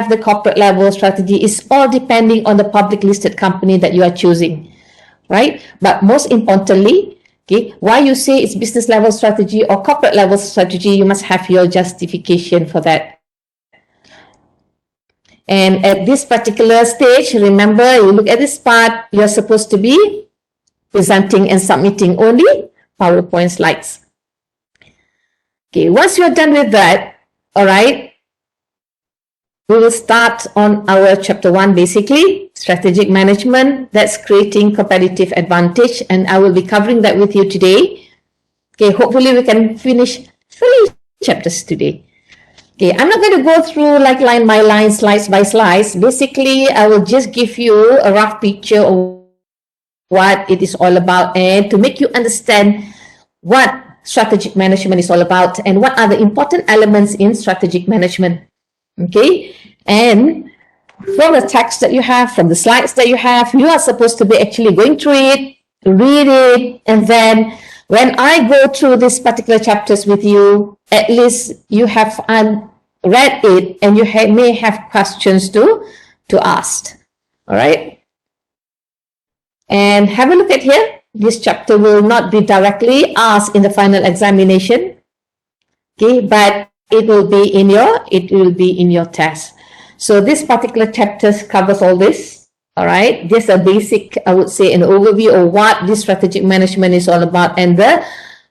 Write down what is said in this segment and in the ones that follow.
the corporate level strategy. It's all depending on the public listed company that you are choosing, right? But most importantly, okay, why you say it's business level strategy or corporate level strategy, you must have your justification for that. And at this particular stage, remember, you look at this part, you're supposed to be presenting and submitting only PowerPoint slides. Okay, once you're done with that, all right, we will start on our chapter 1, basically, strategic management. That's creating competitive advantage. And I will be covering that with you today. Okay, hopefully we can finish 3 chapters today. Okay, I'm not going to go through like line by line, slice by slice. Basically, I will just give you a rough picture of what it is all about and to make you understand what strategic management is all about and what are the important elements in strategic management. Okay, and from the text that you have, from the slides that you have, you are supposed to be actually going through it, read it, and then when I go through these particular chapters with you, at least you have read it and you may have questions to ask. All right, and have a look at here. This chapter will not be directly asked in the final examination, okay, but it will be in your test. So this particular chapter covers all this. All right, just a basic, I would say, an overview of what this strategic management is all about and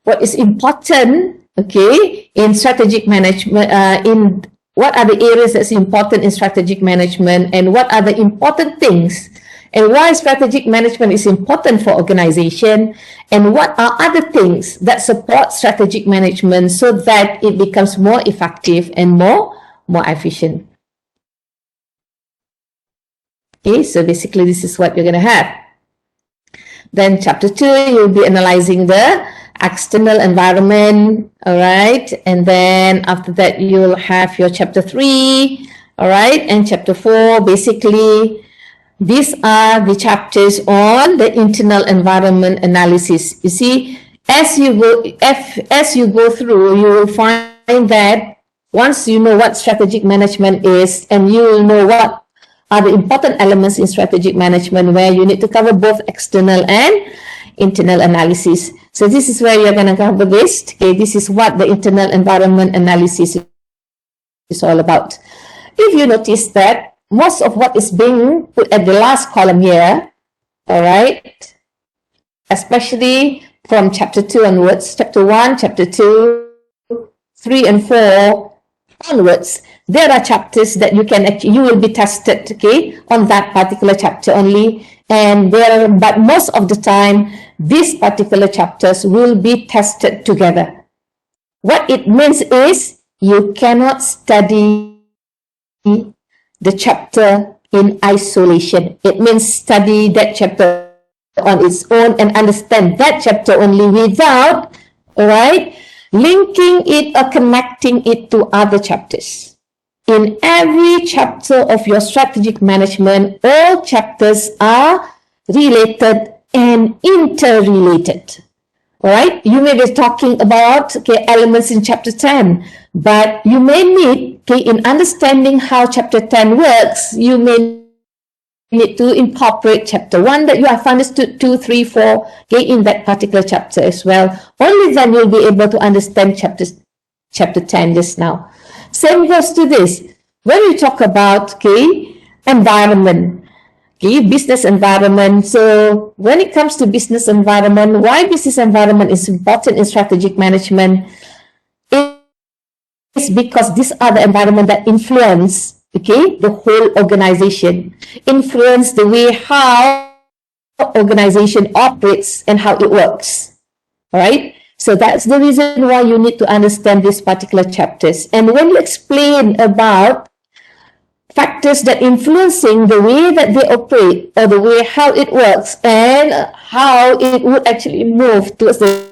what is important, okay, in strategic management, in what are the areas that's important in strategic management and what are the important things and why strategic management is important for organization and what are other things that support strategic management so that it becomes more effective and more efficient. Okay, so basically this is what you're going to have. Then chapter 2, you'll be analyzing the external environment, all right, and then after that you'll have your chapter 3, all right, and chapter 4, basically these are the chapters on the internal environment analysis. You see, as you go through, you will find that once you know what strategic management is and you will know what are the important elements in strategic management where you need to cover both external and internal analysis. So this is where you're going to cover this. Okay, this is what the internal environment analysis is all about. If you notice that most of what is being put at the last column here, all right, especially from chapter 2 onwards, chapter 1, chapter 2, 3 and 4 onwards, there are chapters that you will be tested, okay, on that particular chapter only. And but most of the time, these particular chapters will be tested together. What it means is you cannot study the chapter in isolation. It means study that chapter on its own and understand that chapter only without, all right, linking it or connecting it to other chapters. In every chapter of your strategic management, all chapters are related and interrelated. All right, you may be talking about elements in chapter 10, but you may need, in understanding how chapter 10 works, you may need to incorporate chapter 1 that you have understood, 2, 3, 4, in that particular chapter as well. Only then you'll be able to understand chapter 10 just now. Same goes to this. When we talk about, environment, business environment. So when it comes to business environment, why business environment is important in strategic management is because these are the environment that influence, the whole organization, influence the way how organization operates and how it works. All right. So that's the reason why you need to understand these particular chapters. And when you explain about factors that influencing the way that they operate or the way how it works and how it would actually move towards the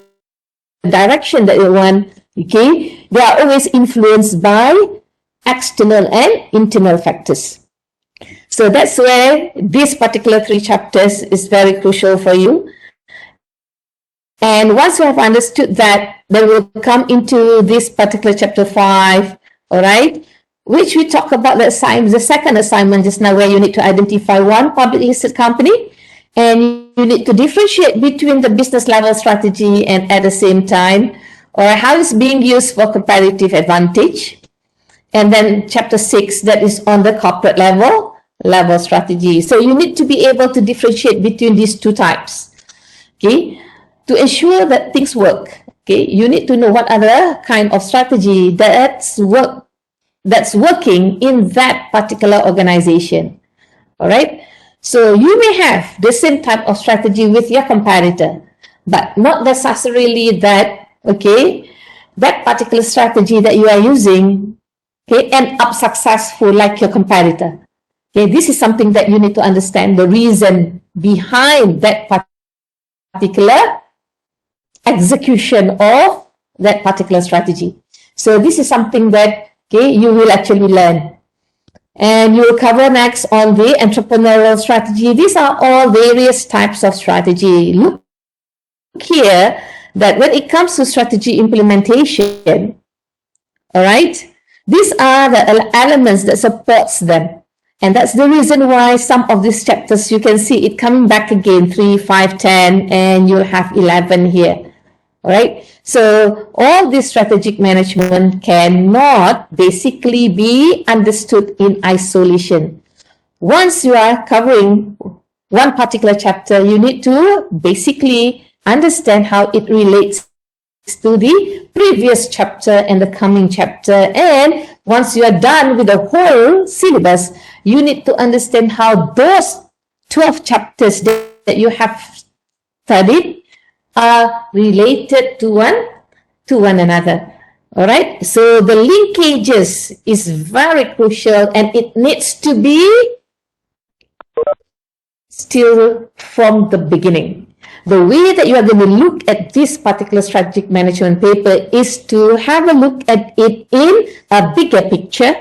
direction that you want, they are always influenced by external and internal factors. So that's where these particular 3 chapters is very crucial for you. And once you have understood that, then we'll come into this particular chapter 5, all right? which we talk about the second assignment just now, where you need to identify one public listed company, and you need to differentiate between the business level strategy and at the same time, or how it's being used for comparative advantage. And then chapter 6, that is on the corporate level strategy. So you need to be able to differentiate between these two types. Okay, to ensure that things work. Okay, you need to know what other kind of strategy that's working in that particular organization. All right. So you may have the same type of strategy with your competitor, but not necessarily that, okay, that particular strategy that you are using, okay, end up successful like your competitor. Okay, this is something that you need to understand the reason behind that particular execution of that particular strategy. So this is something that, okay, you will actually learn. And you will cover next on the entrepreneurial strategy. These are all various types of strategy. Look here that when it comes to strategy implementation, all right, these are the elements that supports them. And that's the reason why some of these chapters, you can see it coming back again, 3, 5, 10, and you'll have 11 here. All right. So all this strategic management cannot basically be understood in isolation. Once you are covering one particular chapter, you need to basically understand how it relates to the previous chapter and the coming chapter. And once you are done with the whole syllabus, you need to understand how those 12 chapters that you have studied are related to one another. All right. So the linkages is very crucial, and it needs to be still from the beginning. The way that you are going to look at this particular strategic management paper is to have a look at it in a bigger picture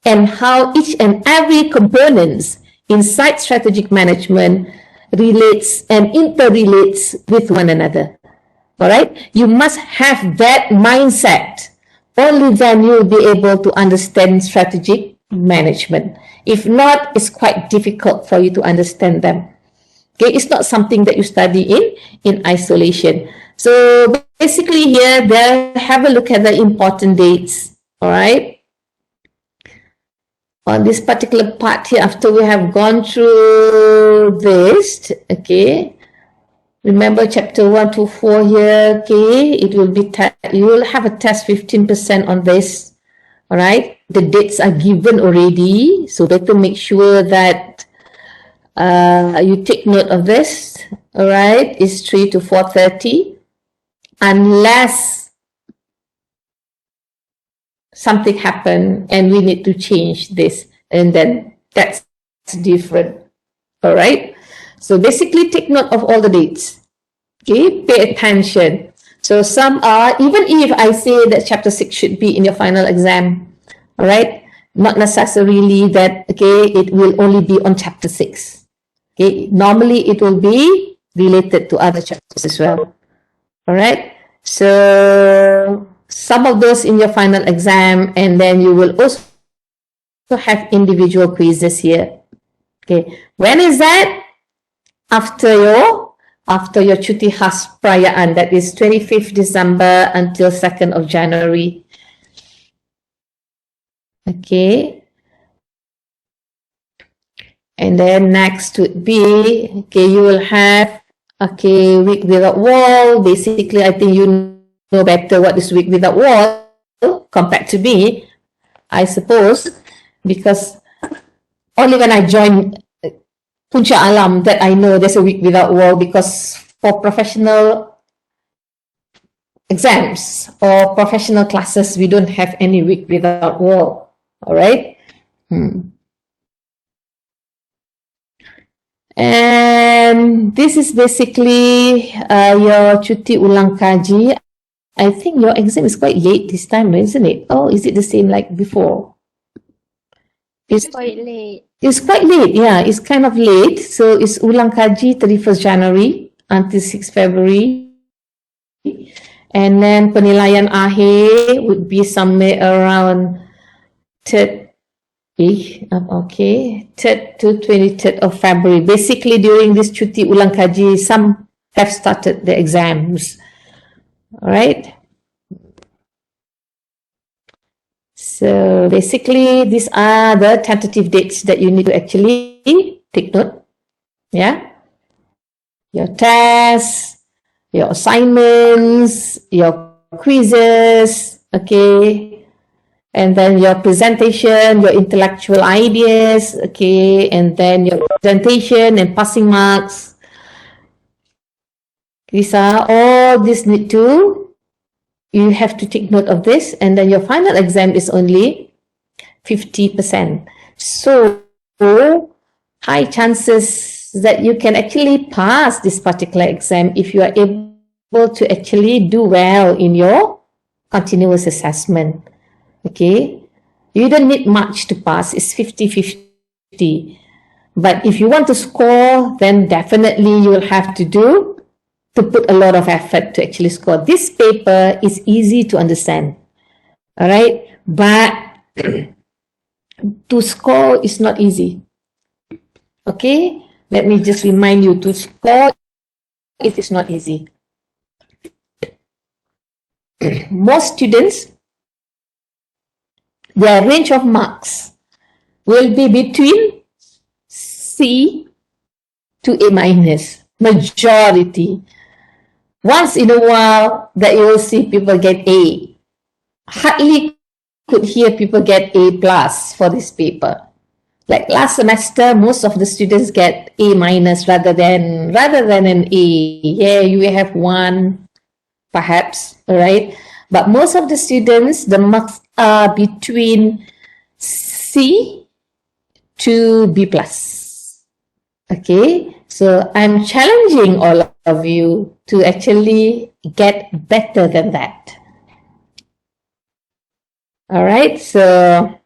and how each and every components inside strategic management relates and interrelates with one another. All right. You must have that mindset. Only then you'll be able to understand strategic management. If not, it's quite difficult for you to understand them. Okay, it's not something that you study in isolation. So basically here, they'll have a look at the important dates. All right. On this particular part here, after we have gone through this, okay, remember chapter 1 to 4 here, okay, it will be, you will have a test 15% on this, all right. The dates are given already, so better make sure that you take note of this, all right. It's 3 to 4:30, unless something happened and we need to change this, and then that's different. All right. So basically take note of all the dates. Okay, pay attention. So some are, even if I say that chapter 6 should be in your final exam, all right, not necessarily that, okay, it will only be on chapter 6. Okay, normally it will be related to other chapters as well. All right. So some of those in your final exam, and then you will also have individual quizzes here. Okay, when is that? After your cuti khas perayaan, that is 25th December until 2nd of January. Okay. And then next would be, okay, you will have, okay, week without wall. Basically, I think you know better what is week without wall compared to me, I suppose, because only when I joined Punca Alam that I know there's a week without wall, because for professional exams or professional classes, we don't have any week without wall. All right. And this is basically your cuti ulang kaji. I think your exam is quite late this time, isn't it? Oh, is it the same like before? It's quite late. It's quite late, yeah. It's kind of late. So it's ulang kaji 31st January until 6th February. And then penilaian akhir would be somewhere around 3rd, okay, 3rd to 23rd of February. Basically, during this cuti ulang kaji, some have started the exams. All right. So basically, these are the tentative dates that you need to actually take note. Yeah. Your tests, your assignments, your quizzes, okay, and then your presentation, your intellectual ideas, okay, and then your presentation and passing marks. These are all these need to, you have to take note of this, and then your final exam is only 50%. So high chances that you can actually pass this particular exam if you are able to actually do well in your continuous assessment. Okay, you don't need much to pass, it's 50-50. But if you want to score, then definitely you will have to put a lot of effort to actually score. This paper is easy to understand, all right, but to score is not easy. Okay, let me just remind you, to score it is not easy. Most students, their range of marks will be between C to A minus, majority. Once in a while that you will see people get A. Hardly could hear people get A plus for this paper. Like last semester, most of the students get A minus rather than an A. Yeah, you have one, perhaps, all right? But most of the students, the marks are between C to B plus. Okay, so I'm challenging all of you to actually get better than that. All right, so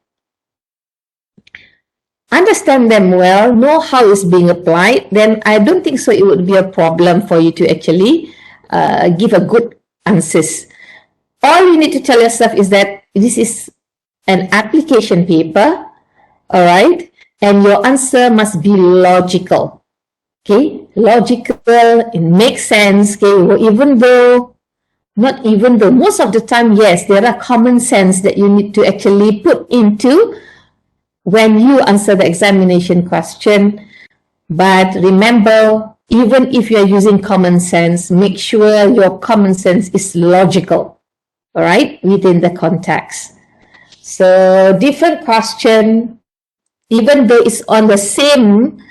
understand them well, know how it's being applied, then I don't think so it would be a problem for you to actually give a good answers. All you need to tell yourself is that this is an application paper, all right, and your answer must be logical. Okay, logical, it makes sense. Okay, not even though, most of the time, yes, there are common sense that you need to actually put into when you answer the examination question. But remember, even if you're using common sense, make sure your common sense is logical, all right, within the context. So different question, even though it's on the same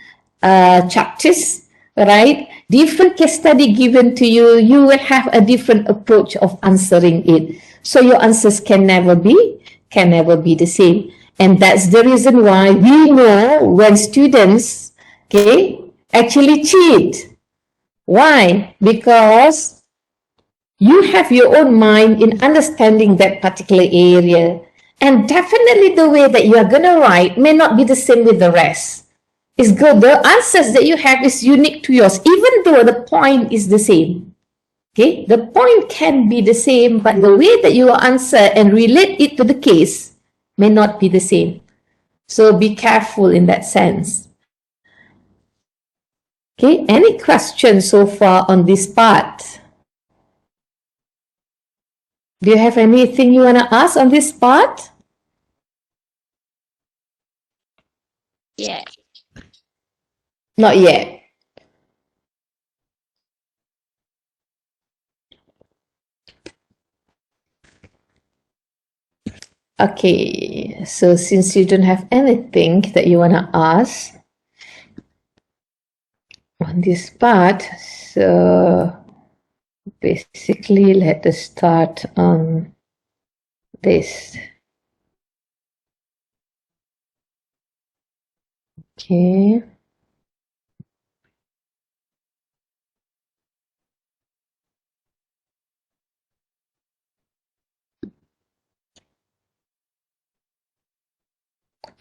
chapters, right? Different case study given to you, you will have a different approach of answering it. So your answers can never be the same. And that's the reason why we know when students, okay, actually cheat. Why? Because you have your own mind in understanding that particular area. And definitely the way that you are going to write may not be the same with the rest. It's good. The answers that you have is unique to yours, even though the point is the same. Okay, the point can be the same, but the way that you answer and relate it to the case may not be the same. So be careful in that sense. Okay, any questions so far on this part? Do you have anything you want to ask on this part? Yeah. Not yet. Okay, so since you don't have anything that you want to ask on this part, so basically let us start on this. Okay.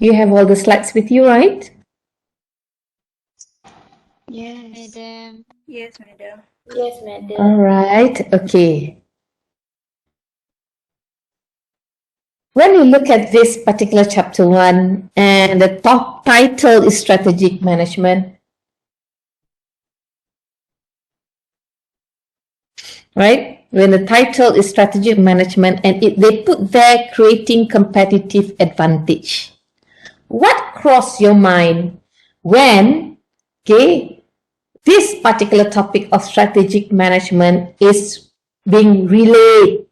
You have all the slides with you, right? Yes. Madam. Yes, madam. Yes, madam. All right. Okay. when you look at this particular chapter 1 and the top title is strategic management, right? When the title is strategic management and they put there creating competitive advantage. What crossed your mind when, okay, this particular topic of strategic management is being relayed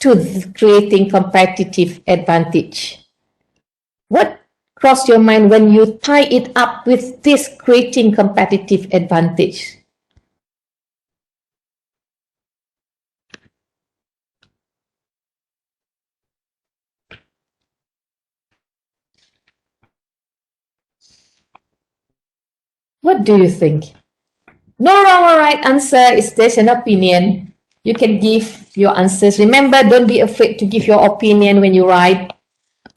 to creating competitive advantage? What crossed your mind when you tie it up with this creating competitive advantage? What do you think? No wrong or right answer. Is there's an opinion. You can give your answers. Remember, don't be afraid to give your opinion when you write.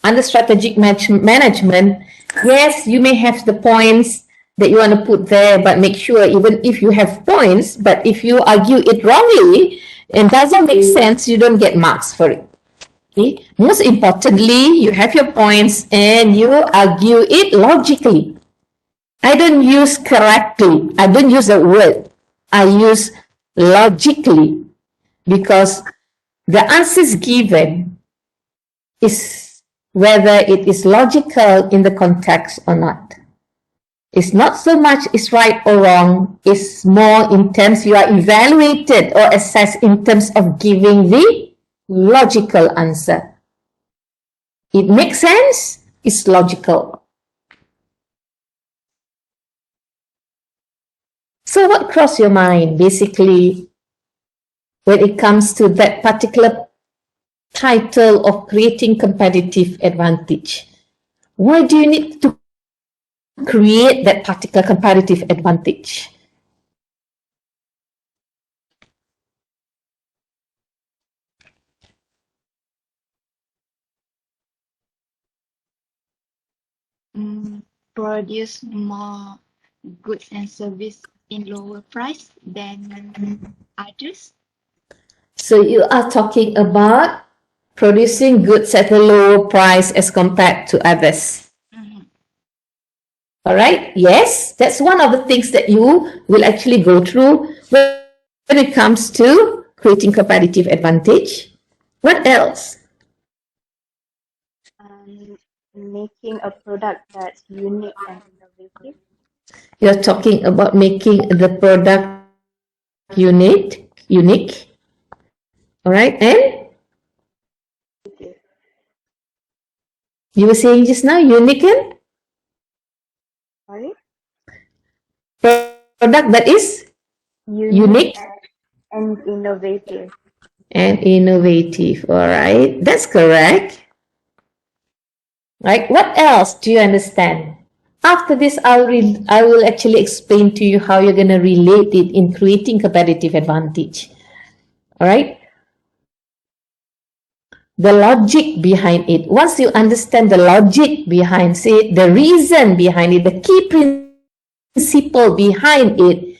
Under strategic management, yes, you may have the points that you want to put there, but make sure even if you have points, but if you argue it wrongly and doesn't make sense, you don't get marks for it. Okay? Most importantly, you have your points and you argue it logically. I don't use correctly. I don't use the word. I use logically because the answers given is whether it is logical in the context or not. It's not so much it's right or wrong. It's more in terms you are evaluated or assessed in terms of giving the logical answer. It makes sense. It's logical. So what crossed your mind basically when it comes to that particular title of creating competitive advantage? Why do you need to create that particular competitive advantage? Produce more goods and service in lower price than others. So you are talking about producing goods at a lower price as compared to others. All right. Yes, that's one of the things that you will actually go through when it comes to creating competitive advantage. What else? Making a product that's unique and innovative. You're talking about making the product unique. All right. And you were saying just now unique and? Sorry? Product that is unique and innovative. And innovative. All right. That's correct. Right. What else do you understand? After this, I will actually explain to you how you're going to relate it in creating competitive advantage. All right. The logic behind it. Once you understand the logic behind it, the reason behind it, the key principle behind it,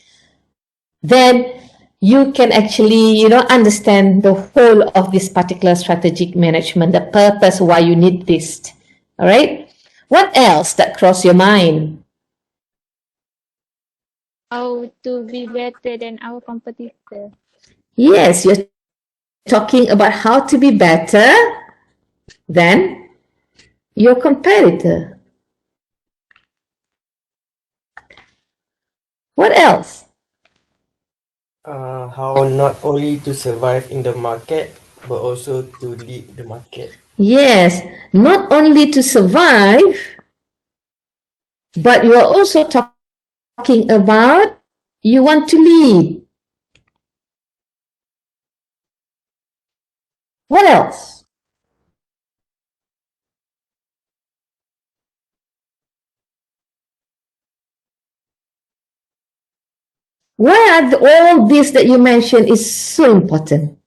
then you can actually, understand the whole of this particular strategic management, the purpose why you need this. All right. What else that crossed your mind? How to be better than our competitor. Yes, you're talking about how to be better than your competitor. What else? How not only to survive in the market, but also to lead the market. Yes, not only to survive, but you are also talking about you want to lead. What else? Why are all this that you mentioned is so important?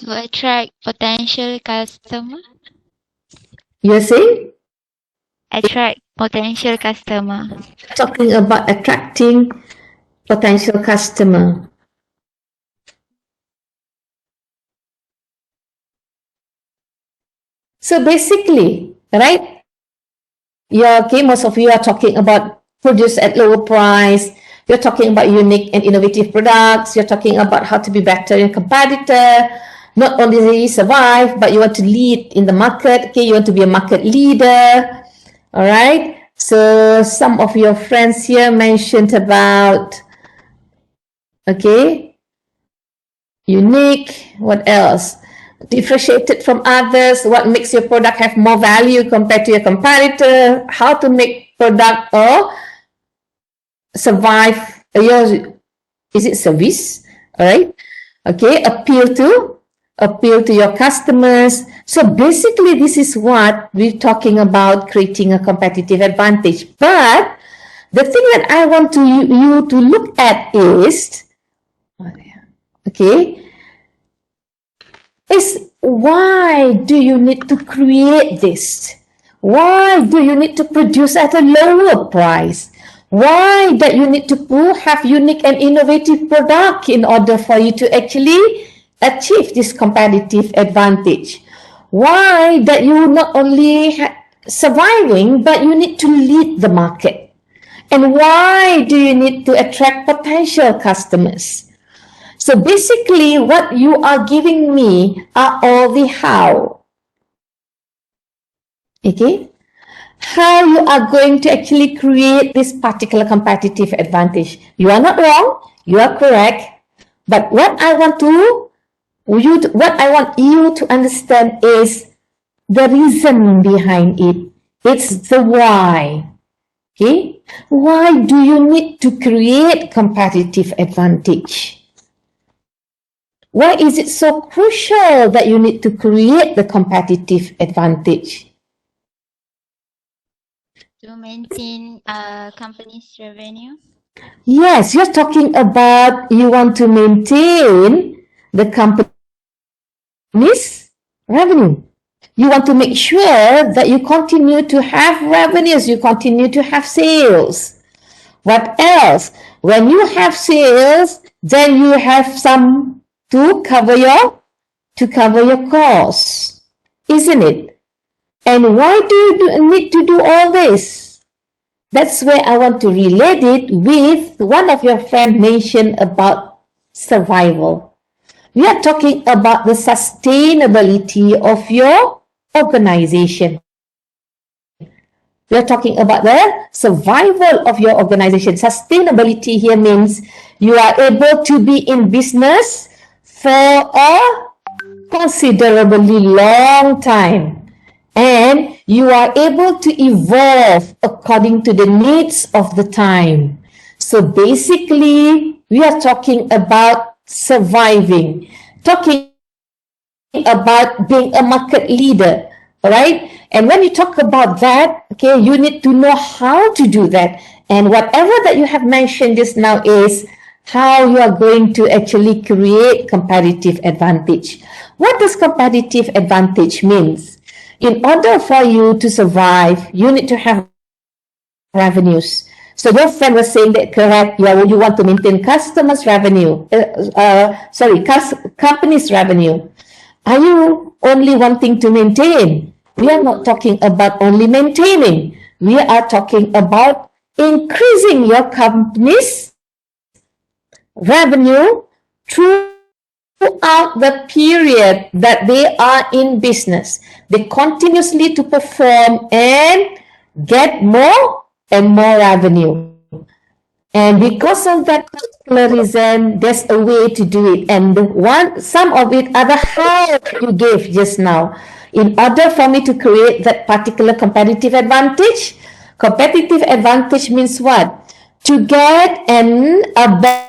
To attract potential customer. You're saying? Attract potential customer. Talking about attracting potential customer. So basically, right? Yeah, okay, most of you are talking about produce at lower price. You're talking about unique and innovative products. You're talking about how to be better than competitor. Not only survive, but you want to lead in the market. Okay, you want to be a market leader. All right. So some of your friends here mentioned about, okay, unique. What else? Differentiated from others. What makes your product have more value compared to your competitor? How to make product or survive your, is it service? All right. Okay. Appeal to your customers. So basically, this is what we're talking about, creating a competitive advantage. But the thing that I want you to look at is, okay, is why do you need to create this? Why do you need to produce at a lower price? Why that you need to have unique and innovative product in order for you to actually achieve this competitive advantage? Why that you not only surviving, but you need to lead the market? And why do you need to attract potential customers? So basically, what you are giving me are all the how. Okay? How you are going to actually create this particular competitive advantage. You are not wrong. You are correct. But what I want you to understand is the reason behind it. It's the why. Okay? Why do you need to create competitive advantage? Why is it so crucial that you need to create the competitive advantage? To maintain a company's revenue. Yes, you're talking about you want to maintain the company's revenue. You want to make sure that you continue to have revenues, you continue to have sales. What else? When you have sales, then you have some to cover your costs, isn't it? And why do you need to do all this? That's where I want to relate it with one of your friends mentioned about survival. We are talking about the sustainability of your organization. We are talking about the survival of your organization. Sustainability here means you are able to be in business for a considerably long time, and you are able to evolve according to the needs of the time. So basically, we are talking about surviving, talking about being a market leader, all right? And when you talk about that, okay, you need to know how to do that. And whatever that you have mentioned just now is how you are going to actually create competitive advantage. What does competitive advantage means? In order for you to survive, you need to have revenues. So your friend was saying that correct. You want to maintain customers' revenue. Company's revenue. Are you only wanting to maintain? We are not talking about only maintaining. We are talking about increasing your company's revenue throughout the period that they are in business. They continuously to perform and get more and more revenue. And because of that particular reason, there's a way to do it. And some of it are the how you gave just now. In order for me to create that particular competitive advantage means what? To get an above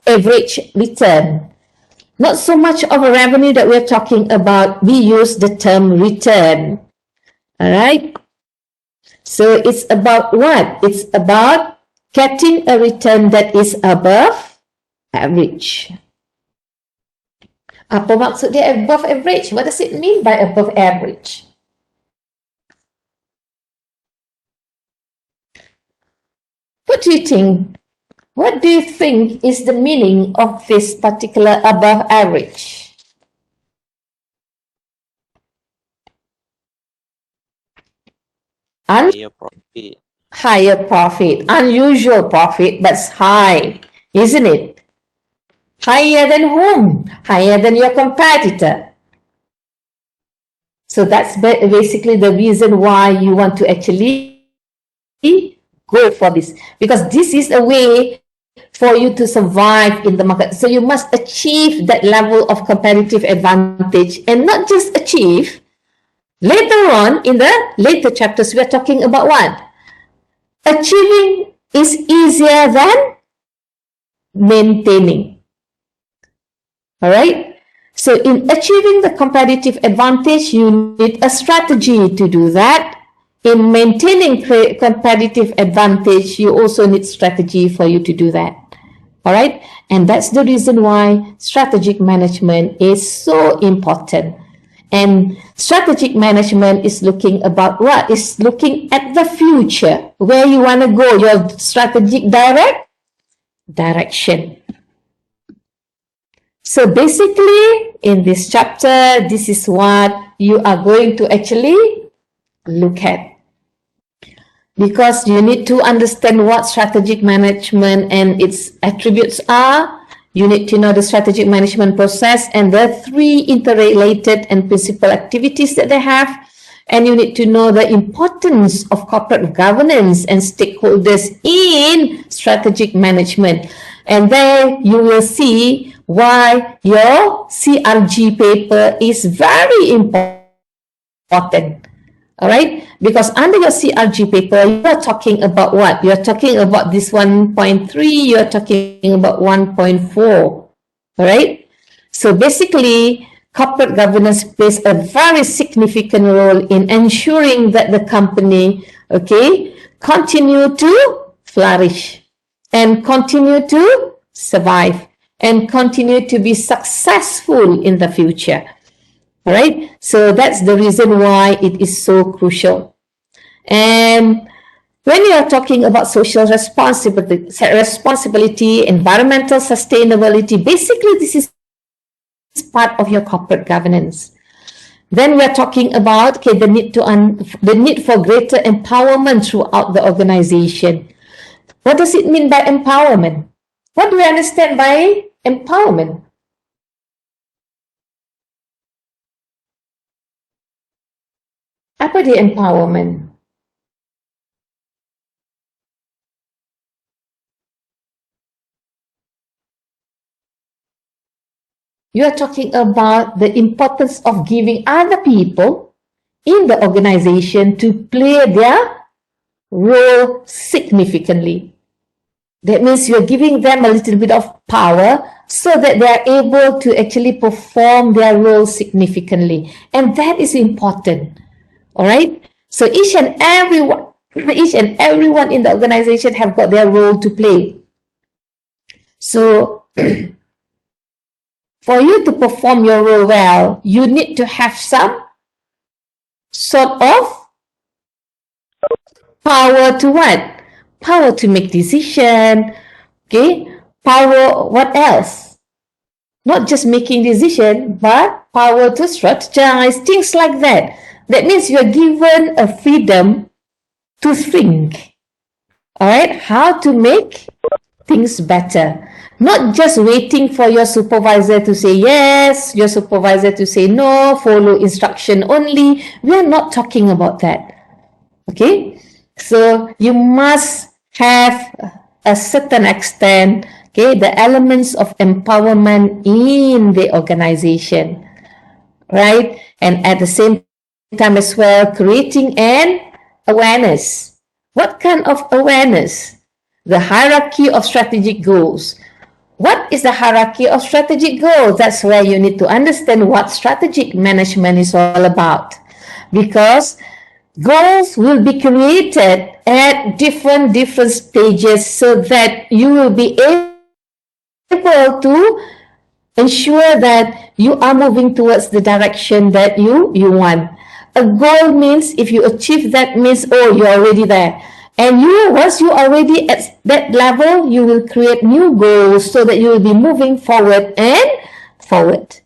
average return. Not so much of a revenue that we're talking about. We use the term return. All right. So it's about what? It's about getting a return that is above average. Apa maksud dia above average? What does it mean by above average? What do you think? What do you think is the meaning of this particular above average? higher profit. Higher profit, unusual profit, but high, isn't it? Higher than whom? Higher than your competitor. So that's basically the reason why you want to actually go for this, because this is a way for you to survive in the market. So you must achieve that level of competitive advantage, and not just achieve. Later on in the later chapters, we are talking about what? Achieving is easier than maintaining. All right. So in achieving the competitive advantage, you need a strategy to do that. In maintaining competitive advantage, you also need strategy for you to do that. All right. And that's the reason why strategic management is so important. And strategic management is looking about what? It's looking at the future, where you want to go, your strategic direction. So basically, in this chapter, this is what you are going to actually look at. Because you need to understand what strategic management and its attributes are. You need to know the strategic management process and the 3 interrelated and principal activities that they have. And you need to know the importance of corporate governance and stakeholders in strategic management. And then you will see why your CRG paper is very important. All right, because under your CRG paper, you are talking about what? You are talking about this 1.3, you are talking about 1.4. All right, so basically, corporate governance plays a very significant role in ensuring that the company, okay, continue to flourish and continue to survive and continue to be successful in the future. All right, so that's the reason why it is so crucial. And when you are talking about social responsibility, environmental sustainability, basically this is part of your corporate governance. Then we are talking about the need for greater empowerment throughout the organization. What does it mean by empowerment? What do we understand by empowerment? Apa dia empowerment? You are talking about the importance of giving other people in the organization to play their role significantly. That means you're giving them a little bit of power so that they are able to actually perform their role significantly. And that is important. All right. So each and everyone in the organization have got their role to play. So for you to perform your role well, you need to have some sort of power to what? Power to make decision. Okay. Power, what else? Not just making decision, but power to strategize, things like that. That means you are given a freedom to think, all right, how to make things better. Not just waiting for your supervisor to say yes, your supervisor to say no, follow instruction only. We are not talking about that. Okay, so you must have a certain extent, okay, the elements of empowerment in the organization, right? And at the same time as well, creating an awareness. What kind of awareness? The hierarchy of strategic goals. What is the hierarchy of strategic goals? That's where you need to understand what strategic management is all about. Because goals will be created at different stages so that you will be able to ensure that you are moving towards the direction that you want. A goal means if you achieve that means, oh, you're already there. And once you are already at that level, you will create new goals so that you will be moving forward and forward.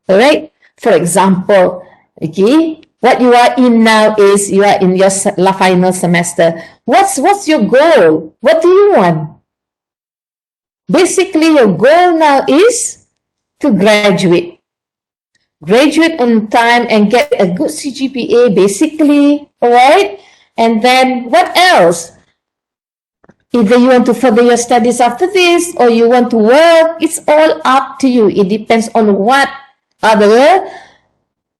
All right. For example, okay, what you are in now is you are in your final semester. What's your goal? What do you want? Basically, your goal now is to graduate. Graduate on time and get a good CGPA, basically, all right? And then what else? Either you want to further your studies after this or you want to work. It's all up to you. It depends on what are the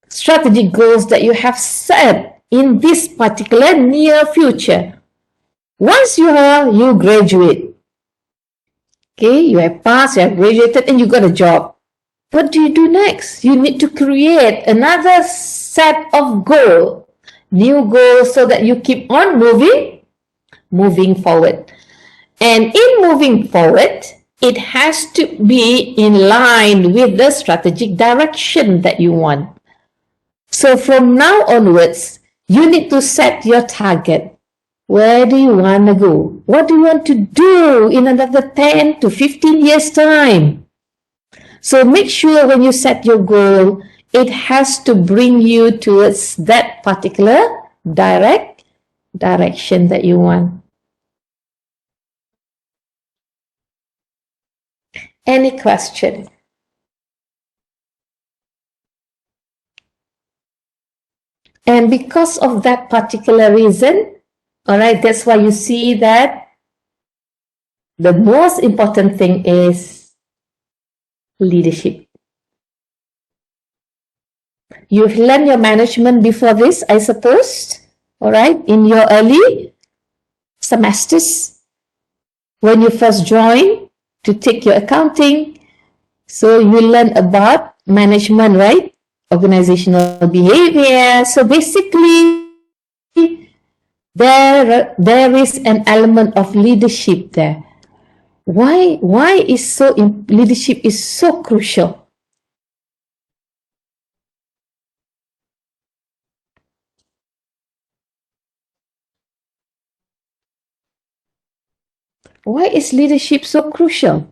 strategic goals that you have set in this particular near future. Once you graduate, okay, you have passed, you have graduated, and you got a job. What do you do next? You need to create another set of goals, new goals, so that you keep on moving forward. And in moving forward, it has to be in line with the strategic direction that you want. So from now onwards, you need to set your target. Where do you want to go? What do you want to do in another 10 to 15 years' time? So make sure when you set your goal, it has to bring you towards that particular direction that you want. Any question? And because of that particular reason, all right, that's why you see that the most important thing is leadership. You've learned your management before this, I suppose, all right, in your early semesters when you first joined to take your accounting. So you learn about management, right? Organizational behavior. So basically, there is an element of leadership there. Why is leadership is so crucial? Why is leadership so crucial?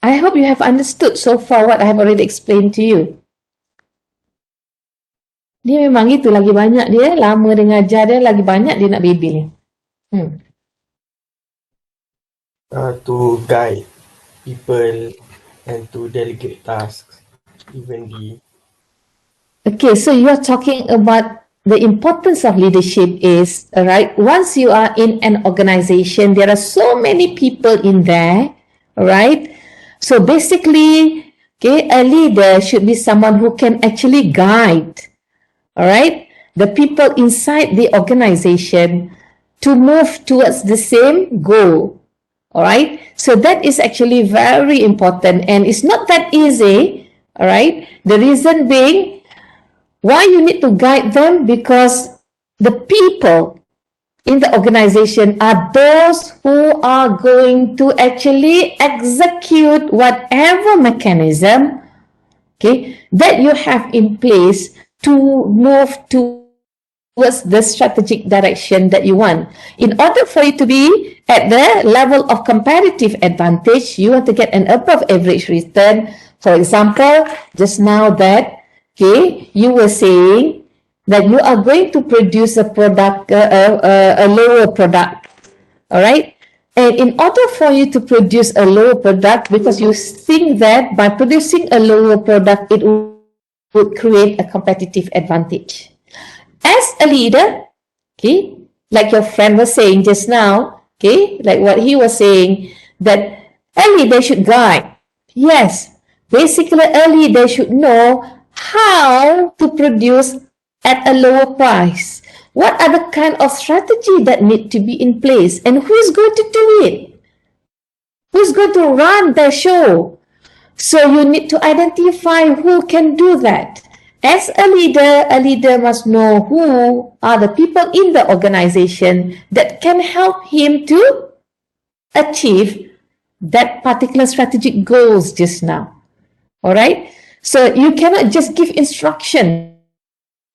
I hope you have understood so far what I have already explained to you. Dia memang itu, lagi banyak dia, lama dia ngajar dia, lagi banyak dia nak bebel. To guide people and to delegate tasks evenly. Okay, so you are talking about the importance of leadership is, right, once you are in an organization, there are so many people in there, right? So basically, okay, a leader should be someone who can actually guide, all right, the people inside the organization to move towards the same goal, all right? So that is actually very important, and it's not that easy, all right? The reason being, why you need to guide them? Because the people in the organization are those who are going to actually execute whatever mechanism, okay, that you have in place to move towards the strategic direction that you want. In order for you to be at the level of comparative advantage, you want to get an above average return. For example, just now that, okay, you were saying that you are going to produce a product, a lower product, all right? And in order for you to produce a lower product, because you think that by producing a lower product, it would create a competitive advantage. As a leader, okay, like your friend was saying just now, okay, like what he was saying, that a leader should guide. Yes, basically a leader should know how to produce at a lower price. What are the kind of strategy that need to be in place, and who's going to do it? Who's going to run the show? So you need to identify who can do that. As a leader must know who are the people in the organization that can help him to achieve that particular strategic goals just now. All right? So you cannot just give instructions.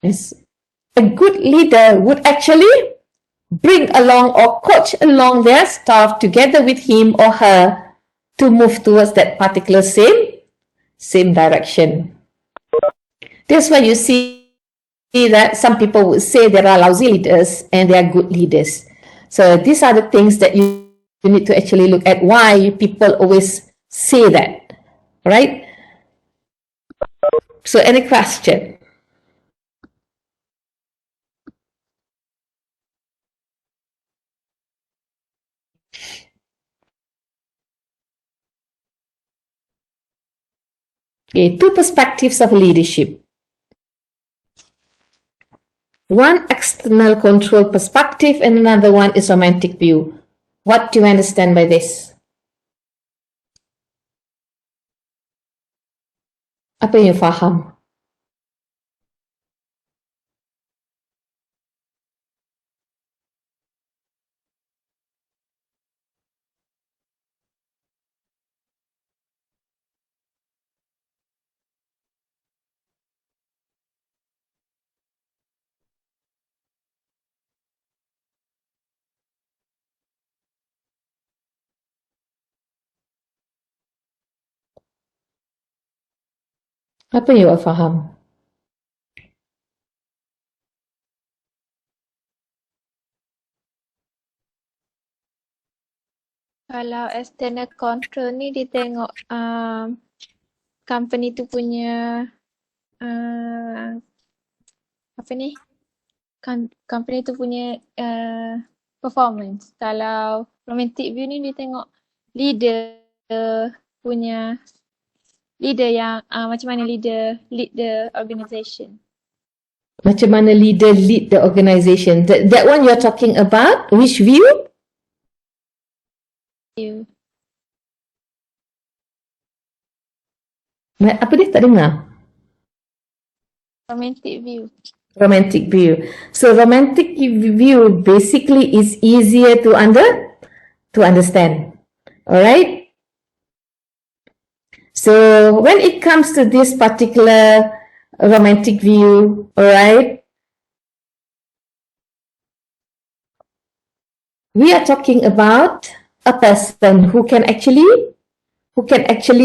A good leader would actually bring along or coach along their staff together with him or her to move towards that particular same direction. That's why you see that some people would say there are lousy leaders and there are good leaders. So these are the things that you need to actually look at why people always say that, right? So any question? Okay, two perspectives of leadership. One external control perspective and another one is romantic view. What do you understand by this? Apa yang you faham? Apa yang you faham? Kalau external control ni dia tengok company tu punya apa ni? Company tu punya performance. Kalau romantic view ni dia tengok leader punya leader yang macam mana leader lead the organisation. Macam mana leader lead the organisation? That one you're talking about? Which view? Apa dia tak dengar? Romantic view. Romantic view. So romantic view basically is easier to understand. All right. So when it comes to this particular romantic view, all right, we are talking about a person who can actually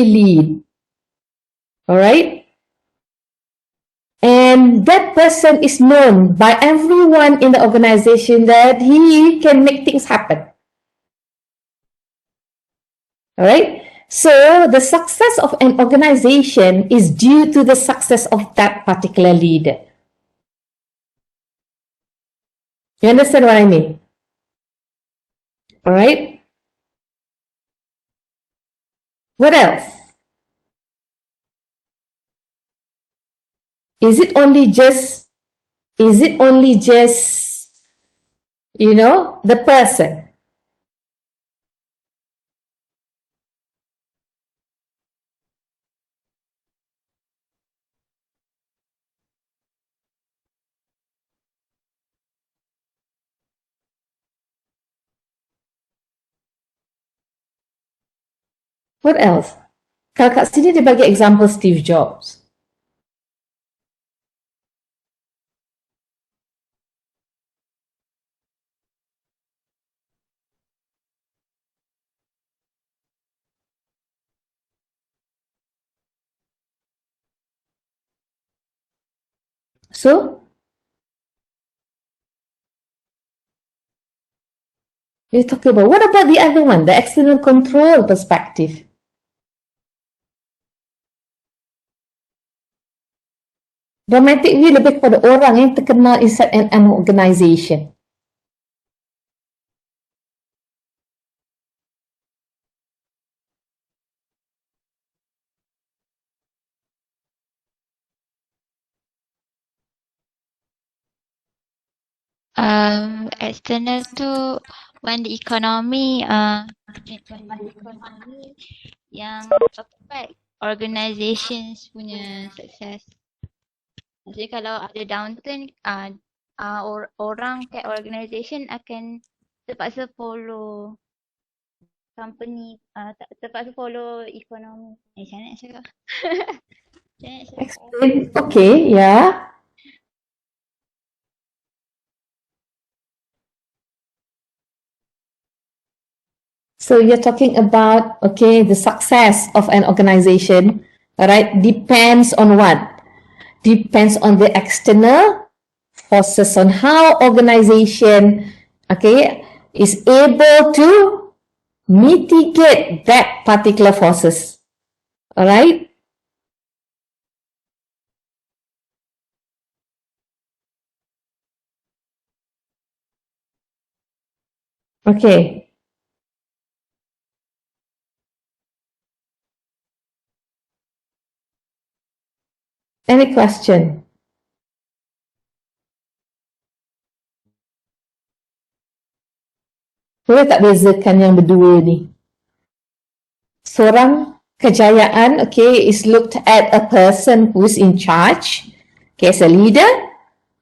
lead. All right. And that person is known by everyone in the organization that he can make things happen. All right. So the success of an organization is due to the success of that particular leader. You understand what I mean? All right. What else? Is it only just, you know, the person? What else? Kalau kat sini dia bagi example Steve Jobs. So, you're talking about, what about the other one, the external control perspective? Romantic view lebih kepada orang yang terkenal inside an organization. External tu when the economy yang affect organizations punya success. Jadi kalau ada downturn, orang kat organisation akan terpaksa follow company, terpaksa follow ekonomi. Macam mana nak cakap? Explain. Okay, yeah. So you're talking about, okay, the success of an organization, all right, depends on what? depends on the external forces, on how organization, okay, is able to mitigate that particular forces. All right. Okay. Any question? Boleh tak bezakan yang berdua ni? Seorang kejayaan, okay, is looked at a person who is in charge. Okay, as a leader,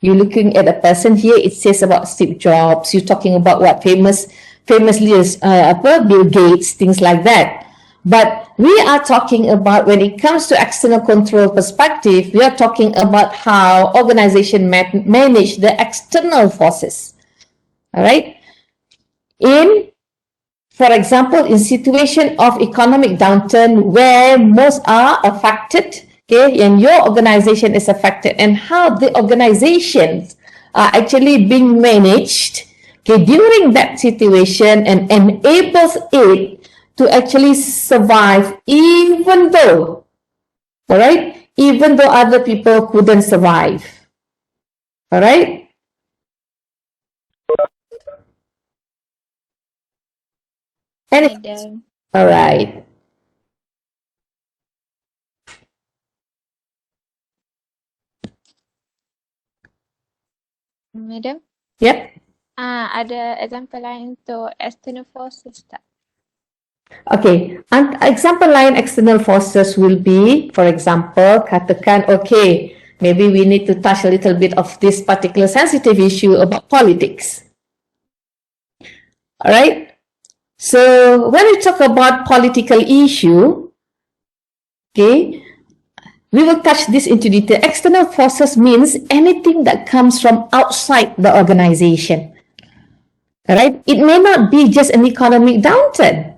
you're looking at a person here. It says about Steve Jobs. You're talking about what famous leaders, Bill Gates, things like that. But we are talking about, when it comes to external control perspective, we are talking about how organization manage the external forces. All right. For example, in situation of economic downturn where most are affected, okay, and your organization is affected, and how the organizations are actually being managed, okay, during that situation, and enables it to actually survive, even though, all right, even though other people couldn't survive. All right. Madam. All right. Madam. Yep. Ada example lain untuk external forces tak? Okay, and example lain external forces will be, for example, katakan, okay, maybe we need to touch a little bit of this particular sensitive issue about politics. All right. So when we talk about political issue, okay, we will touch this into detail. External forces means anything that comes from outside the organization. All right. It may not be just an economic downturn.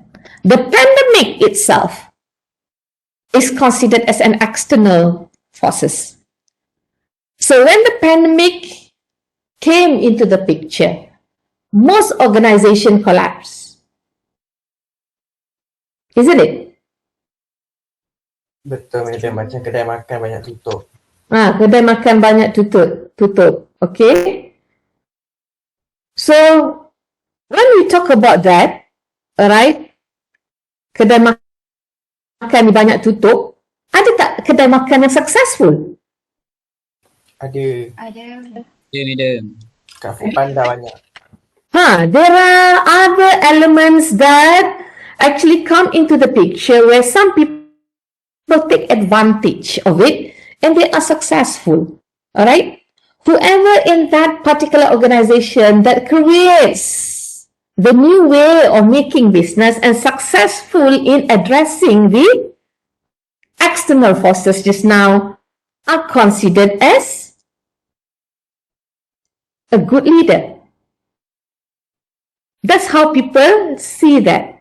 The pandemic itself is considered as an external forces. So when the pandemic came into the picture, most organization collapsed. Isn't it? Betul, madam. Macam kedai makan banyak tutup. Kedai makan banyak tutup. Okay. So when we talk about that, alright, kedai makan banyak tutup, ada tak kedai makan yang successful? Ada Ada. Madam. kat Foodpanda banyak. There are other elements that actually come into the picture where some people take advantage of it and they are successful. All right. Whoever in that particular organization that creates the new way of making business and successful in addressing the external forces just now are considered as a good leader. That's how people see that.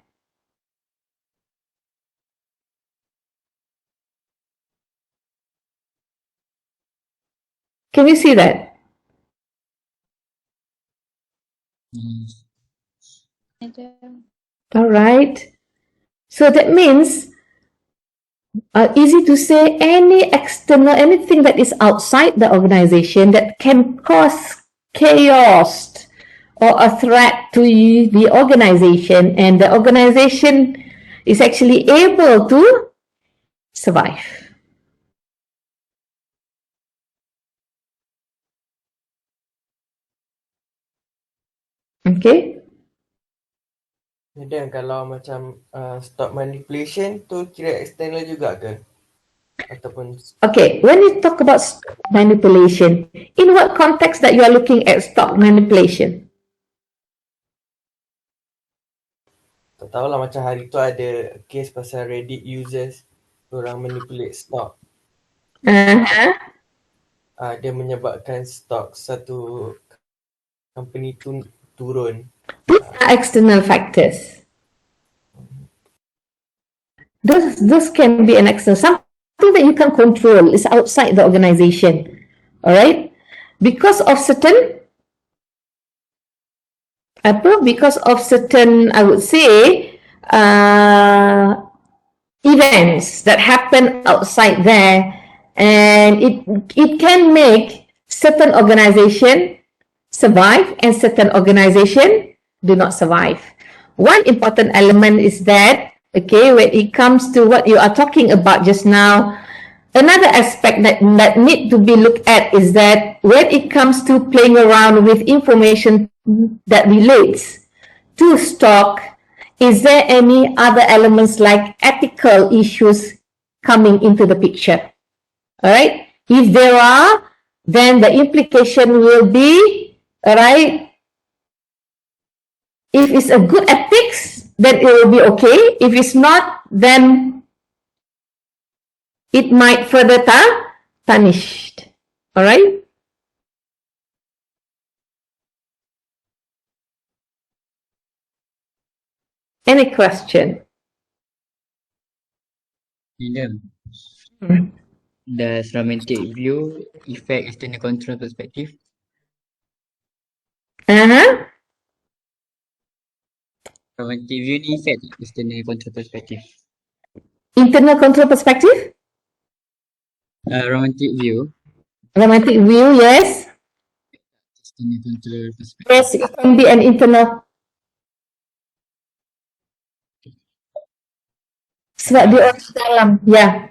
Can you see that? Madam. All right. So that means easy to say anything that is outside the organization that can cause chaos or a threat to the organization, and the organization is actually able to survive. Okay. Madam, kalau macam stock manipulation tu kira external juga ke? Ataupun Okay, when you talk about stock manipulation, in what context that you are looking at stock manipulation? tak tahulah, macam hari tu ada case pasal Reddit users orang manipulate stock. Dia menyebabkan stok satu company tu turun. Those are external factors. Those can be an external. something that you can control. It's outside the organization. All right? Because of certain, I would say, events that happen outside there, and it can make certain organization survive and certain organization do not survive. One important element is that, okay, when it comes to what you are talking about just now, another aspect that need to be looked at is that when it comes to playing around with information that relates to stock, is there any other elements like ethical issues coming into the picture? All right. If there are, then the implication will be, all right, if it's a good ethics, then it will be okay. If it's not, then it might further tarnished. All right. Any question? Does romantic view affect external control perspective? Romantic view ni affect external control perspective. Internal control perspective? Romantic view. Romantic view, yes. External control perspective. Yes, it can be an internal. Sebab dia orang dalam, ya.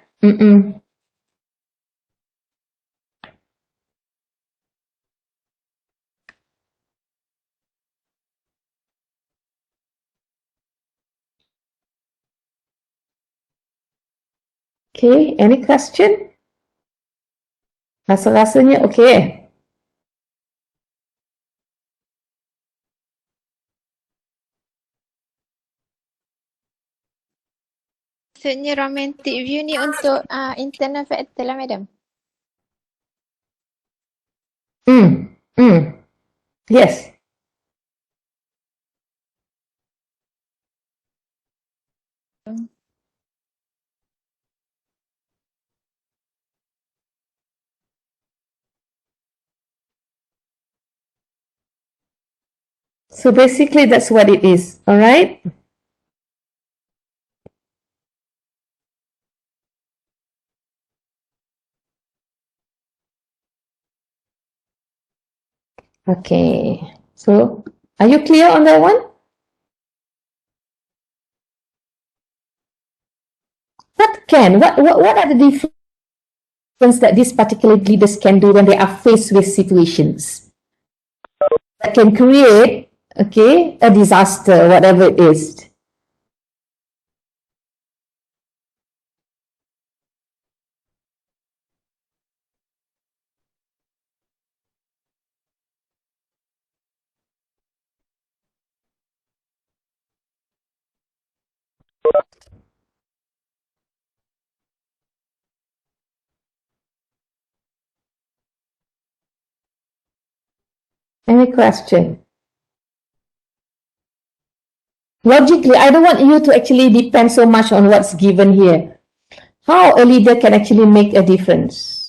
Okay, any question? Rasa-rasanya okay. Maksudnya romantic view ni untuk internal factor lah, madam. Yes. So basically that's what it is, all right? Okay, so are you clear on that one? What are the difference that these particular leaders can do when they are faced with situations that can create, okay, a disaster, whatever it is? Any question? Logically, I don't want you to actually depend so much on what's given here. How a leader can actually make a difference?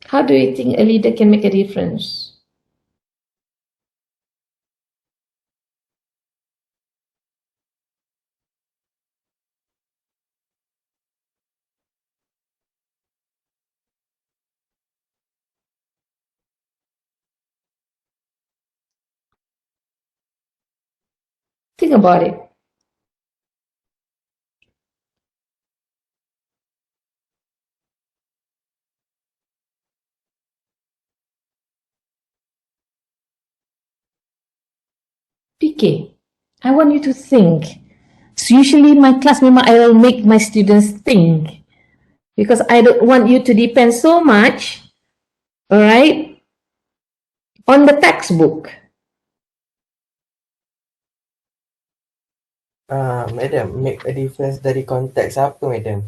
How do you think a leader can make a difference? Think about it. PK, I want you to think. So usually my class member, I will make my students think because I don't want you to depend so much, all right, on the textbook. Madam, make a difference dari konteks apa, madam?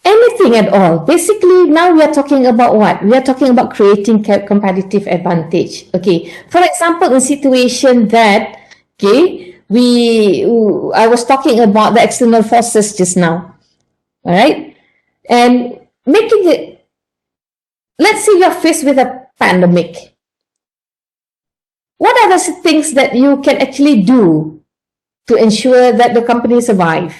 Anything at all. Basically, now we are talking about what? We are talking about creating competitive advantage. Okay. For example, in situation that, okay, I was talking about the external forces just now. All right. And making it, let's say you're faced with a pandemic. What are the things that you can actually do to ensure that the company survive?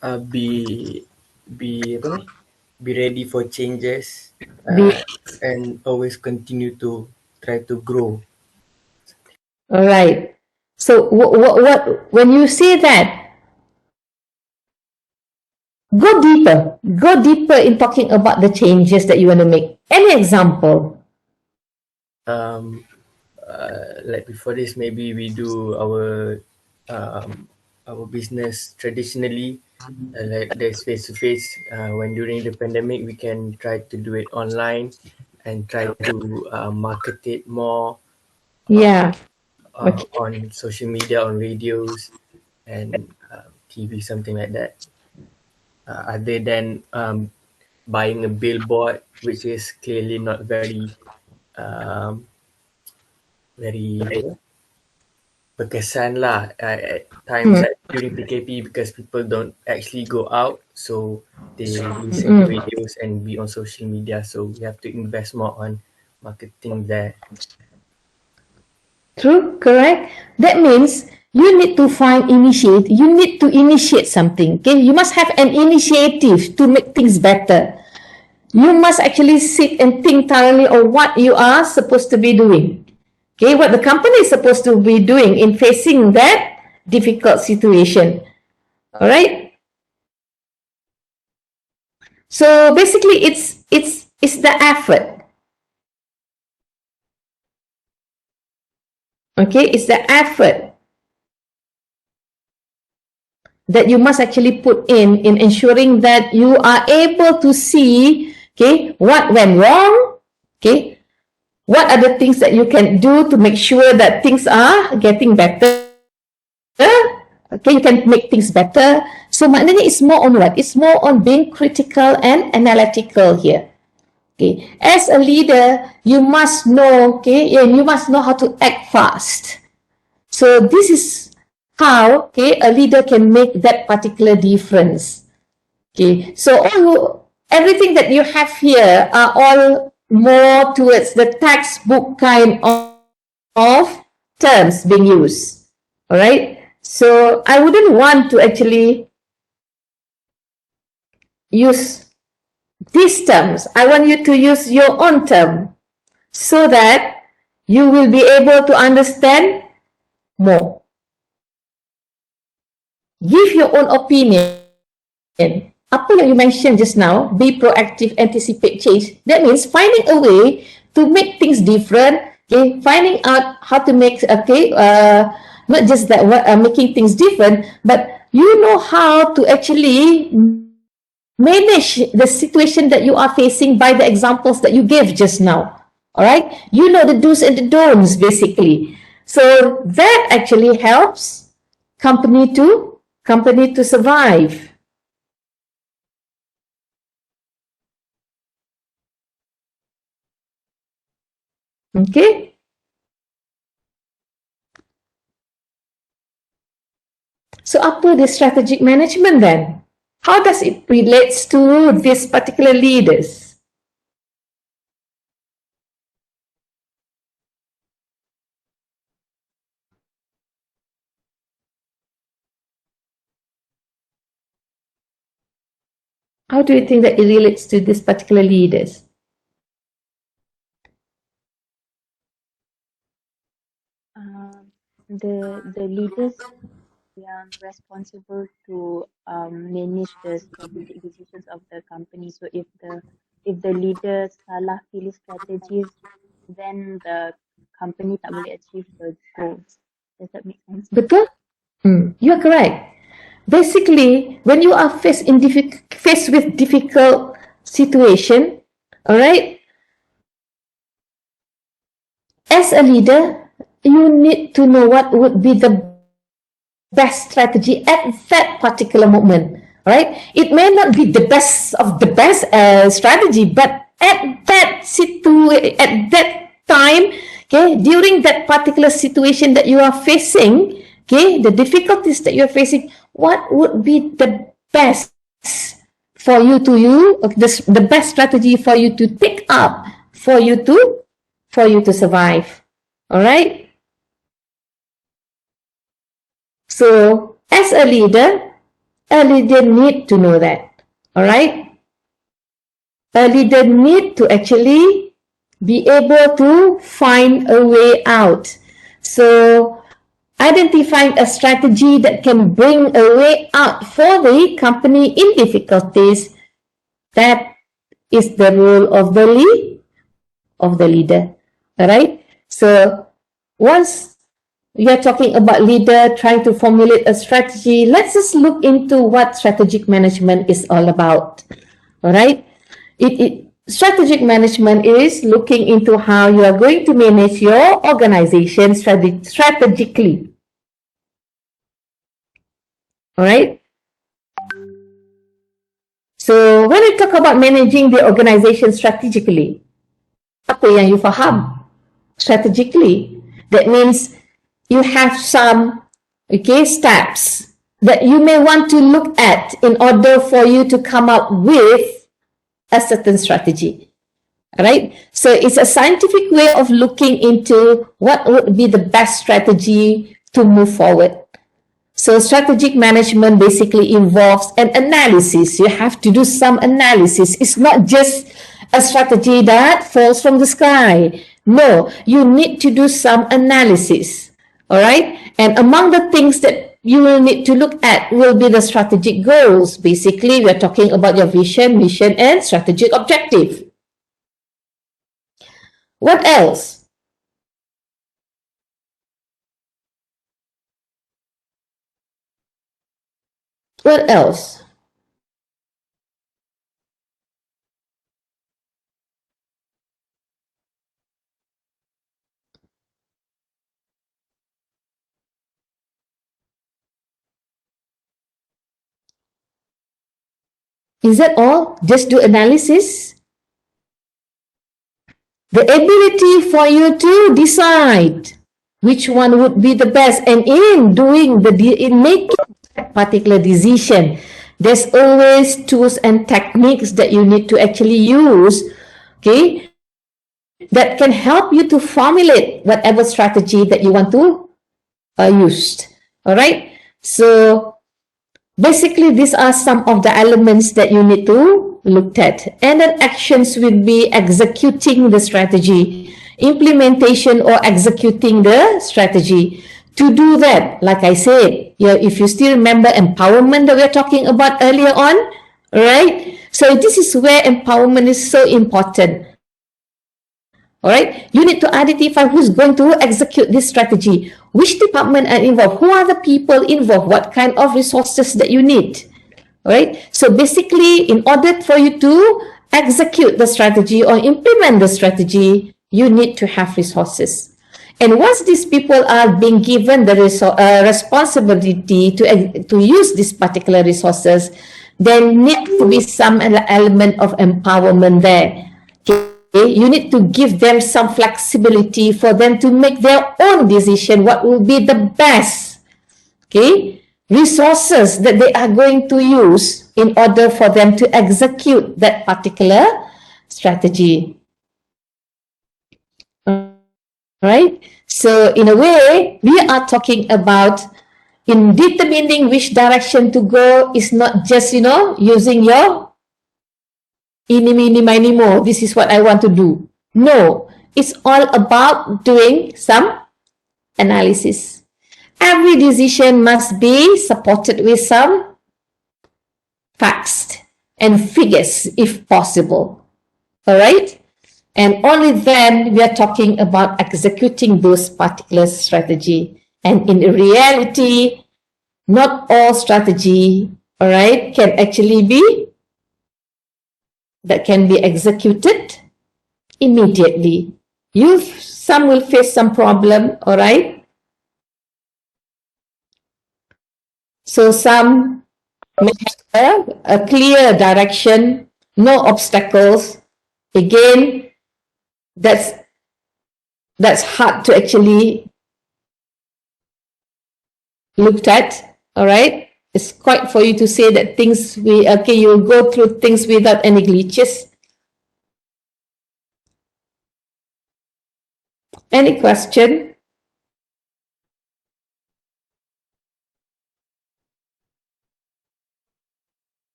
Be apa ni? Be ready for changes Be, and always continue to try to grow. all right. So when you say that, go deeper in talking about the changes that you want to make. Any example? Um, like before this, maybe we do our business traditionally, like there's face to face. When during the pandemic, we can try to do it online and try to market it more Yeah. Okay. on social media, on radios, and TV, something like that. Other than buying a billboard, which is clearly not um, very apa, berkesan lah at times Hmm. like during PKP because people don't actually go out, so they listen to radios and be on social media. So we have to invest more on marketing there. True, correct. That means you need to you need to initiate something. Okay, you must have an initiative to make things better. You must actually sit and think thoroughly on what you are supposed to be doing. Okay, what the company is supposed to be doing in facing that difficult situation. All right. So basically, it's the effort. Okay, it's the effort that you must actually put in ensuring that you are able to see, okay, what went wrong, okay, what are the things that you can do to make sure that things are getting better, okay, you can make things better. So maknanya it's more on what? It's more on being critical and analytical here. Okay, as a leader, you must know, okay, and you must know how to act fast. So this is how, okay, a leader can make that particular difference. Okay, so everything that you have here are all more towards the textbook kind of terms being used. All right. So I wouldn't want to actually use these terms. I want you to use your own term so that you will be able to understand more. Give your own opinion. Apa yang you mentioned just now, be proactive, anticipate change. That means finding a way to make things different. Okay, finding out how to make, okay, not just that making things different, but you know how to actually manage the situation that you are facing by the examples that you gave just now. All right, you know the do's and the don'ts basically. So that actually helps company to survive. Okay. So apa the strategic management then? How does it relates to these particular leaders? How do you think that it relates to these particular leaders? The leaders yang responsible to manage the strategic decisions of the company. So if the leader salah pilih strategies, then the company tak boleh achieve the goals. Does that make sense? Betul? You are correct. basically, when you are faced with difficult situation, all right, as a leader, you need to know what would be the best strategy at that particular moment, right? It may not be the best of the best strategy, but at that at that time, okay, during that particular situation that you are facing, okay, the difficulties that you are facing, what would be the best for you to the best strategy for you to take up for you to survive, all right? So as a leader need to know that, all right? A leader need to actually be able to find a way out. So identifying a strategy that can bring a way out for the company in difficulties, that is the role of the leader, all right? So once we are talking about leader trying to formulate a strategy, let's just look into what strategic management is all about, all right? Strategic management is looking into how you are going to manage your organization strategically, all right? So when we talk about managing the organization strategically, apa yang you faham strategically? That means you have some steps that you may want to look at in order for you to come up with a certain strategy. Right? So it's a scientific way of looking into what would be the best strategy to move forward. So strategic management basically involves an analysis. You have to do some analysis. It's not just a strategy that falls from the sky. No, you need to do some analysis. All right? And among the things that you will need to look at will be the strategic goals. Basically, we are talking about your vision, mission, and strategic objective. What else? What else? Is that all? Just do analysis? The ability for you to decide which one would be the best, and in making that particular decision, there's always tools and techniques that you need to actually use, okay, that can help you to formulate whatever strategy that you want to use. All right. So basically, these are some of the elements that you need to look at. And then actions will be executing the strategy, implementation or executing the strategy. To do that, like I said, if you still remember empowerment that we are talking about earlier on, right? So this is where empowerment is so important. All right, you need to identify who's going to execute this strategy, which department are involved, who are the people involved, what kind of resources that you need. All right, so basically, in order for you to execute the strategy or implement the strategy, you need to have resources. And once these people are being given the responsibility to use these particular resources, there need to be some element of empowerment there. Okay, you need to give them some flexibility for them to make their own decision what will be the best, okay, resources that they are going to use in order for them to execute that particular strategy. Right? So in a way, we are talking about in determining which direction to go is not just, using your ini, mini, miny, mo, this is what I want to do. No, it's all about doing some analysis. Every decision must be supported with some facts and figures if possible. All right? And only then we are talking about executing those particular strategy. And in reality, not all strategy, all right, can actually be executed immediately. Some will face some problem, all right? So some may have a clear direction, no obstacles. Again, that's hard to actually looked at, all right? It's quite for you to say that you'll go through things without any glitches. Any question?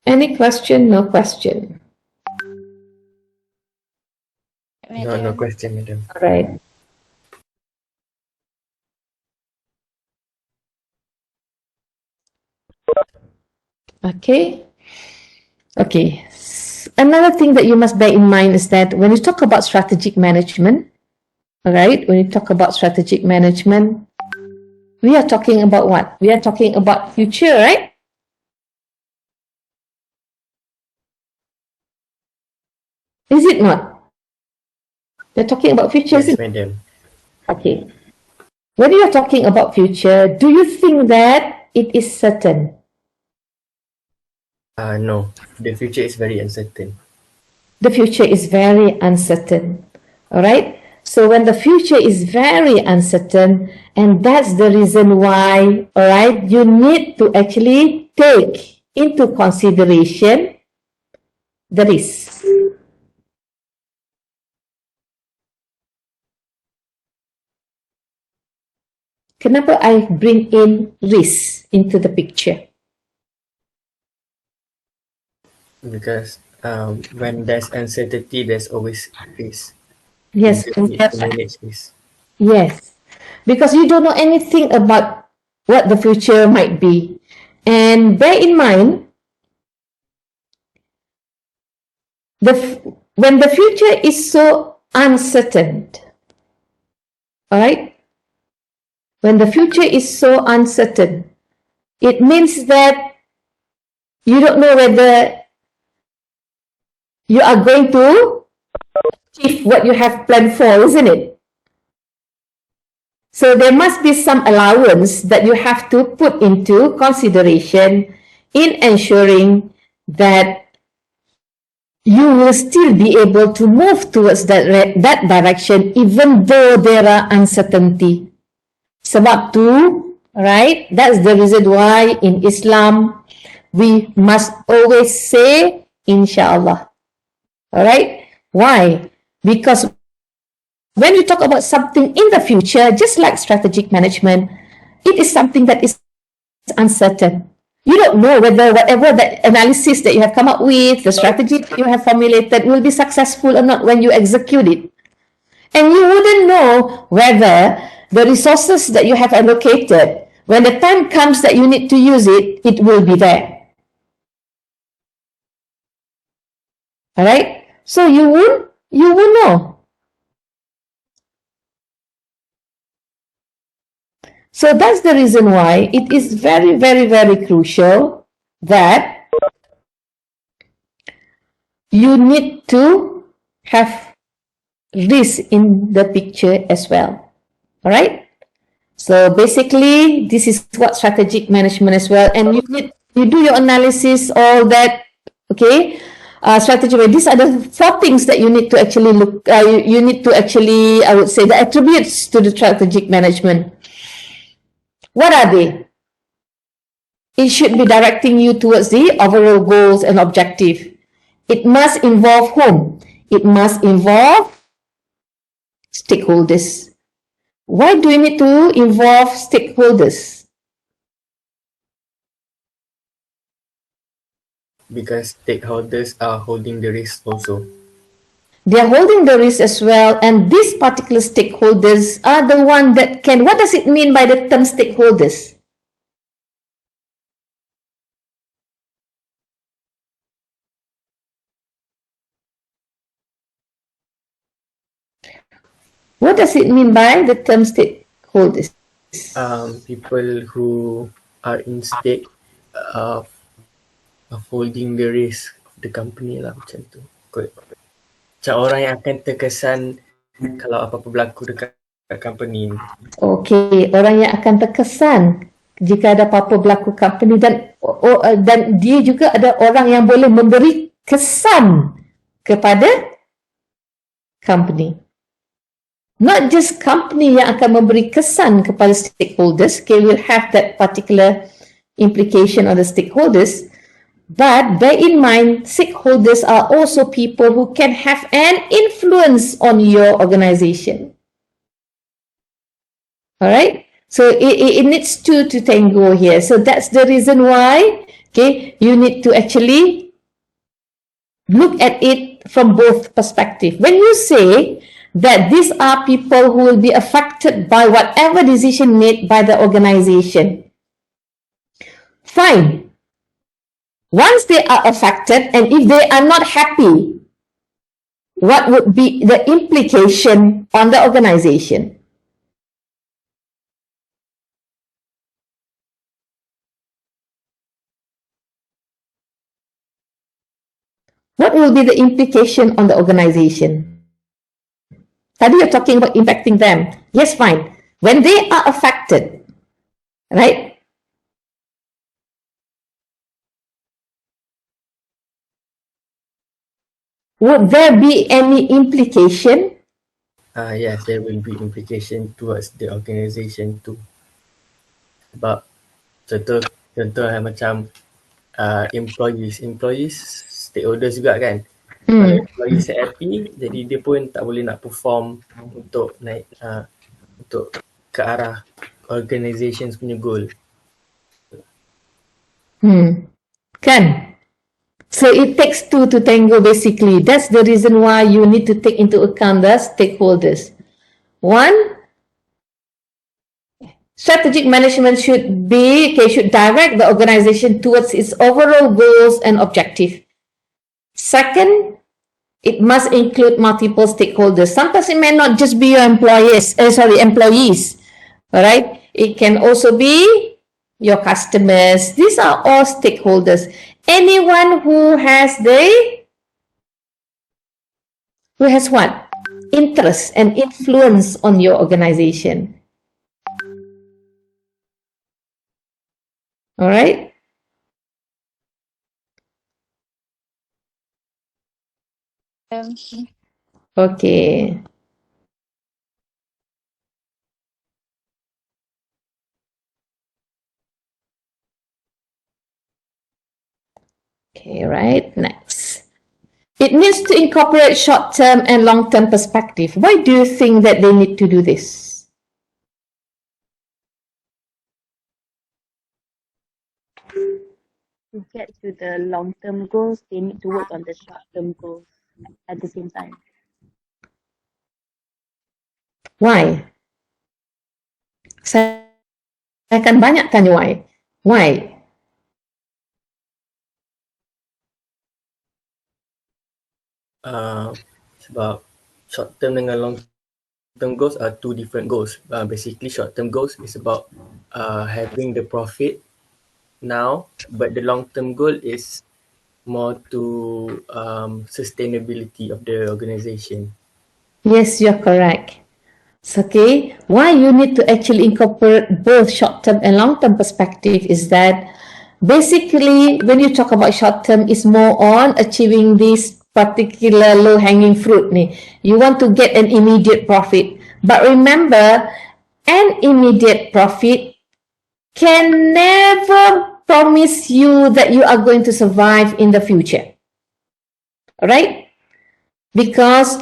Any question? No question. No, no question, madam. All right. Okay. Okay. Another thing that you must bear in mind is that when you talk about strategic management, all right, when you talk about strategic management, we are talking about what? We are talking about future, right? Is it not? We're talking about future, Yes, isn't it? madam. Okay. When you are talking about future, do you think that it is certain? No, the future is very uncertain. The future is very uncertain. All right. So when the future is very uncertain, and that's the reason why, all right, you need to actually take into consideration the risk. Kenapa I bring in risk into the picture? Because when there's uncertainty, there's always risk. You Yes, just need to manage this. yes, because you don't know anything about what the future might be. And bear in mind, when the future is so uncertain, all right, when the future is so uncertain, it means that you don't know whether you are going to achieve what you have planned for, isn't it? So there must be some allowance that you have to put into consideration in ensuring that you will still be able to move towards that direction even though there are uncertainty. Sebab tu, right? That's the reason why in Islam we must always say inshallah. All right? Why? Because when you talk about something in the future, just like strategic management, it is something that is uncertain. You don't know whether whatever the analysis that you have come up with, the strategy that you have formulated will be successful or not when you execute it. And you wouldn't know whether the resources that you have allocated, when the time comes that you need to use it, it will be there. All right? So you won't know. So that's the reason why it is very, very, very crucial that you need to have this in the picture as well. All right? So basically, this is what strategic management as well. And you do your analysis, all that, okay? Strategy. These are the 4 things that you need to actually look, you need to actually, I would say, the attributes to the strategic management. What are they? It should be directing you towards the overall goals and objective. It must involve whom? It must involve stakeholders. Why do we need to involve stakeholders? Because stakeholders are holding the risk also. They are holding the risk as well, and these particular stakeholders are the one that can. What does it mean by the term stakeholders? What does it mean by the term stakeholders? People who are in stake of holding the risk of the company lah, macam tu. Macam orang yang akan terkesan kalau apa-apa berlaku dekat company ni. Okey, orang yang akan terkesan jika ada apa-apa berlaku company dan dia juga ada orang yang boleh memberi kesan kepada company. Not just company yang akan memberi kesan kepada stakeholders, okay, will have that particular implication on the stakeholders, but bear in mind, stakeholders are also people who can have an influence on your organization. Alright? So it needs two to tango here. So that's the reason why, okay, you need to actually look at it from both perspectives. When you say that these are people who will be affected by whatever decision made by the organization, fine. Once they are affected and if they are not happy, what would be the implication on the organization? What will be the implication on the organization? Tadi you're talking about impacting them. Yes, fine. When they are affected, right? Would there be any implication? Yes, there will be implication towards the organisation too. Sebab contoh macam employees stakeholders juga kan. Kalau employees happy, jadi dia pun tak boleh nak perform untuk naik untuk ke arah organisation punya goal. Kan? So it takes two to tango basically. That's the reason why you need to take into account the stakeholders. One, strategic management should direct the organization towards its overall goals and objective. Second, it must include multiple stakeholders. Sometimes it may not just be your employees. All right? It can also be your customers. These are all stakeholders. Anyone who has what? Interest and influence on your organization. All right? Okay. Okay, right. Next. It needs to incorporate short-term and long-term perspective. Why do you think that they need to do this? To get to the long-term goals, they need to work on the short-term goals at the same time. Why? Saya akan banyak tanya why. Why? Sebab short term dengan long term goals are two different goals. Basically short term goals is about having the profit now, but the long term goal is more to sustainability of the organization. Yes, you're correct. So, okay, why you need to actually incorporate both short-term and long-term perspective is that basically when you talk about short-term, it's more on achieving this particular low-hanging fruit. You want to get an immediate profit. But remember, an immediate profit can never promise you that you are going to survive in the future. Right? Because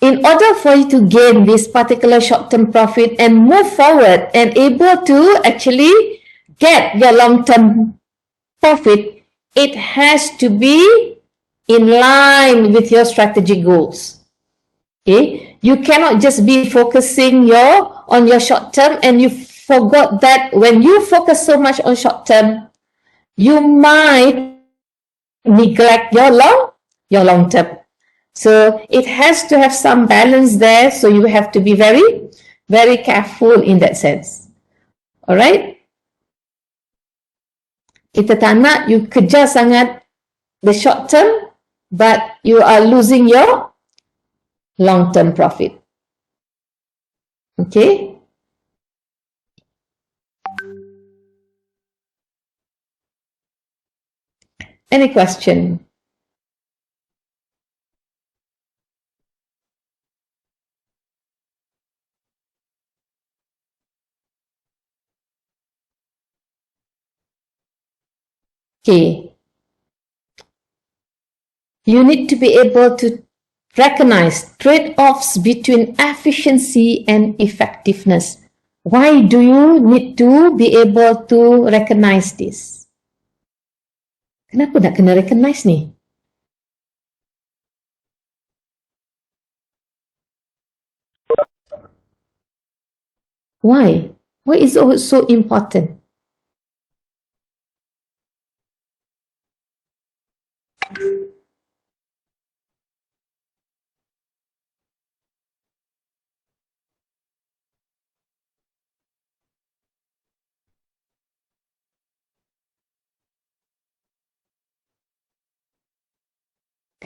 in order for you to gain this particular short-term profit and move forward and able to actually get your long-term profit, it has to be in line with your strategic goals. Okay? You cannot just be focusing on your short-term and you forgot that when you focus so much on short-term, you might neglect your long-term. So it has to have some balance there. So you have to be very, very careful in that sense. Alright? Kita tak nak you kejar sangat the short term, but you are losing your long-term profit. Okay? Any question? Okay. You need to be able to recognize trade-offs between efficiency and effectiveness. Why do you need to be able to recognize this? Kenapa nak kena recognize ni? Why? Why is it so important?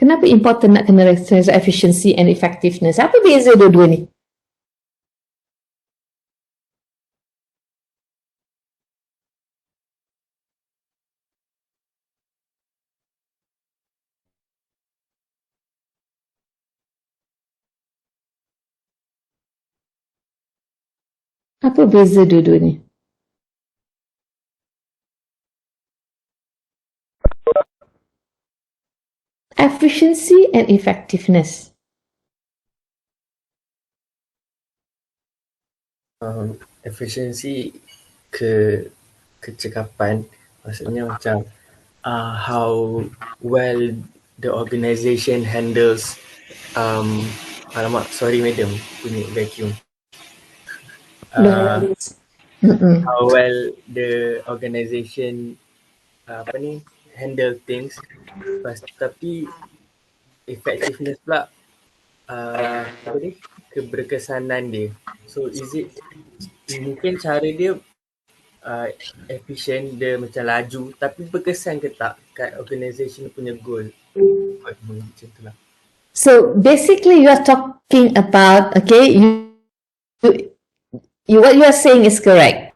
Kenapa important nak kena recognize efficiency and effectiveness? Apa beza dua-dua ni? Apa beza dua-dua ni? Efficiency and effectiveness. Efficiency kecekapan, maksudnya macam how well the organisation handles alamak, sorry madam, bunyi vacuum. How well the organisation handle things. Tapi effectiveness pula keberkesanan dia. So is it mungkin cara dia efficient, dia macam laju, tapi berkesan ke tak kat organisation punya goal? Macam tu lah. So basically you are talking about, okay, you what you are saying is correct.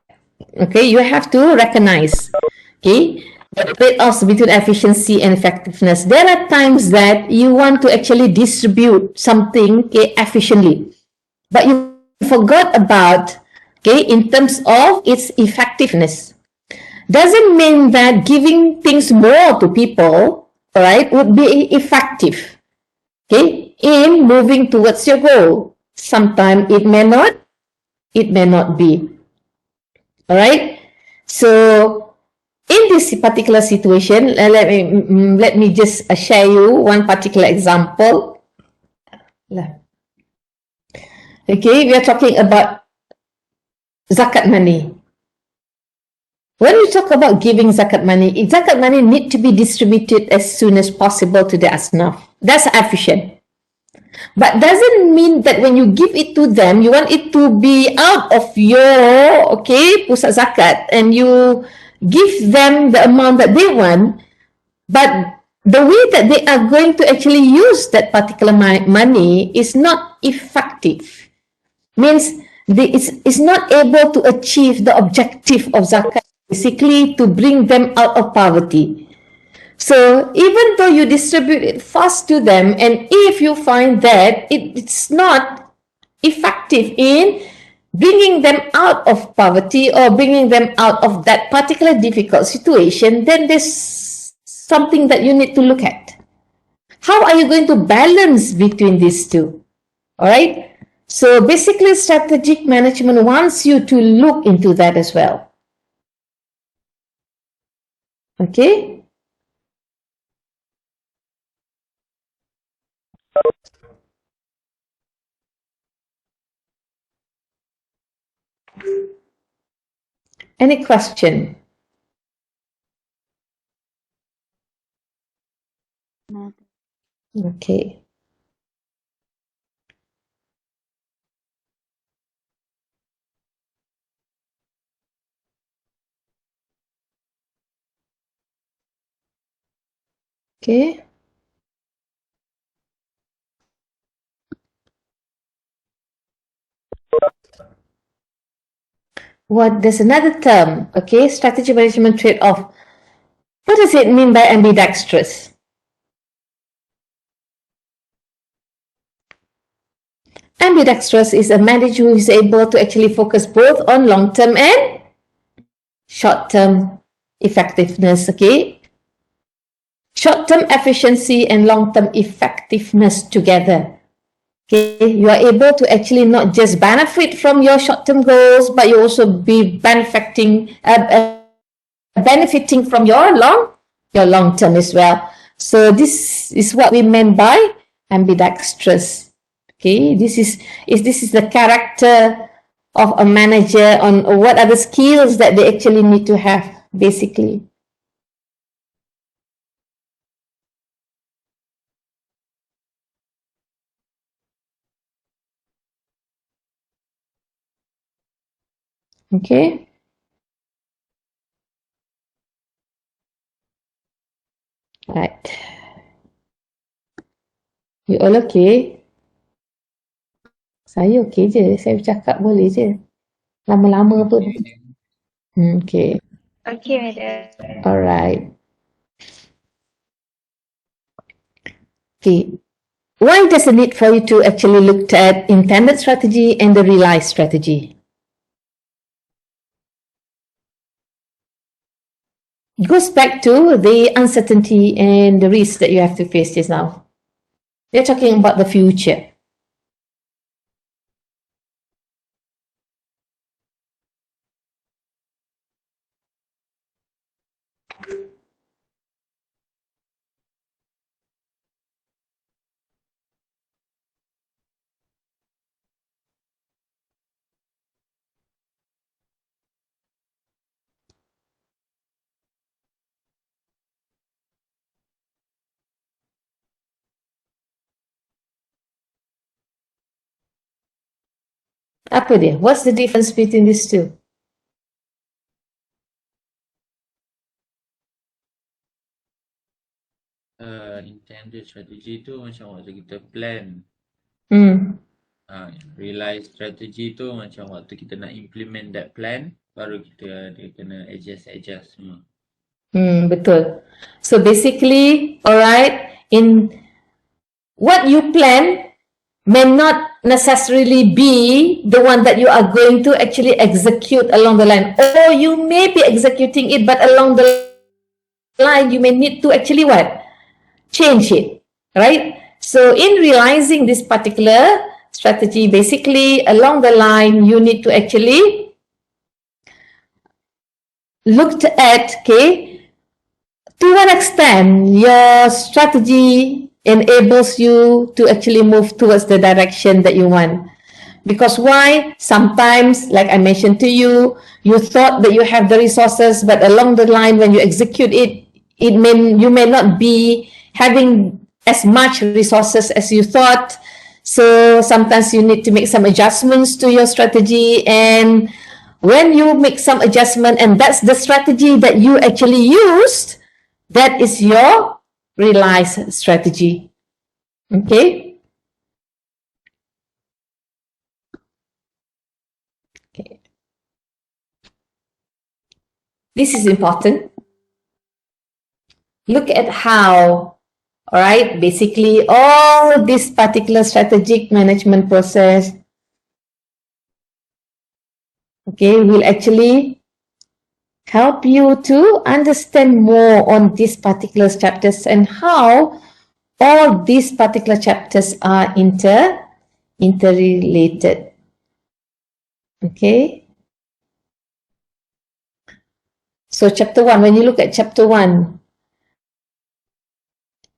Okay, you have to recognize, okay, the trade-offs between efficiency and effectiveness. There are times that you want to actually distribute something, okay, efficiently, but you forgot about, okay, in terms of its effectiveness. Doesn't mean that giving things more to people, all right, would be effective, okay, in moving towards your goal. Sometimes it may not be. All right. So in this particular situation, let me just share you one particular example. Okay, we are talking about zakat money. When we talk about giving zakat money need to be distributed as soon as possible to the asnaf. That's efficient. But doesn't mean that when you give it to them, you want it to be out of your, okay, pusat zakat, and you give them the amount that they want, but the way that they are going to actually use that particular money is not effective. Means it's not able to achieve the objective of zakat, basically to bring them out of poverty. So even though you distribute it fast to them, and if you find that it's not effective in bringing them out of poverty or bringing them out of that particular difficult situation, then there's something that you need to look at. How are you going to balance between these two? All right. So basically, strategic management wants you to look into that as well. Okay. Any question? No. Okay. Okay. There's another term, okay, strategy management trade-off. What does it mean by ambidextrous? Ambidextrous is a manager who is able to actually focus both on long-term and short-term effectiveness, okay? Short-term efficiency and long-term effectiveness together. Okay, you are able to actually not just benefit from your short-term goals, but you also be benefiting from your long-term as well. So this is what we meant by ambidextrous. Okay, this is the character of a manager on what are the skills that they actually need to have, basically. Okay. Right. You all okay? Saya okay je. Saya bercakap boleh je. Lama-lama pun. Okay. Okay, madam. Alright. Okay. Why does it need for you to actually look at intended strategy and the realized strategy? It goes back to the uncertainty and the risk that you have to face just now. We're talking about the future. Apa dia? What's the difference between these two? Intended strategy tu macam waktu kita plan. Realize strategy tu macam waktu kita nak implement that plan, baru dia kena adjust semua. Betul. So basically, alright, in what you plan may not necessarily be the one that you are going to actually execute along the line. Or you may be executing it, but along the line, you may need to actually what? Change it, right? So in realizing this particular strategy, basically along the line, you need to actually look at, okay, to what extent your strategy enables you to actually move towards the direction that you want. Because why? Sometimes, like I mentioned to you, you thought that you have the resources, but along the line, when you execute it, you may not be having as much resources as you thought. So sometimes you need to make some adjustments to your strategy. And when you make some adjustment, and that's the strategy that you actually used, that is your realized strategy. Okay? Okay. This is important. Look at how, all right, basically all this particular strategic management process, okay, will actually help you to understand more on these particular chapters and how all these particular chapters are interrelated. Okay. So chapter 1, when you look at chapter 1,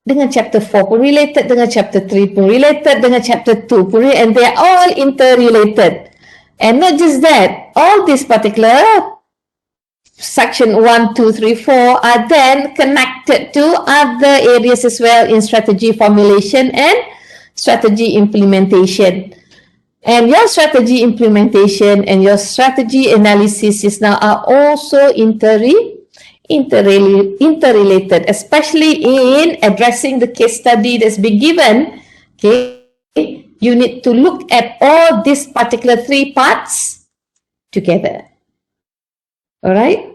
dengan chapter 4 pun related, dengan chapter 3 pun related, dengan chapter 2 pun related, and they are all interrelated. And not just that, all these particular section 1, 2, 3, 4 are then connected to other areas as well in strategy formulation and strategy implementation. And your strategy implementation and your strategy analysis is now are also interrelated. interrelated, especially in addressing the case study that's been given. Okay, you need to look at all these particular three parts together. All right.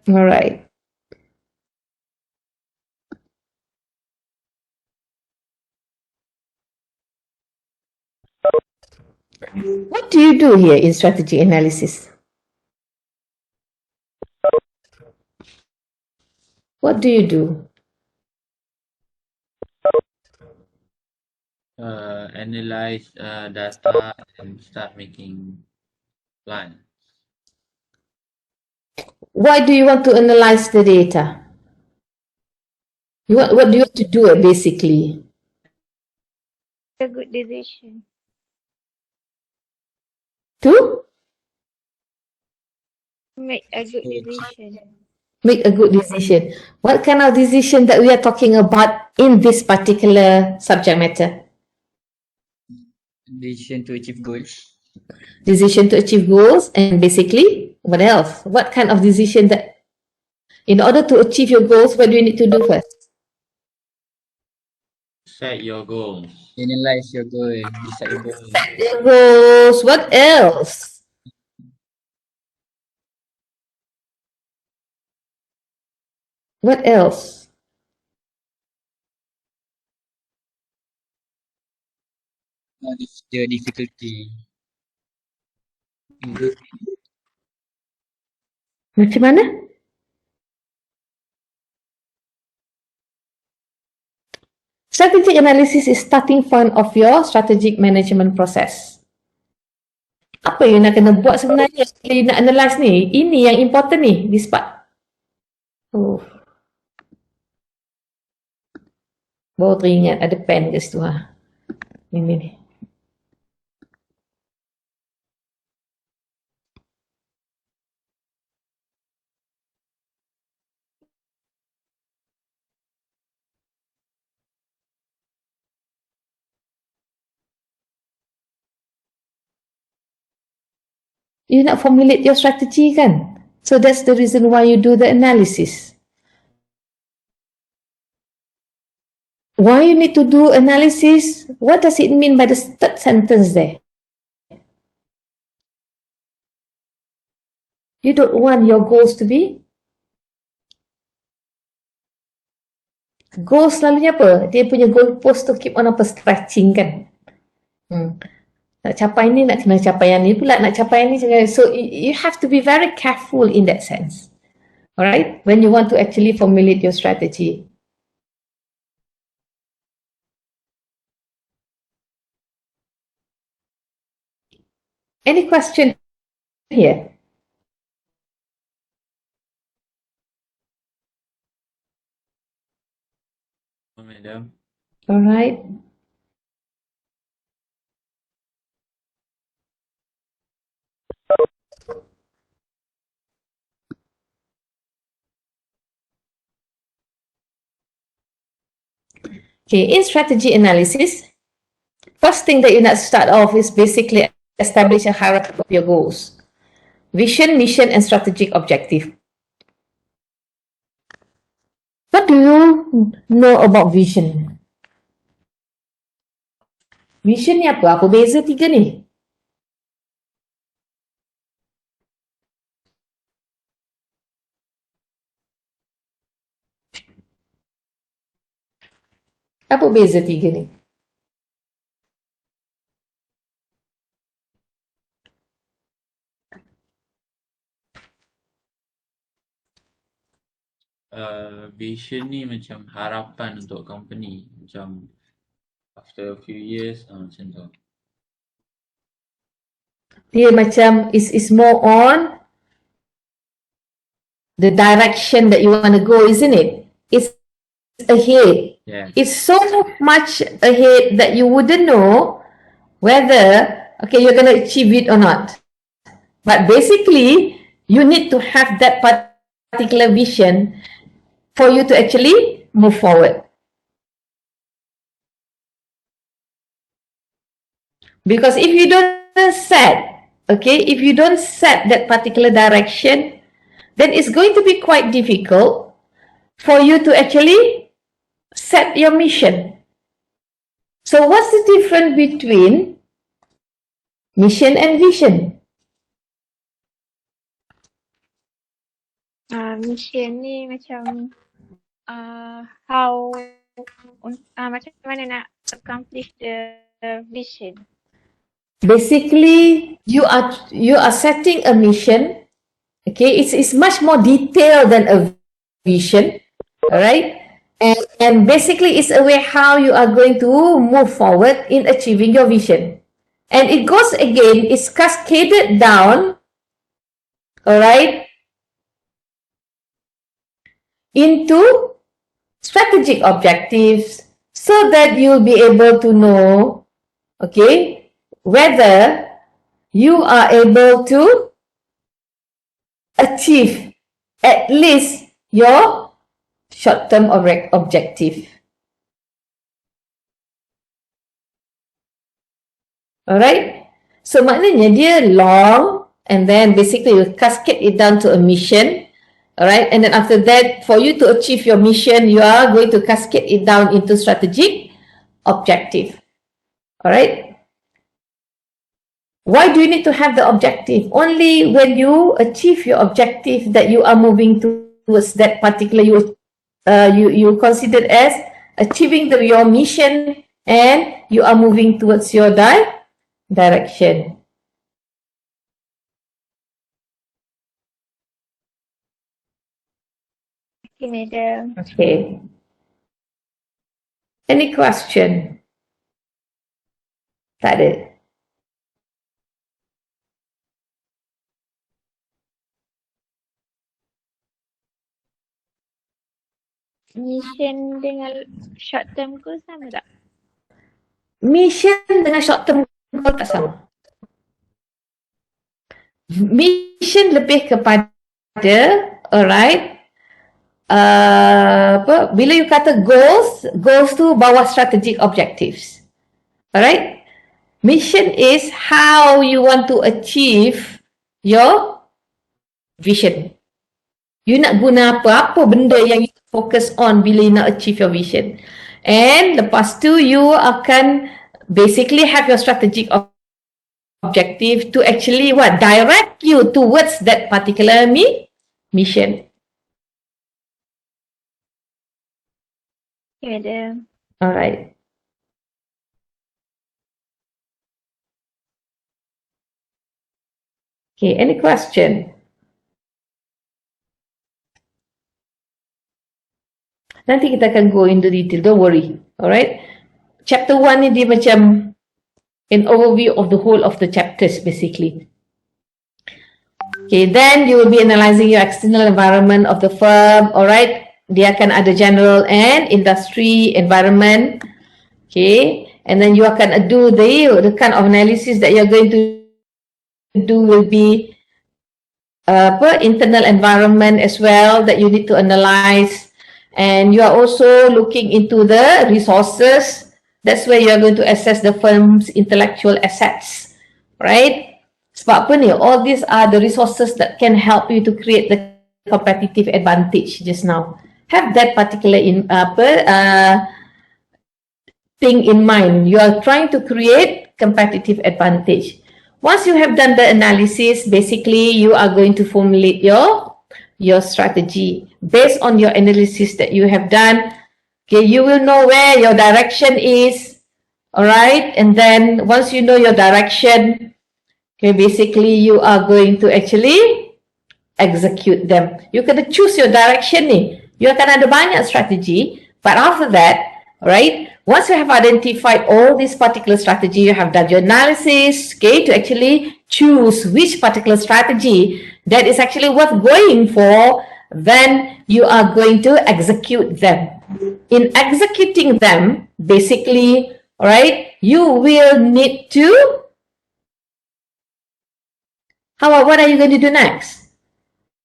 All right. What do you do here in strategy analysis? What do you do? Analyze data and start making plans. Why do you want to analyze the data? What do you want to do basically? A good decision. To Make a good decision. make a good decision. What kind of decision that we are talking about in this particular subject matter? Decision to achieve goals. Decision to achieve goals, and basically, what else? What kind of decision that, in order to achieve your goals, what do you need to do first? Set your goals. Analyze your goal. Decide your goal. Set your goals. What else? What else? The difficulty. Macam mana? Strategic analysis is starting point of your strategic management process. Apa yang nak kena buat sebenarnya kalau you nak analyse ni? Ini yang important ni, this part. Oh. Baru teringat ada pen kat situ. Ini ni. You nak formulate your strategy kan? So that's the reason why you do the analysis. Why you need to do analysis? What does it mean by the third sentence there? You don't want your goals to be? Goals selalunya apa? Dia punya goal post to keep on apa stretching kan? Nak capai ni, nak kena capai yang ni pula, nak capai ni. So you have to be very careful in that sense. Alright? When you want to actually formulate your strategy. Any question here? Madam. Alright. Okay, in strategy analysis, first thing that you need to start off is basically establish a hierarchy of your goals. Vision, mission, and strategic objective. What do you know about vision? Vision ni apa? Apa beza tiga ni? Apa beza tiga ni? Vision ni macam harapan untuk company. Macam after a few years, macam tu. Dia macam is more on the direction that you want to go, isn't it? It's ahead. Yeah. It's so much ahead that you wouldn't know whether, okay, you're going to achieve it or not. But basically, you need to have that particular vision for you to actually move forward. Because if you don't set, okay, if you don't set that particular direction, then it's going to be quite difficult for you to actually set your mission. So what's the difference between mission and vision? Mission ni macam how macam mana nak accomplish the vision. Basically, you are setting a mission. Okay, it's much more detailed than a vision. All right, and basically it's a way how you are going to move forward in achieving your vision. And it goes again, it's cascaded down, all right, into strategic objectives so that you'll be able to know, okay, whether you are able to achieve at least your short-term objective. Alright, so maknanya dia long, and then basically you cascade it down to a mission. Alright, and then after that, for you to achieve your mission, you are going to cascade it down into strategic objective. Alright, why do you need to have the objective? Only when you achieve your objective that you are moving towards that particular you consider as achieving your mission, and you are moving towards your direction. Okay, madam. Okay. Any question? Tak ada. Mission dengan short term goal sama tak? Mission dengan short term goal tak sama. Mission lebih kepada, alright, bila you kata goals tu bawah strategic objectives. Alright, mission is how you want to achieve your vision. You nak guna apa benda yang you focus on bila you nak achieve your vision. And lepas tu you akan basically have your strategic objective to actually direct you towards that particular mission. Okay, madam. Alright. Okay, any question? Nanti kita akan go into detail, don't worry. Alright. Chapter 1 ni dia macam an overview of the whole of the chapters basically. Okay, then you will be analyzing your external environment of the firm. Alright. Dia akan ada general and industry environment. Okay. And then you akan do the kind of analysis that you're going to do will be internal environment as well that you need to analyze. And you are also looking into the resources. That's where you are going to assess the firm's intellectual assets, right? Sebab apa ni? All these are the resources that can help you to create the competitive advantage just now. Have that particular thing in mind. You are trying to create competitive advantage. Once you have done the analysis, basically you are going to formulate your strategy based on your analysis that you have done. Okay, you will know where your direction is, all right? And then once you know your direction, okay, basically you are going to actually execute them. You can choose your direction ni. You akan ada banyak strategi, but after that, all right? Once you have identified all this particular strategy, you have done your analysis, okay, to actually choose which particular strategy that is actually worth going for, then you are going to execute them. In executing them, basically, all right, you will need to, what are you going to do next?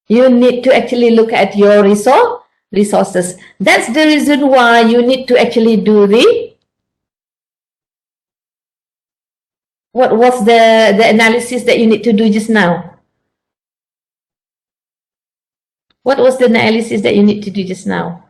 You need to actually look at your resources. That's the reason why you need to actually do the What was the analysis that you need to do just now? What was the analysis that you need to do just now?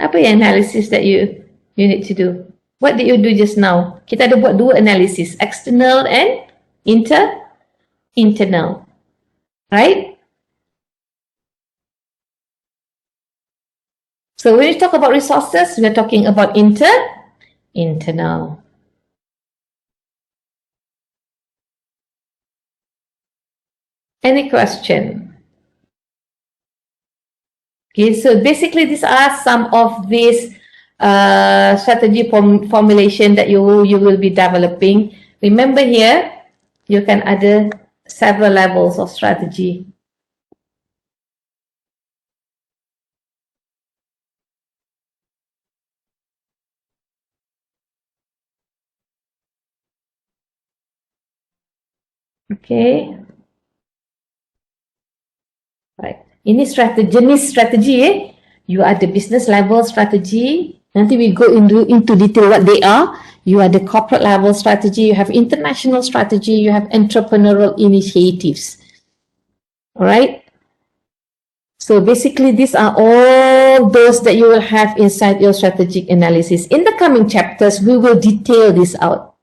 Apa yang analysis that you need to do? What did you do just now? Kita ada buat dua analysis, external and internal. Right? So when we talk about resources, we are talking about internal. Any question? Okay, so basically these are some of these strategy formulation that you will be developing. Remember here, you can add several levels of strategy. Okay. Right. Ini jenis strategi You are the business level strategy. Nanti we go into detail what they are. You are the corporate level strategy. You have international strategy. You have entrepreneurial initiatives. All right. So basically, these are all those that you will have inside your strategic analysis. In the coming chapters, we will detail this out.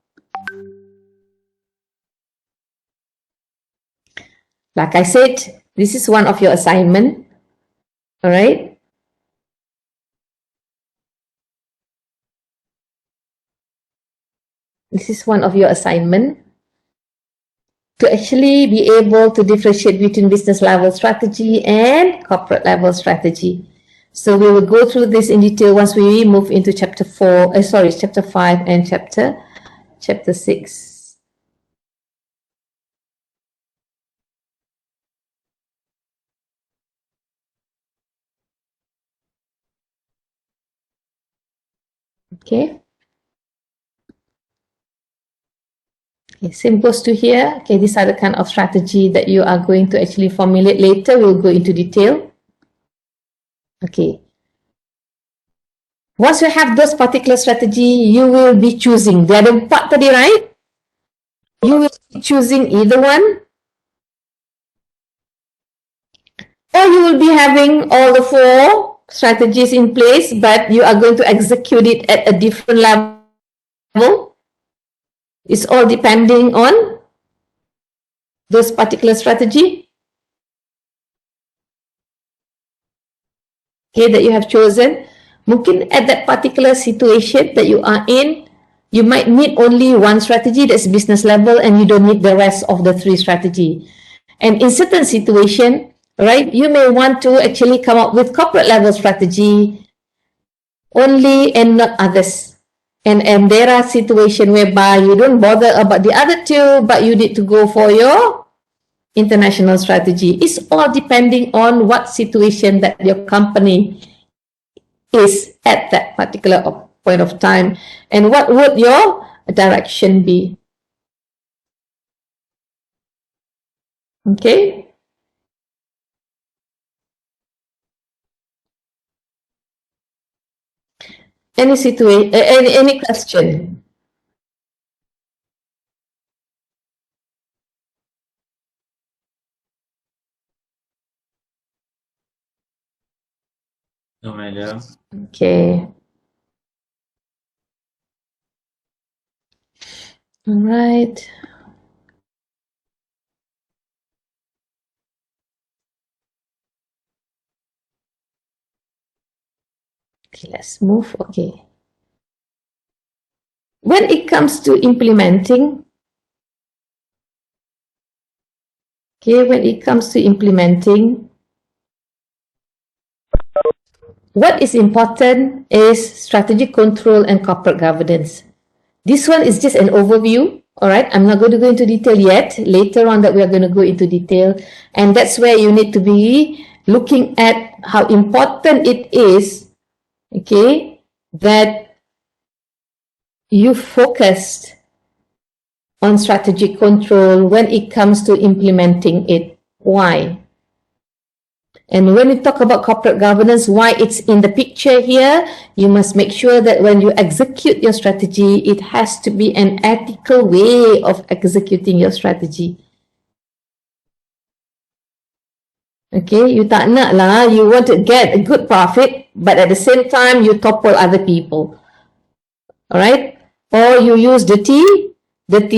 Like I said, this is one of your assignment. All right. This is one of your assignment to actually be able to differentiate between business level strategy and corporate level strategy. So we will go through this in detail once we move into chapter 5 and chapter 6. Okay. Okay, same goes to here. Okay, these are the kind of strategy that you are going to actually formulate later. We'll go into detail. Okay. Once you have those particular strategy, you will be choosing. There are empat tadi, right? You will be choosing either one, or you will be having all the 4 strategies in place, but you are going to execute it at a different level. It's all depending on those particular strategy, okay, that you have chosen. Mungkin at that particular situation that you are in, you might need only one strategy that's business level and you don't need the rest of the 3 strategy. And in certain situation, right, you may want to actually come up with corporate level strategy only and not others. And there are situations whereby you don't bother about the other 2, but you need to go for your international strategy. It's all depending on what situation that your company is at that particular point of time and what would your direction be. Okay. Any situation, any question? No, madam. Okay. All right. Okay, let's move. Okay. When it comes to implementing, what is important is strategic control and corporate governance. This one is just an overview. All right, I'm not going to go into detail yet. Later on that we are going to go into detail. And that's where you need to be looking at how important it is, okay, that you focused on strategic control when it comes to implementing it. Why? And when we talk about corporate governance, why it's in the picture here, you must make sure that when you execute your strategy, it has to be an ethical way of executing your strategy. Okay, you tak nak lah, you want to get a good profit, but at the same time, you topple other people. Alright? Or you use dirty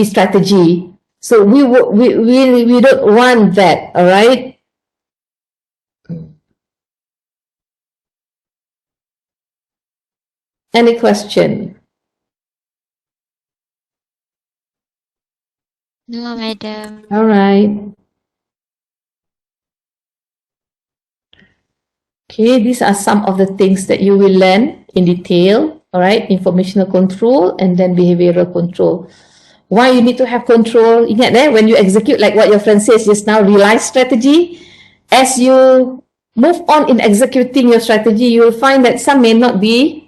strategy. So we don't want that, alright? Any question? No, madam. All right. Okay, these are some of the things that you will learn in detail. All right, informational control and then behavioral control. Why you need to have control? Ingat when you execute, like what your friend says just now, realize strategy. As you move on in executing your strategy, you will find that some may not be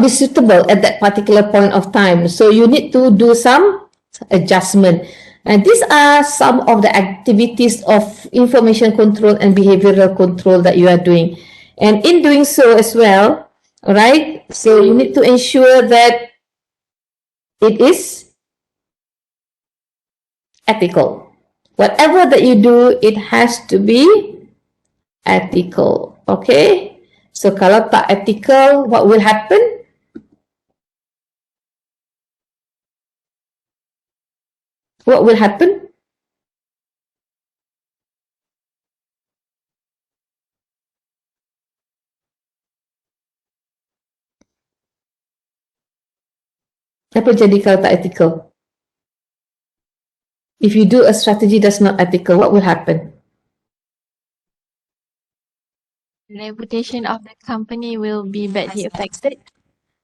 suitable at that particular point of time. So you need to do some adjustment. And these are some of the activities of information control and behavioral control that you are doing. And in doing so as well, all right, so you need to ensure that it is ethical. Whatever that you do, it has to be ethical. Okay? So kalau tak ethical, what will happen? What will happen? Apa jadi kalau tak ethical? If you do a strategy that's not ethical, what will happen? Reputation of the company will be badly affected.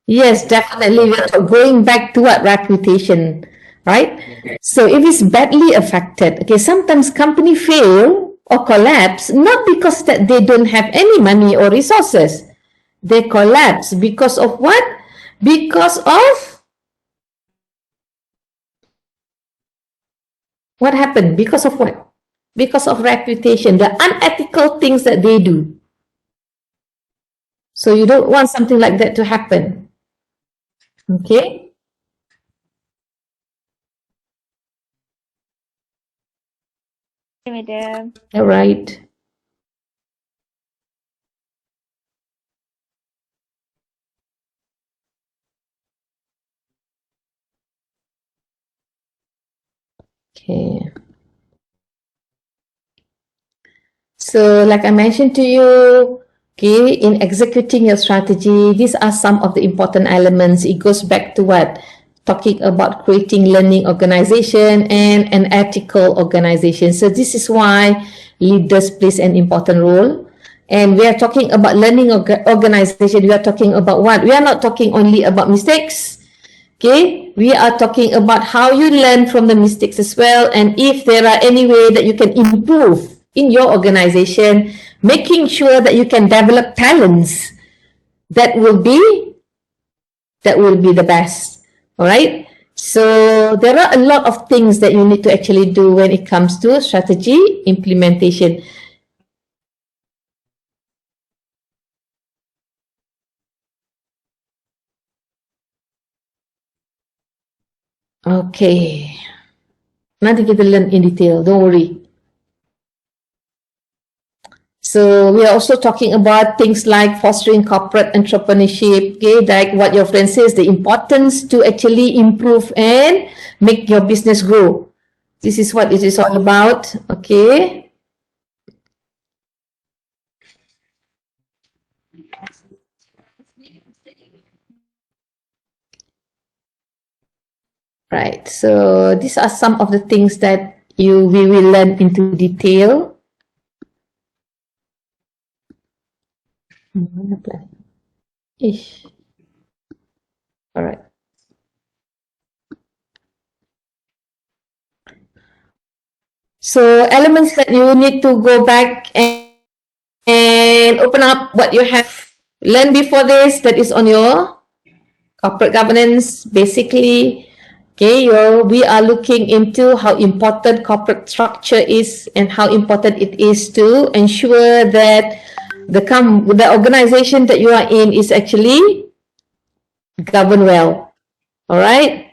Yes, definitely. We're going back to what? Reputation, right? So if it's badly affected, okay, sometimes company fail or collapse, not because that they don't have any money or resources. They collapse because of what? Because of what happened? Because of what? Because of reputation, the unethical things that they do. So you don't want something like that to happen. Okay? Madam. All right. Okay. So like I mentioned to you, okay, in executing your strategy, these are some of the important elements. It goes back to what? Talking about creating learning organization and an ethical organization. So this is why leaders plays an important role. And we are talking about learning organization. We are talking about what? We are not talking only about mistakes. Okay, we are talking about how you learn from the mistakes as well. And if there are any way that you can improve in your organization, making sure that you can develop talents that will be the best. All right. So there are a lot of things that you need to actually do when it comes to strategy implementation. Okay. Nanti kita learn in detail. Don't worry. So we are also talking about things like fostering corporate entrepreneurship, okay, like what your friend says, the importance to actually improve and make your business grow. This is what it is all about, okay. Right, so these are some of the things that we will learn into detail. Ish. All right. So elements that you need to go back and open up what you have learned before this that is on your Corporate governance, basically, okay, we are looking into how important corporate structure is and how important it is to ensure that the organization that you are in is actually governed well. All right.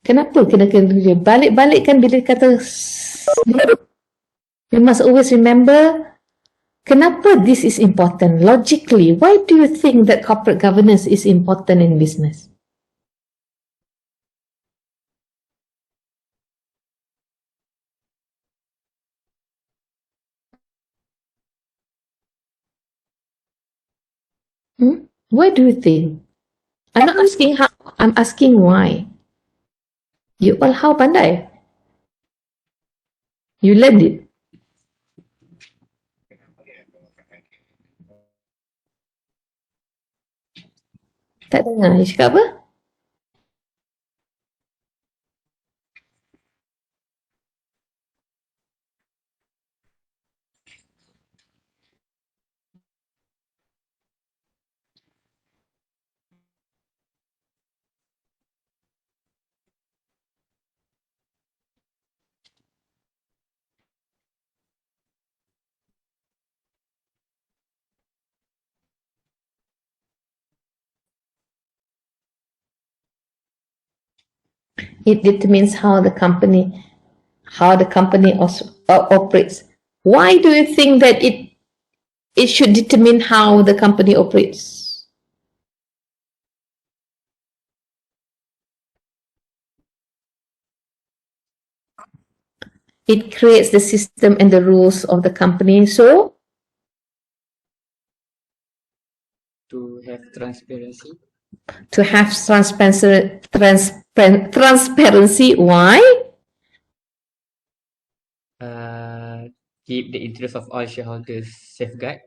Kenapa kena balik-balik kan bila kata you must always remember kenapa this is important logically. Why do you think that corporate governance is important in business? Why do you think? I'm not asking how, I'm asking why. You all how pandai? You learned it. Tak dengar, you cakap apa? It determines how the company operates. Why do you think that it should determine how the company operates? It creates the system and the rules of the company. So To have transparency. to have transparency. Why? Keep the interest of all shareholders safeguard.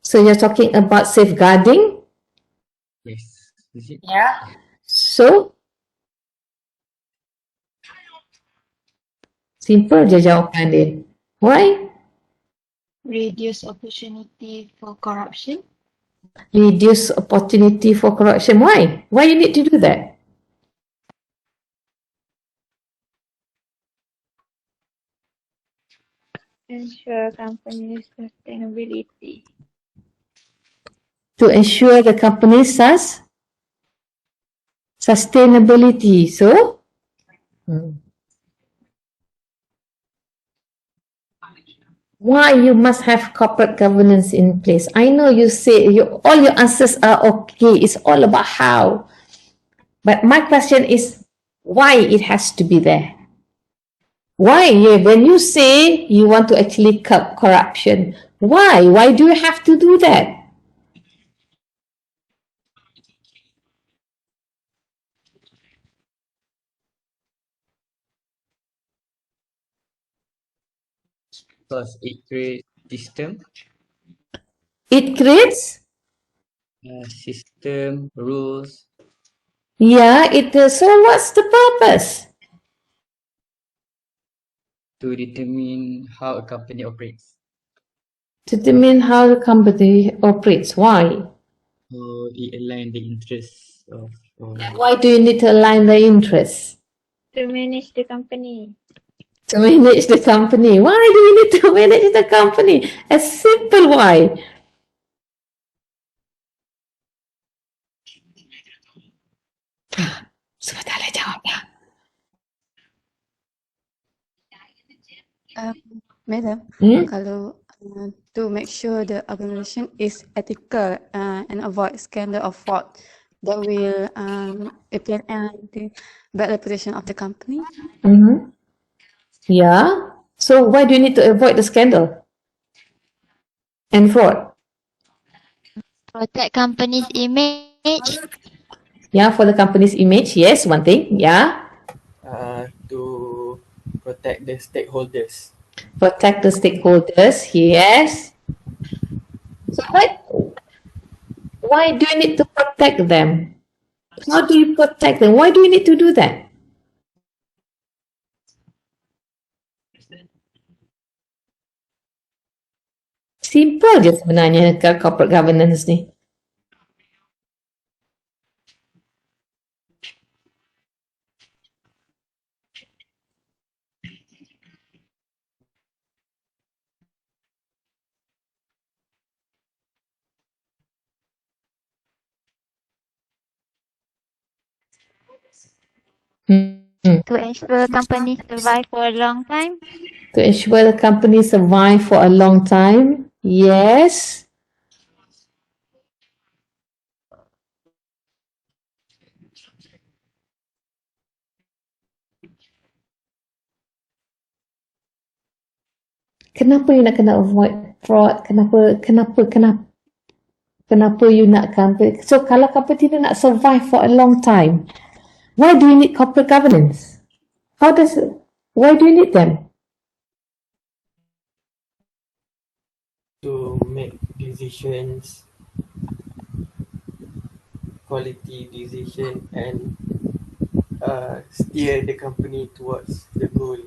So you're talking about safeguarding. Yes. Is it? Yeah. So simple je jawapan dia. Why? Reduce opportunity for corruption. Reduce opportunity for corruption. Why? Why you need to do that? Ensure company sustainability. To ensure the company's sustainability. So, why you must have corporate governance in place? I know you say all your answers are okay. It's all about how. But my question is why it has to be there? Why? When you say you want to actually cut corruption, why? Why do you have to do that? Because it creates system. It creates. System, rules. Yeah, it. So what's the purpose? To determine how a company operates. To determine how the company operates. Why? So it aligns the interests of. Why do you need to align the interests? To manage the company. To manage the company. Why do you need to manage the company? A simple why. Sudah tak boleh jawab lah. Madam, kalau to make sure the organization is ethical and avoid scandal or fraud that will appear the bad reputation of the company. Yeah. So why do you need to avoid the scandal and fraud? Protect company's image. Yeah, for the company's image. Yes, one thing. Yeah. To protect the stakeholders. Protect the stakeholders. Yes. So why do you need to protect them? How do you protect them? Why do you need to do that? Simple je sebenarnya corporate governance ni. To ensure company survive for a long time. To ensure the company survive for a long time. Yes. Kenapa you nak kena avoid fraud? Kenapa you nak company? So kalau company tu nak survive for a long time, why do you need corporate governance? Why do you need them? To make decisions, quality decision, and steer the company towards the goal.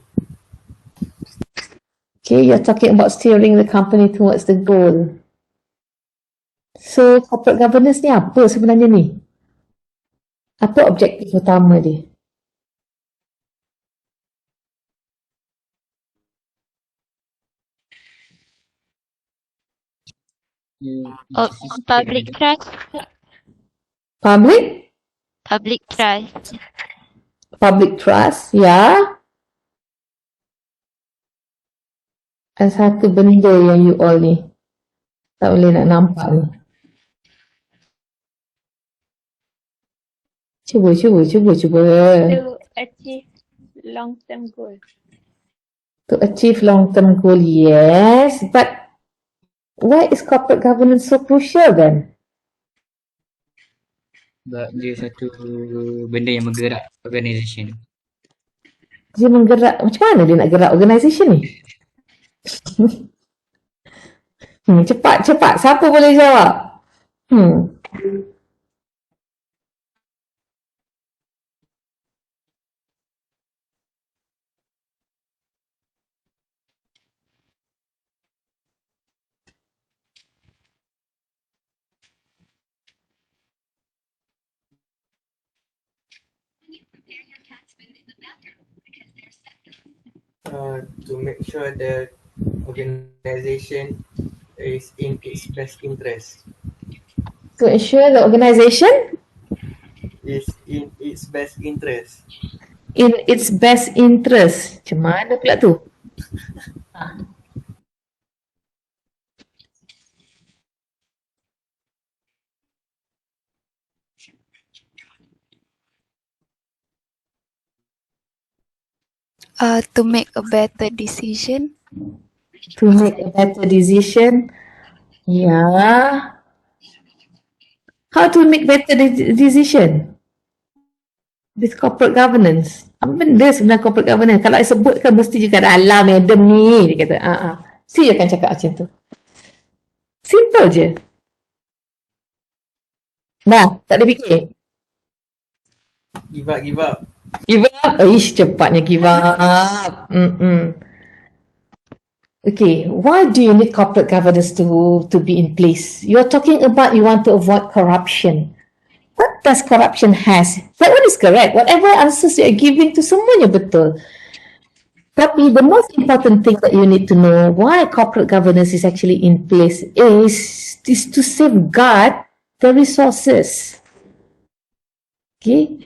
Okay, you're talking about steering the company towards the goal. So, corporate governance ni apa sebenarnya ni? Apa objektif utama dia? Public trust. Public trust. Public trust, ya. Ada satu benda yang you all ni tak boleh nak nampak ni. Cuba. To achieve long-term goal. To achieve long-term goal, yes. But why is corporate governance so crucial then? Sebab dia satu benda yang menggerak organisation. Dia menggerak, macam mana dia nak gerak organisation ni? Cepat. Siapa boleh jawab? To make sure the organization is in its best interest. To ensure the organisation Is in its best interest. in its best interest. Macam mana pula tu? To make a better decision. To make a better decision. Yeah. How to make better decision? With corporate governance. Apa benda sebenarnya corporate governance? Kalau saya sebutkan mesti je kata, alah madam ni. Dia kata, Si akan cakap macam tu. Simple je. Dah, tak ada fikir. Give up. Give up? Ish, cepatnya give up. Okay, why do you need corporate governance to be in place? You're talking about you want to avoid corruption. What does corruption has? That one is correct. Whatever answers you are giving to semuanya betul. Tapi the most important thing that you need to know why corporate governance is actually in place is to safeguard the resources. Okay.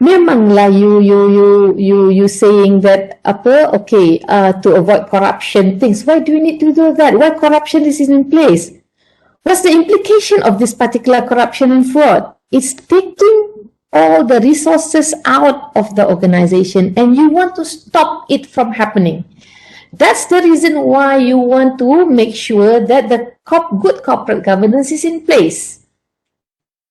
Memanglah you saying that to avoid corruption things. Why do you need to do that? Why corruption is in place? What's the implication of this particular corruption and fraud? It's taking all the resources out of the organization and you want to stop it from happening. That's the reason why you want to make sure that the good corporate governance is in place.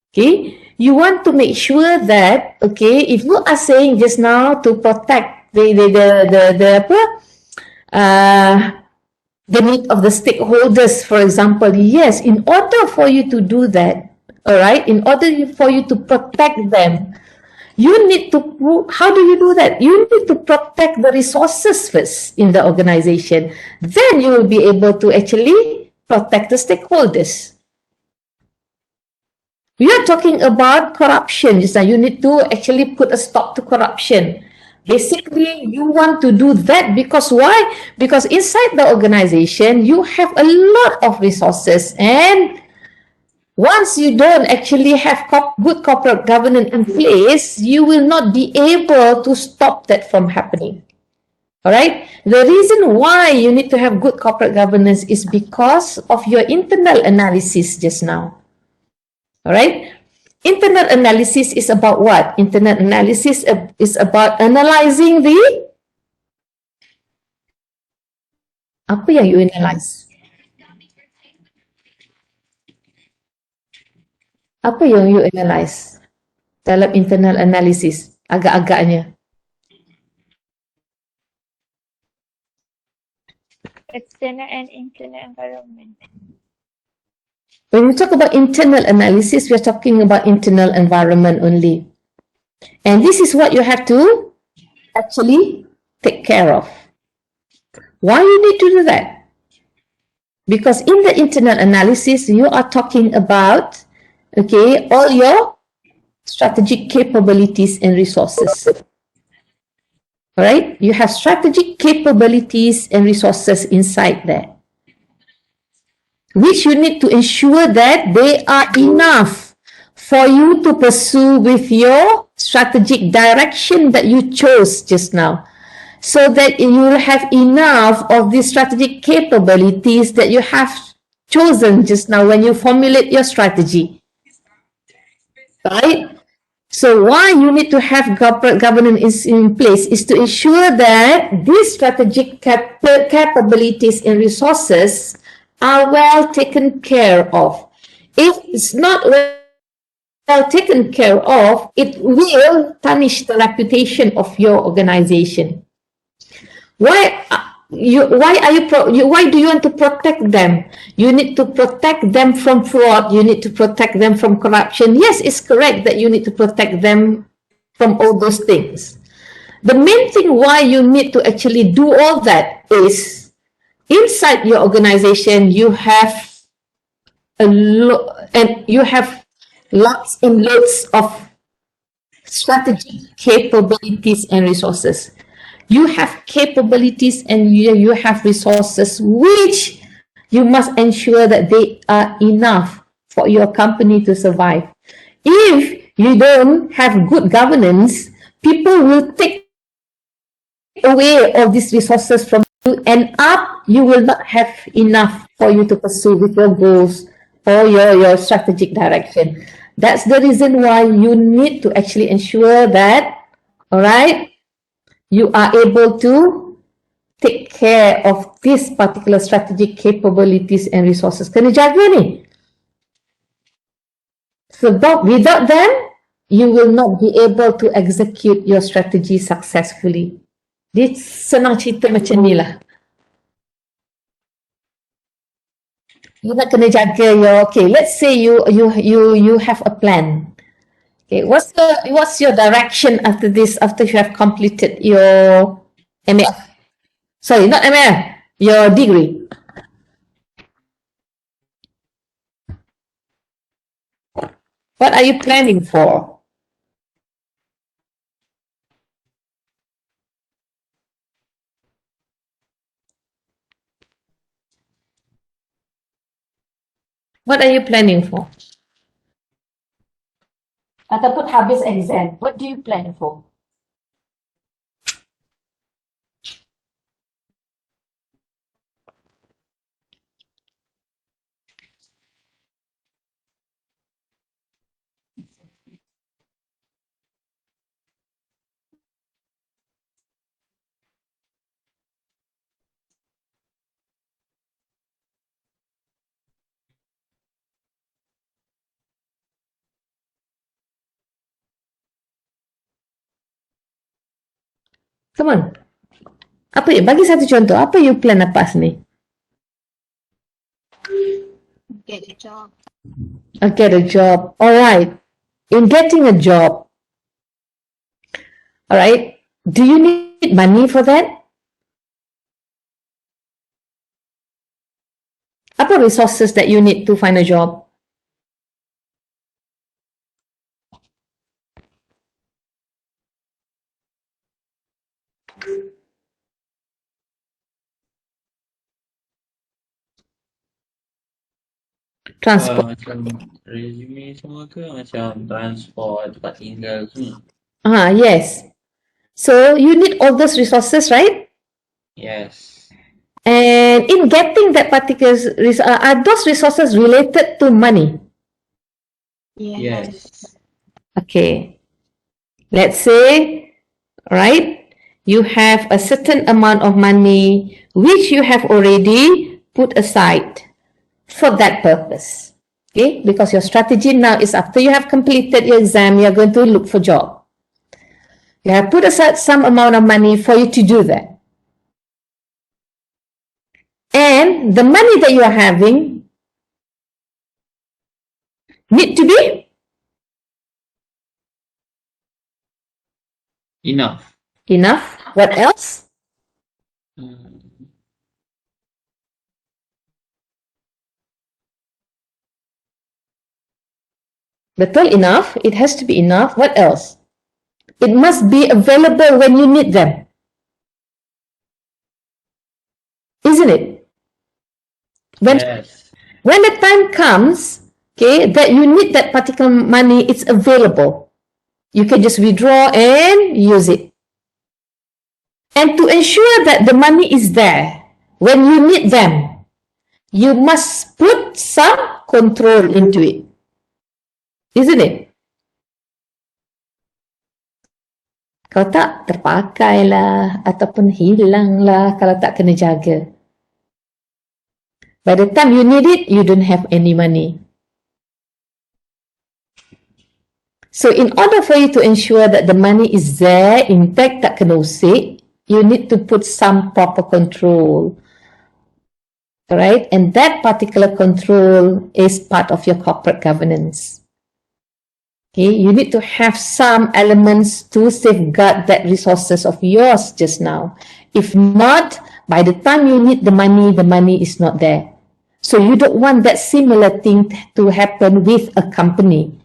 Okay, you want to make sure that, if you are saying just now to protect the need of the stakeholders, for example, yes, in order for you to do that, all right, in order for you to protect them, you need to, how do you do that? You need to protect the resources first in the organization. Then you will be able to actually protect the stakeholders. We are talking about corruption. Just now, you need to actually put a stop to corruption. Basically, you want to do that because why? Because inside the organization, you have a lot of resources, and once you don't actually have good corporate governance in place, you will not be able to stop that from happening. All right. The reason why you need to have good corporate governance is because of your internal analysis just now. All right. Internal analysis is about what? Internal analysis is about analyzing the apa yang you analyze? Apa yang you analyze dalam internal analysis? Agak-agaknya. External and internal environment. When we talk about internal analysis, we are talking about internal environment only. And this is what you have to actually take care of. Why you need to do that? Because in the internal analysis, you are talking about, okay, all your strategic capabilities and resources. All right? You have strategic capabilities and resources inside there, which you need to ensure that they are enough for you to pursue with your strategic direction that you chose just now, so that you will have enough of the strategic capabilities that you have chosen just now when you formulate your strategy. Right? So why you need to have corporate governance in place is to ensure that these strategic capabilities and resources are well taken care of. If it's not well taken care of, it will tarnish the reputation of your organization. Why do you want to protect them? You need to protect them from fraud. You need to protect them from corruption. Yes, it's correct that you need to protect them from all those things. The main thing why you need to actually do all that is inside your organization you have lots and lots of strategic capabilities and resources. You have capabilities and you have resources which you must ensure that they are enough for your company to survive. If you don't have good governance, people will take away all these resources from you, and you will not have enough for you to pursue with your goals or your strategic direction. That's the reason why you need to actually ensure that, all right, you are able to take care of these particular strategic capabilities and resources. Kena jaga ni. Sebab without them, you will not be able to execute your strategy successfully. Dia senang cerita macam ni lah. You nak kena jaga okay, let's say you have a plan. Okay, what's your direction after this, after you have completed your MAF? Sorry, not MAF, your degree. What are you planning for? What are you planning for? Ataupun habis exam, what do you plan for? Come on. Apa bagi satu contoh, apa you plan lepas ni? Get a job. Get a job. All right. In getting a job, All right. Do you need money for that? Apa resources that you need to find a job? Transport. Macam resume semua ke macam transport, tempat tinggal semua? Yes. So you need all those resources, right? Yes. And in getting that particular, are those resources related to money? Yes. Okay. Let's say, right, you have a certain amount of money which you have already put aside for that purpose. Okay, because your strategy now is after you have completed your exam, you're going to look for job. You have put aside some amount of money for you to do that. And the money that you are having need to be Enough. enough. What else? Betul, enough. It has to be enough. What else? It must be available when you need them. Isn't it? Yes. When the time comes, okay, that you need that particular money, it's available. You can just withdraw and use it. And to ensure that the money is there when you need them, you must put some control into it. Isn't it? Kalau tak, terpakai lah ataupun hilang lah kalau tak kena jaga. By the time you need it, you don't have any money. So in order for you to ensure that the money is there, intact, tak kena usik, you need to put some proper control. Alright? And that particular control is part of your corporate governance. Okay, you need to have some elements to safeguard that resources of yours just now. If not, by the time you need the money is not there. So you don't want that similar thing to happen with a company.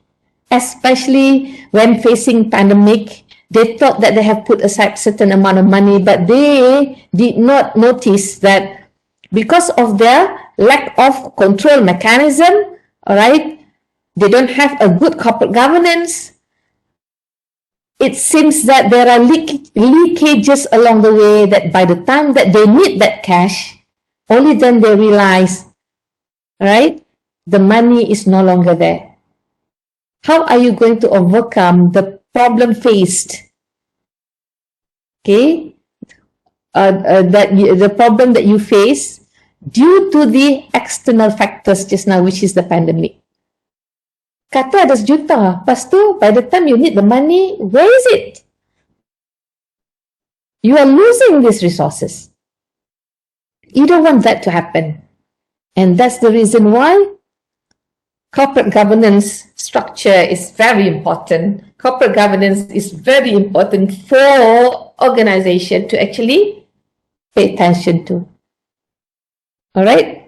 Especially when facing pandemic, they thought that they have put aside certain amount of money, but they did not notice that because of their lack of control mechanism, all right, they don't have a good corporate governance. It seems that there are leakages along the way that by the time that they need that cash, only then they realize, right, the money is no longer there. How are you going to overcome the problem faced? Okay, the problem that you face due to the external factors just now, which is the pandemic. Kata ada sejuta, lepas tu by the time you need the money, where is it? You are losing these resources. You don't want that to happen. And that's the reason why corporate governance structure is very important. Corporate governance is very important for organization to actually pay attention to. All right?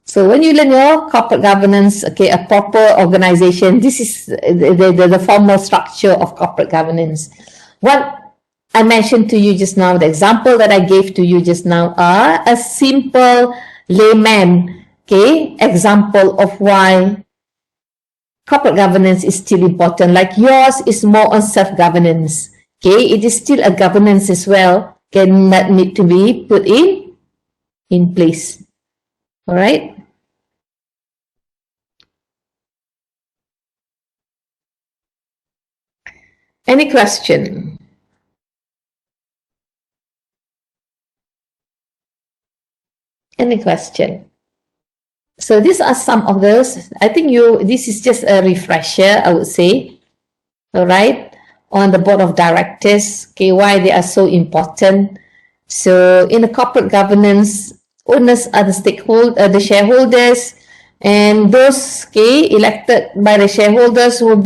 So when you learn your corporate governance, okay, a proper organization, this is the formal structure of corporate governance. What I mentioned to you just now, the example that I gave to you just now are a simple layman, okay, example of why corporate governance is still important. Like yours is more on self-governance, okay, it is still a governance as well, that need to be put in place. All right. Any question? Any question? So these are some of those. I think this is just a refresher, I would say. All right. On the board of directors, okay, why they are so important. So in the corporate governance, owners are the stakeholders, the shareholders, and those elected by the shareholders will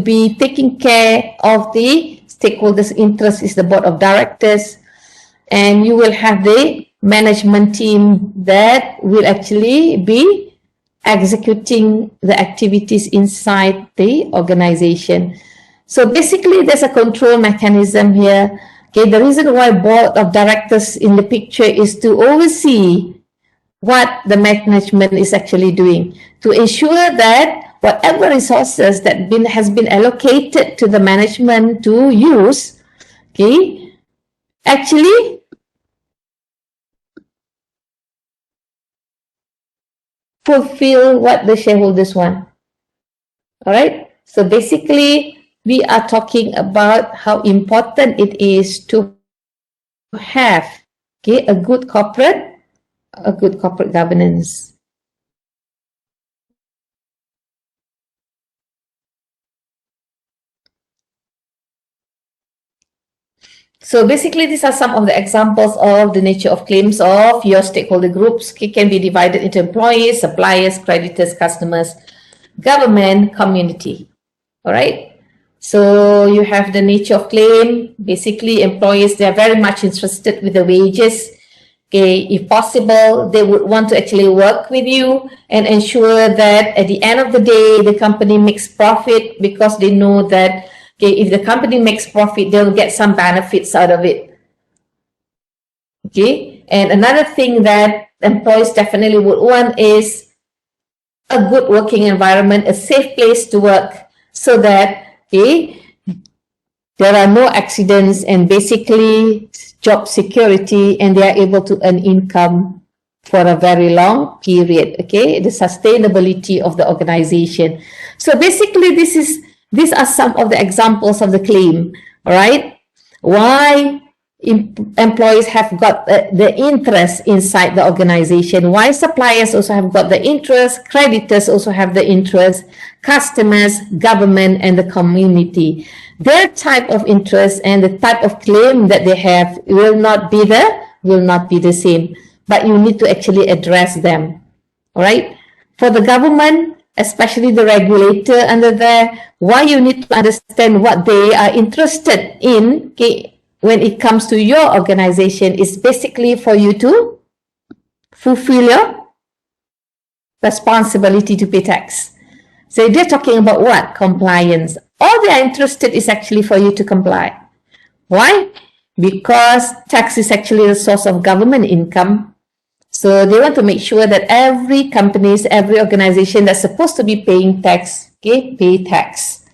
be taking care of the stakeholders' interest is the board of directors, and you will have the management team that will actually be executing the activities inside the organization. So basically there's a control mechanism here. Okay, the reason why board of directors in the picture is to oversee what the management is actually doing, to ensure that whatever resources that has been allocated to the management to use, okay, actually fulfill what the shareholders want. All right. So basically, we are talking about how important it is to have a good corporate governance. So basically, these are some of the examples of the nature of claims of your stakeholder groups. It can be divided into employees, suppliers, creditors, customers, government, community. All right. So you have the nature of claim. Basically, employees, they are very much interested with the wages. Okay, if possible, they would want to actually work with you and ensure that at the end of the day, the company makes profit, because they know that if the company makes profit, they'll get some benefits out of it. Okay, and another thing that employees definitely would want is a good working environment, a safe place to work, so that there are no accidents and basically job security, and they are able to earn income for a very long period. Okay, the sustainability of the organization. So basically, these are some of the examples of the claim. All right, why employees have got the interest inside the organization, why suppliers also have got the interest, creditors also have the interest, customers, government, and the community. Their type of interest and the type of claim that they have will not be the same, but you need to actually address them. All right, for the government, especially the regulator under there, why you need to understand what they are interested in when it comes to your organization is basically for you to fulfill your responsibility to pay tax. So they're talking about what? Compliance. All they are interested is actually for you to comply. Why? Because tax is actually the source of government income. So they want to make sure that every companies, every organization that's supposed to be paying tax, pay tax.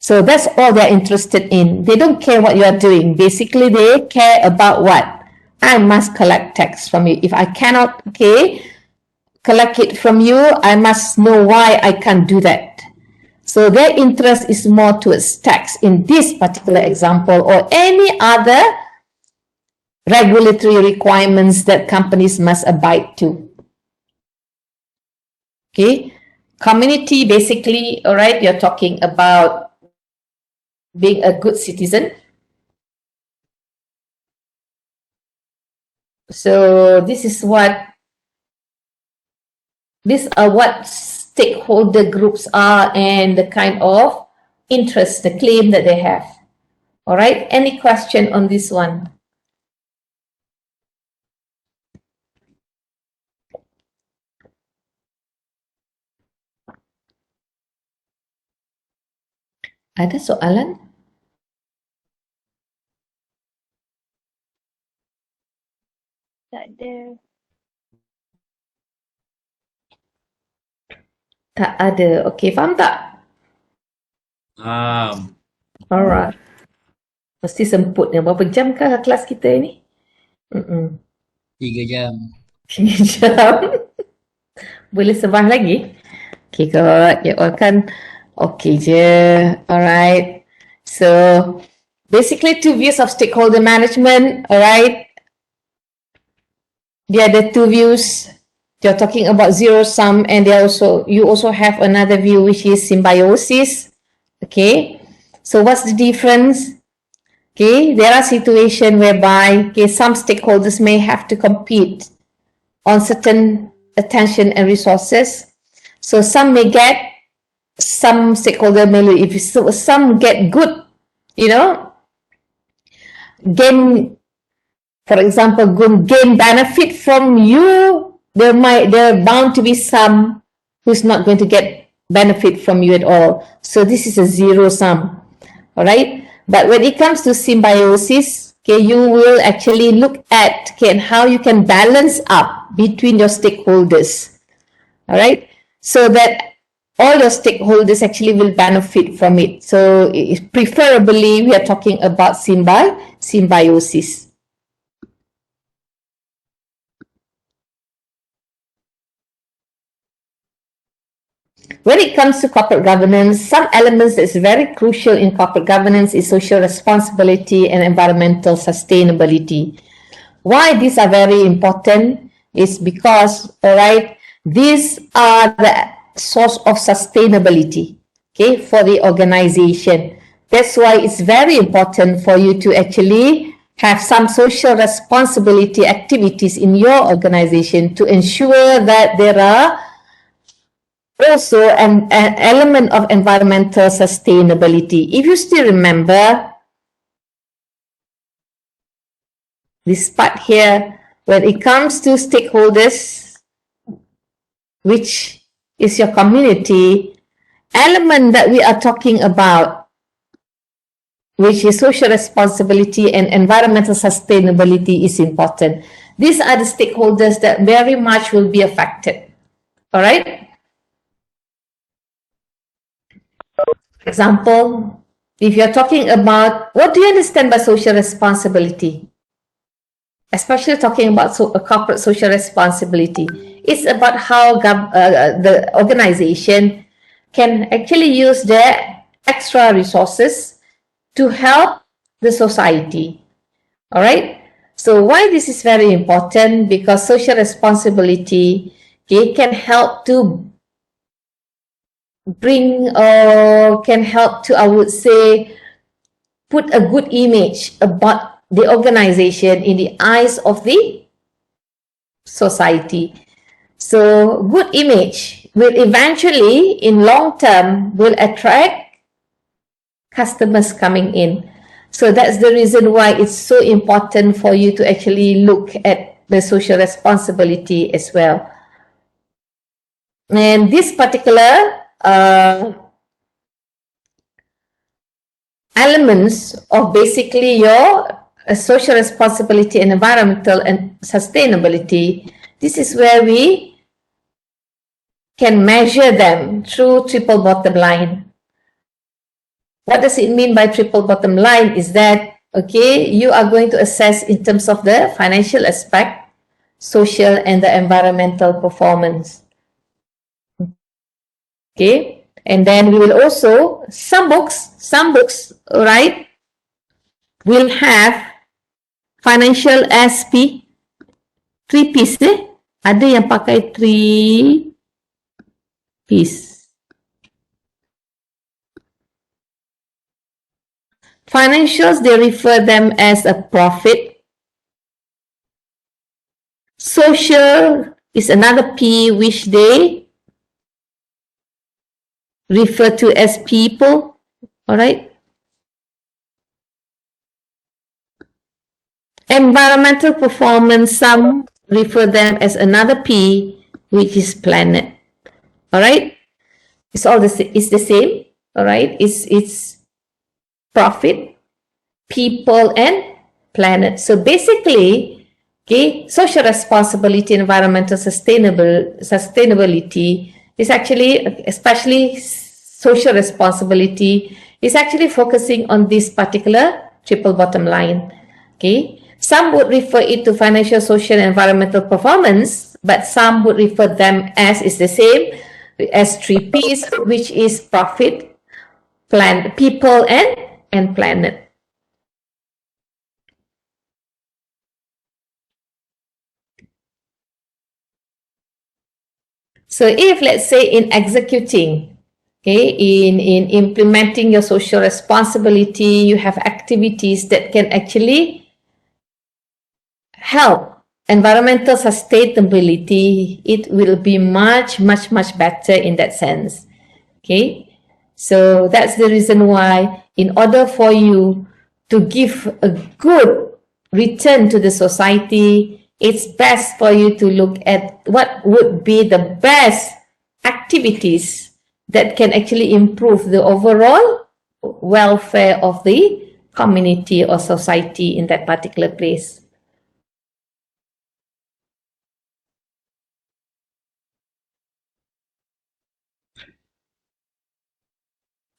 So that's all they're interested in. They don't care what you are doing. Basically, they care about what? I must collect tax from you. If I cannot, collect it from you, I must know why I can't do that. So their interest is more towards tax in this particular example, or any other regulatory requirements that companies must abide to. Okay. Community, basically, all right, you're talking about being a good citizen. So these are what stakeholder groups are and the kind of interest, the claim that they have. All right, any question on this one? Ada soalan? Tak ada. Tak ada. Okey, faham tak? Alright. Mesti semput ni. Berapa jam kah kelas kita ni? 3 jam. 3 jam. Boleh survive lagi? Okay, good. Ya, all kan okay je. Alright. So, basically 2 views of stakeholder management. Alright. There are the 2 views. You're talking about zero sum, and you also have another view, which is symbiosis. Okay. So what's the difference? Okay, there are situations whereby some stakeholders may have to compete on certain attention and resources. So some may get, some stakeholder may, if some get good, gain, for example, gain benefit from you, there are bound to be some who's not going to get benefit from you at all. So this is a zero sum, all right? But when it comes to symbiosis, okay, you will actually look at, okay, how you can balance up between your stakeholders, all right? So that all your stakeholders actually will benefit from it. So preferably, we are talking about symbiosis. When it comes to corporate governance, some elements that is very crucial in corporate governance is social responsibility and environmental sustainability. Why these are very important is because, all right, these are the source of sustainability, okay, for the organization. That's why it's very important for you to actually have some social responsibility activities in your organization to ensure that there are also an element of environmental sustainability. If you still remember this part here, when it comes to stakeholders, which is your community, element that we are talking about, which is social responsibility and environmental sustainability, is important. These are the stakeholders that very much will be affected. All right? For example, if you're talking about, what do you understand by social responsibility? Especially talking about a corporate social responsibility. It's about how the organization can actually use their extra resources to help the society. All right? So why this is very important? Because social responsibility, okay, can help to bring, or can help to, I would say, put a good image about the organization in the eyes of the society. So good image will eventually, in long term, will attract customers coming in. So that's the reason why it's so important for you to actually look at the social responsibility as well. And this particular elements of basically your social responsibility and environmental and sustainability, this is where we can measure them through triple bottom line. What does it mean by triple bottom line? Is that, okay, you are going to assess in terms of the financial aspect, social, and the environmental performance. Okay, and then we will also, some books, right, will have financial SP, 3 piece, ada yang pakai 3 piece. Financials, they refer them as a profit. Social is another P, which they refer to as people. All right. Environmental performance, some refer them as another P, which is planet. All right. It's all it's the same. All right. It's profit, people, and planet. So basically, okay, social responsibility, environmental sustainability is actually, especially social responsibility, is actually focusing on this particular triple bottom line. Okay, some would refer it to financial, social, and environmental performance, but some would refer them as is the same as 3 P's, which is profit, people, and planet. So if, let's say, in executing, okay, in implementing your social responsibility, you have activities that can actually help environmental sustainability, it will be much better in that sense. Okay, so that's the reason why, in order for you to give a good return to the society, it's best for you to look at what would be the best activities that can actually improve the overall welfare of the community or society in that particular place.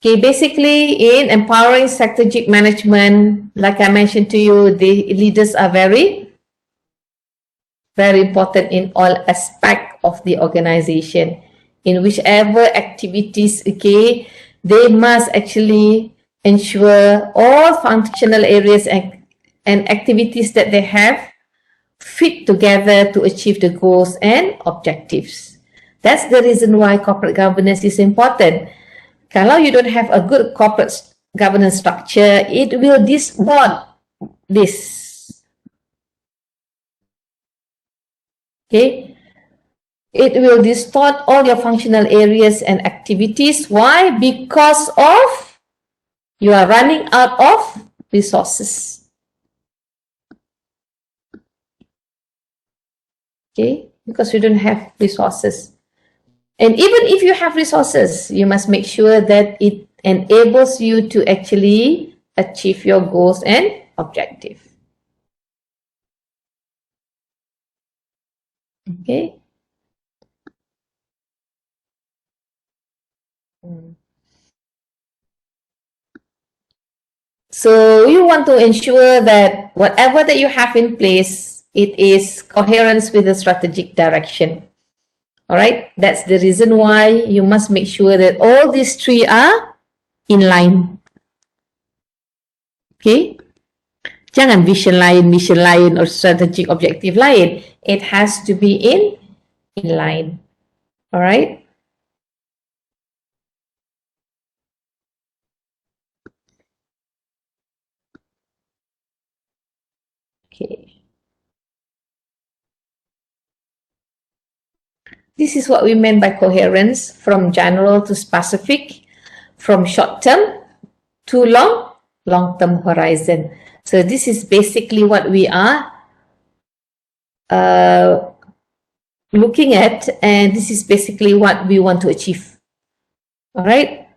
Okay, basically in empowering strategic management, like I mentioned to you, the leaders are very important in all aspects of the organization. In whichever activities, okay, they must actually ensure all functional areas and activities that they have fit together to achieve the goals and objectives. That's the reason why corporate governance is important. Kalau you don't have a good corporate governance structure, it will distort this. Okay? It will distort all your functional areas and activities. Why? Because of you are running out of resources. Okay? Because you don't have resources. And even if you have resources, you must make sure that it enables you to actually achieve your goals and objectives. Okay. So you want to ensure that whatever that you have in place, it is coherent with the strategic direction. All right, that's the reason why you must make sure that all these three are in line. Okay, jangan vision lain, mission lain, or strategic objective lain. It has to be in line. All right. Okay. This is what we meant by coherence, from general to specific, from short term to long term horizon. So this is basically what we are looking at, and this is basically what we want to achieve. All right.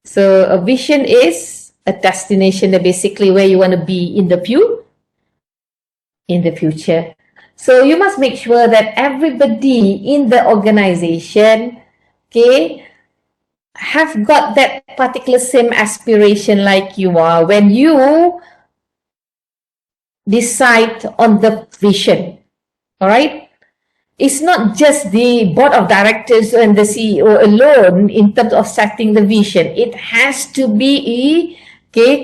So a vision is a destination, that basically where you want to be in the future. So you must make sure that everybody in the organization, okay, have got that particular same aspiration like you are when you decide on the vision. All right. It's not just the board of directors and the CEO alone in terms of setting the vision. It has to be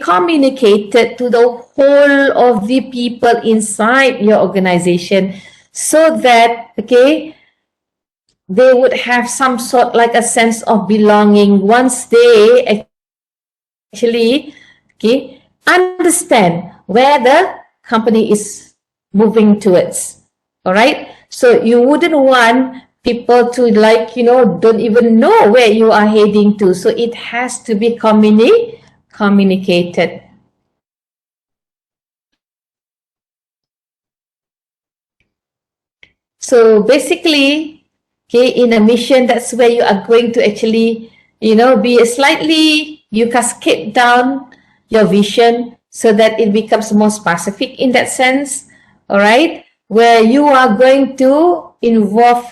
communicated to the whole of the people inside your organization, so that they would have some sort like a sense of belonging once they actually understand where the company is moving towards. All right. So you wouldn't want people to don't even know where you are heading to. So it has to be communicated. So basically, in a mission, that's where you are going to actually, be slightly, you cascade down your vision so that it becomes more specific in that sense. All right. Where you are going to involve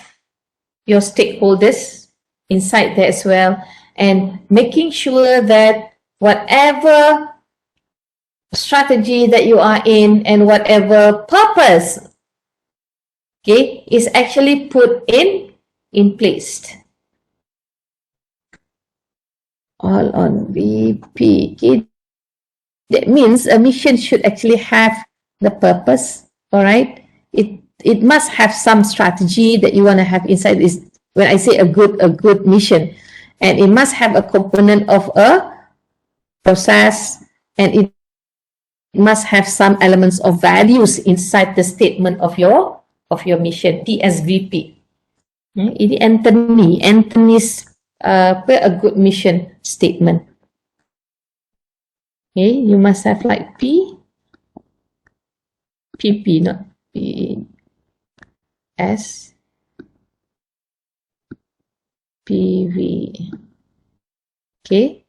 your stakeholders inside there as well, and making sure that whatever strategy that you are in and whatever purpose is actually put in place. All on VP. That means a mission should actually have the purpose. All right. It must have some strategy that you want to have inside this. When I say a good mission, and it must have a component of a process, and it must have some elements of values inside the statement of your mission, TSVP. Ini Anthony's a good mission statement. Okay, you must have like PP, not P, S, PV. Okay,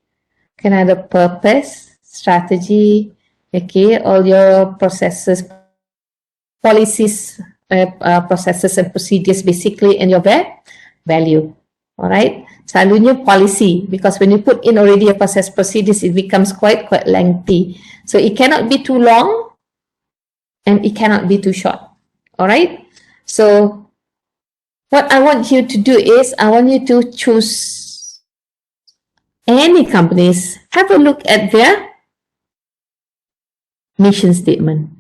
can I have the purpose, strategy, okay, all your processes, policies, processes and procedures basically, and your value. All right, selalunya policy, because when you put in already a process procedures, it becomes quite lengthy. So it cannot be too long and it cannot be too short. All right, so what I want you to do is I want you to choose any companies, have a look at their mission statement.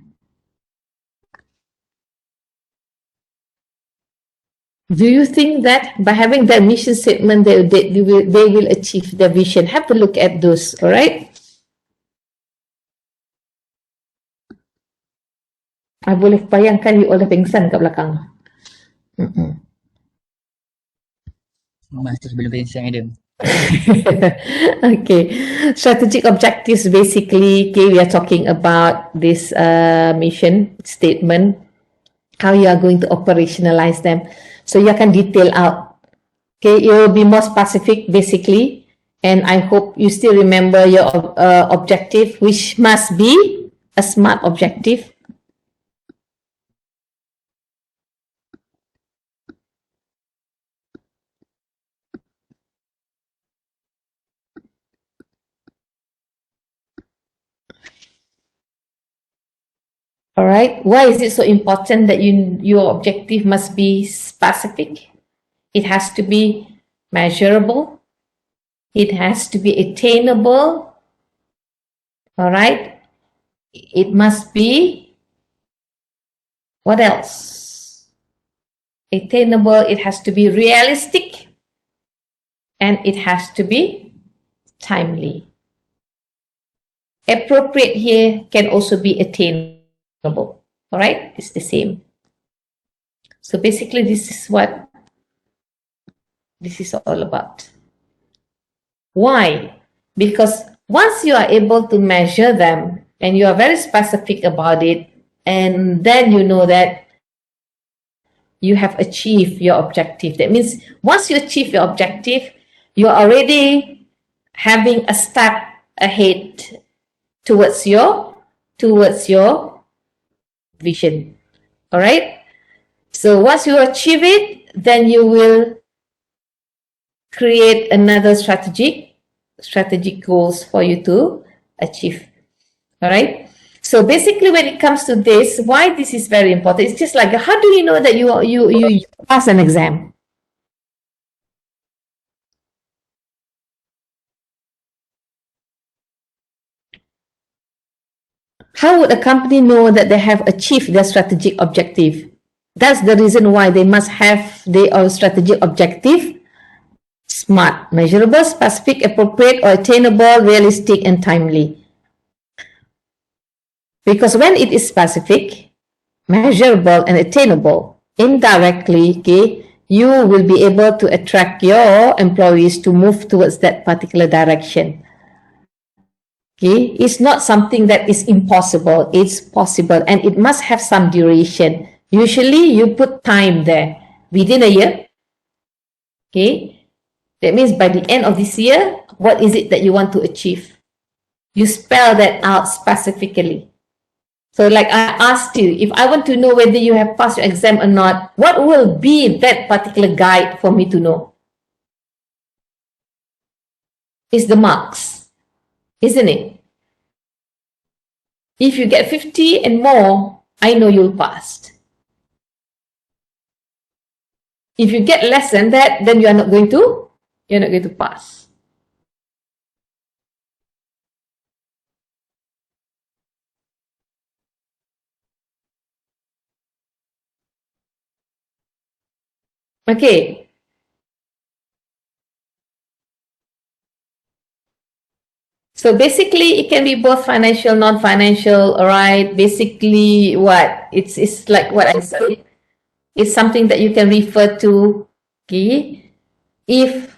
Do you think that by having that mission statement, they will achieve their vision? Have a look at those, all right? I boleh bayangkan you oleh pengsan kat belakang. Masih belum pengsan ada. Okay, strategic objectives basically, okay, we are talking about this mission statement, how you are going to operationalize them. So you can detail out. Okay, it will be more specific basically, and I hope you still remember your objective, which must be a SMART objective. All right, why is it so important that your objective must be specific? It has to be measurable. It has to be attainable. All right, it must be, what else? Attainable, it has to be realistic, and it has to be timely. Appropriate here can also be attainable. All right, it's the same. So basically this is what this is all about. Why? Because once you are able to measure them and you are very specific about it, and then you know that you have achieved your objective. That means once you achieve your objective, you are already having a step ahead towards your vision. All right. So once you achieve it, then you will create another strategic goals for you to achieve. All right. So basically, when it comes to this, why this is very important? It's just like, how do you know that you pass an exam? How would a company know that they have achieved their strategic objective? That's the reason why they must have their strategic objective SMART, measurable, specific, appropriate, or attainable, realistic, and timely. Because when it is specific, measurable, and attainable, indirectly, okay, you will be able to attract your employees to move towards that particular direction. Okay, it's not something that is impossible, it's possible, and it must have some duration. Usually you put time there within a year. Okay, that means by the end of this year, what is it that you want to achieve? You spell that out specifically. So like I asked you, if I want to know whether you have passed your exam or not, what will be that particular guide for me to know? It's the marks, isn't it? If you get 50 and more, I know you'll pass. If you get less than that, then you're not going to pass. Okay. So basically, it can be both financial, non-financial, all right? Basically, what? It's like what I said. It's something that you can refer to, okay? If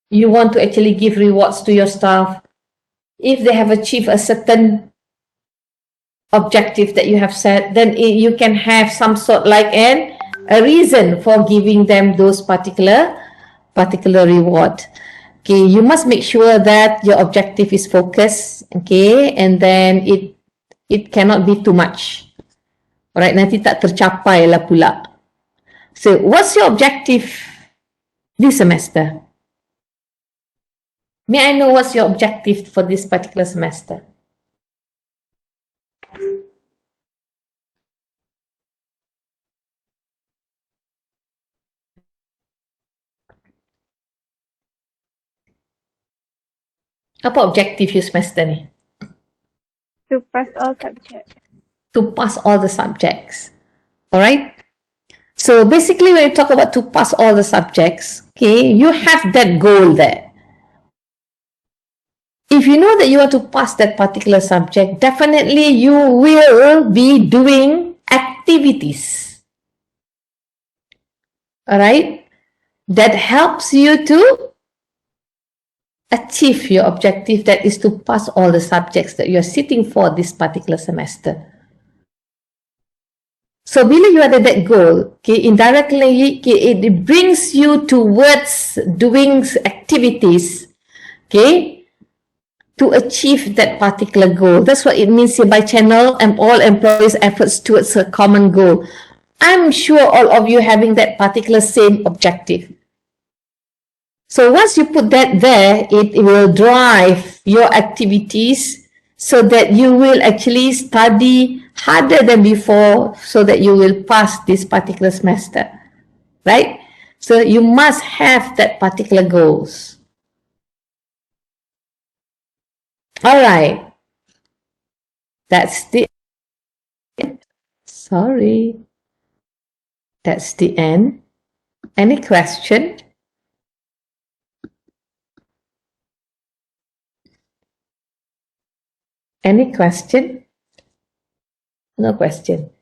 you want to actually give rewards to your staff, if they have achieved a certain objective that you have set, then you can have some sort like a reason for giving them those particular reward. Okay, you must make sure that your objective is focused, okay, and then it cannot be too much. Alright, nanti tak tercapai lah pula. So, what's your objective this semester? May I know what's your objective for this particular semester? Apa objektif you semester ni? To pass all subjects. To pass all the subjects. Alright? So basically when you talk about to pass all the subjects, okay, you have that goal there. If you know that you want to pass that particular subject, definitely you will be doing activities. Alright? That helps you to achieve your objective, that is to pass all the subjects that you are sitting for this particular semester. So bila you ada that goal, okay, indirectly it brings you towards doing activities, okay, to achieve that particular goal. That's what it means here by channel and all employees' efforts towards a common goal. I'm sure all of you having that particular same objective. So once you put that there, it will drive your activities so that you will actually study harder than before so that you will pass this particular semester, right? So you must have that particular goals. All right. That's the sorry. That's the end. Any question? Any question? No question.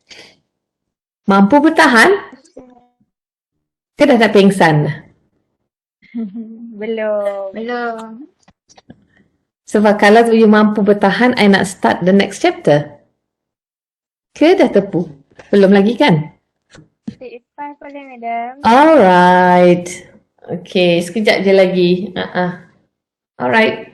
Mampu bertahan? Ke dah nak pingsan? Belum. Belum. Sebab kalau you mampu bertahan, I nak start the next chapter. Ke dah tepu? Belum lagi kan? It's fine boleh, madam. Alright. Okay, sekejap je lagi. Alright.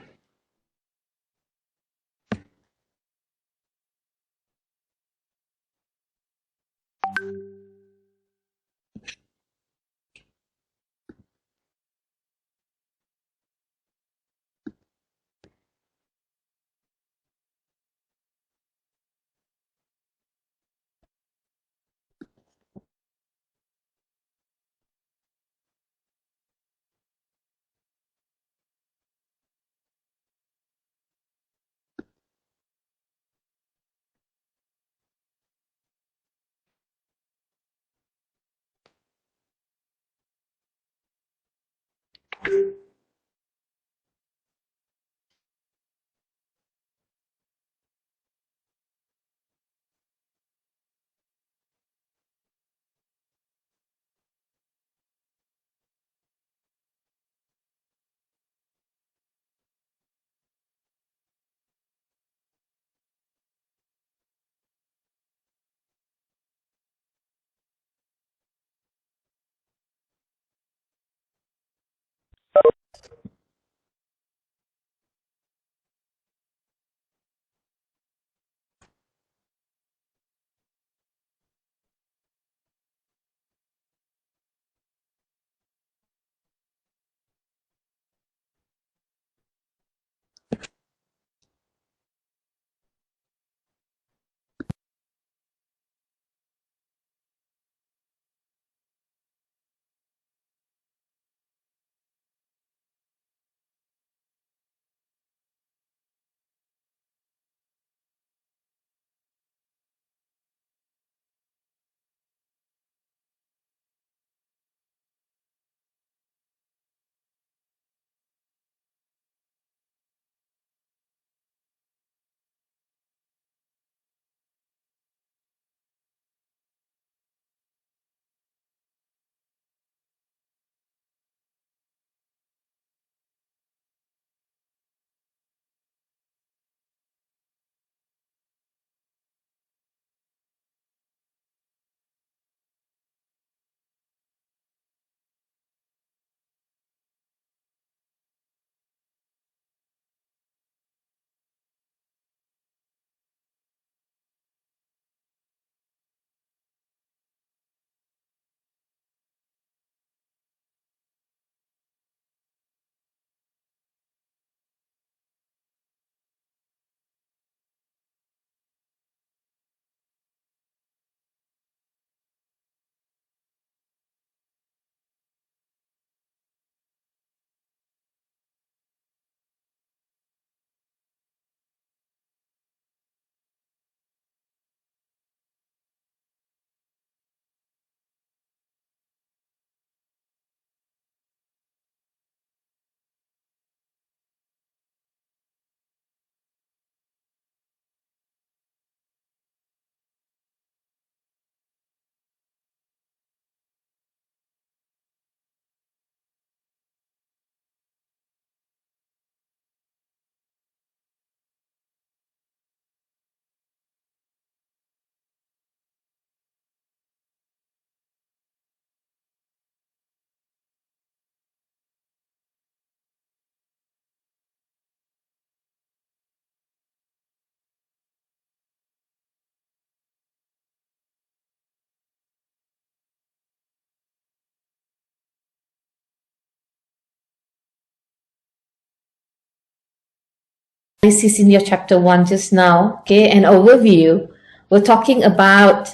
analysis in your chapter 1 just now, okay, an overview. We're talking about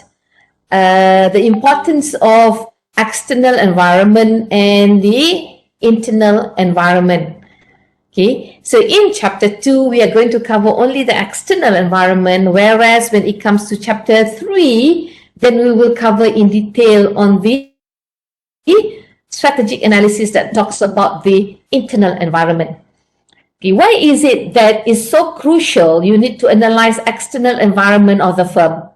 the importance of external environment and the internal environment. Okay, so in chapter 2, we are going to cover only the external environment, whereas when it comes to chapter 3, then we will cover in detail on the strategic analysis that talks about the internal environment. Okay, why is it that it's so crucial you need to analyze external environment of the firm?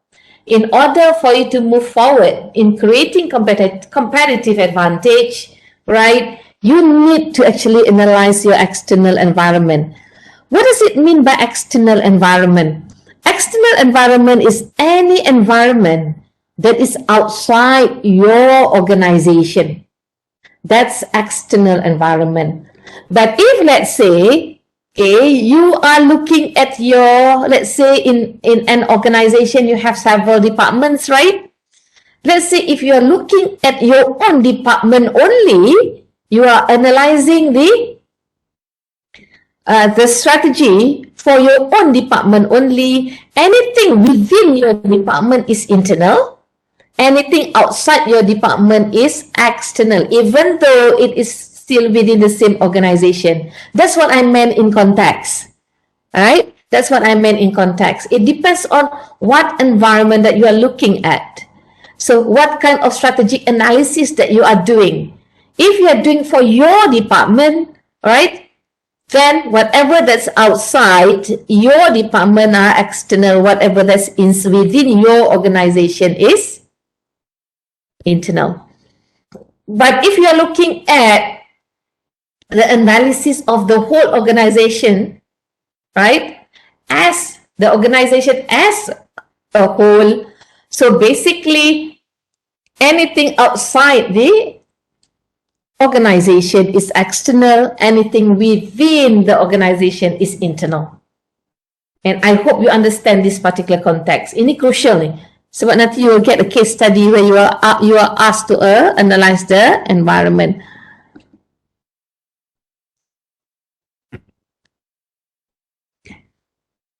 In order for you to move forward in creating competitive advantage, right, you need to actually analyze your external environment. What does it mean by external environment? External environment is any environment that is outside your organization. That's external environment. But if, let's say, okay, you are looking at your, let's say in an organization, you have several departments, right? Let's say if you are looking at your own department only, you are analyzing the strategy for your own department only. Anything within your department is internal. Anything outside your department is external, even though it is still within the same organization. That's what I meant in context. All right? That's what I meant in context. It depends on what environment that you are looking at. So what kind of strategic analysis that you are doing. If you are doing for your department, right, then whatever that's outside your department are external. Whatever that's within your organization is internal. But if you are looking at the analysis of the whole organization, right, as the organization as a whole, so basically anything outside the organization is external, anything within the organization is internal. And I hope you understand this particular context. Ini crucial ni. Sebab nanti you will get a case study where you are asked to analyze the environment.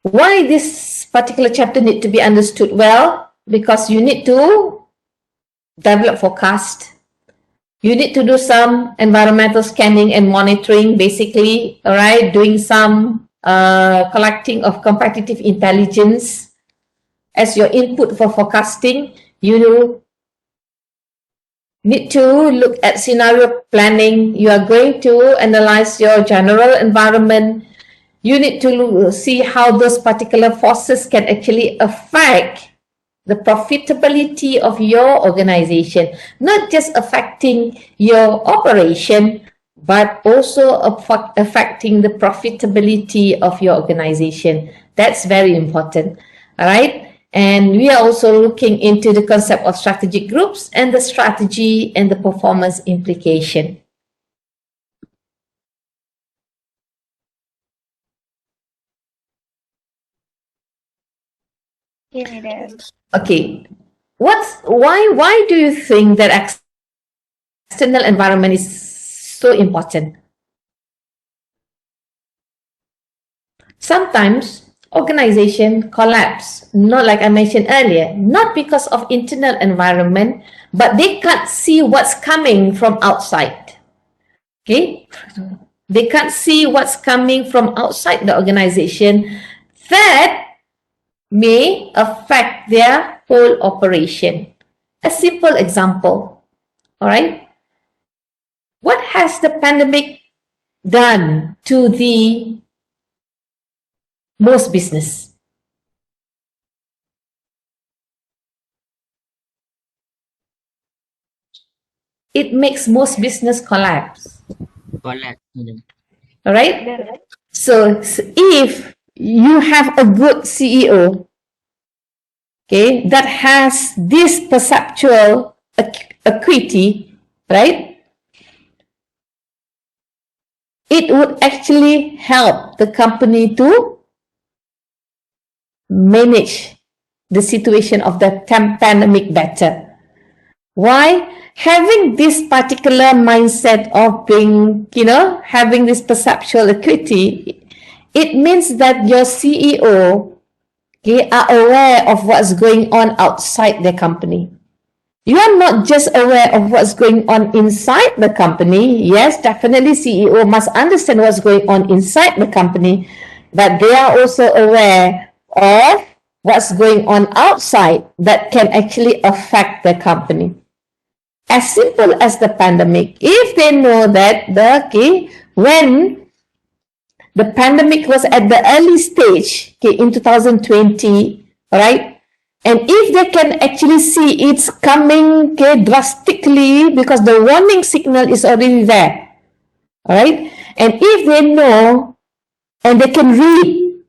Why this particular chapter need to be understood well? Because you need to develop forecast. You need to do some environmental scanning and monitoring, basically, all right, doing some collecting of competitive intelligence as your input for forecasting. You need to look at scenario planning. You are going to analyze your general environment. You need to see how those particular forces can actually affect the profitability of your organization, not just affecting your operation, but also affecting the profitability of your organization. That's very important. All right. And we are also looking into the concept of strategic groups and the strategy and the performance implication. Okay, why do you think that external environment is so important? Sometimes organization collapse, not like I mentioned earlier, not because of internal environment, but they can't see what's coming from outside. Okay, they can't see what's coming from outside the organization. That may affect their whole operation. A simple example, all right? What has the pandemic done to the most business? It makes most business collapse. All right? So if you have a good CEO, okay, that has this perceptual acuity, right? It would actually help the company to manage the situation of the pandemic better. Why? Having this particular mindset of being, having this perceptual acuity, it means that your CEO, okay, are aware of what's going on outside the company. You are not just aware of what's going on inside the company. Yes, definitely CEO must understand what's going on inside the company, but they are also aware of what's going on outside that can actually affect the company. As simple as the pandemic. If they know that when the pandemic was at the early stage, in 2020, right? And if they can actually see it's coming, drastically, because the warning signal is already there, all right? And if they know and they can read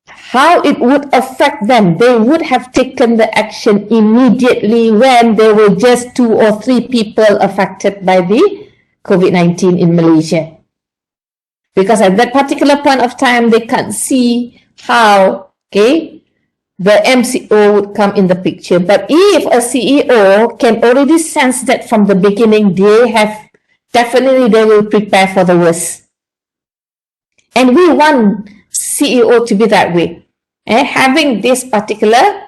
how it would affect them, they would have taken the action immediately when there were just 2 or 3 people affected by the COVID-19 in Malaysia. Because at that particular point of time, they can't see how, the MCO would come in the picture. But if a CEO can already sense that from the beginning, they will prepare for the worst. And we want CEO to be that way. Having this particular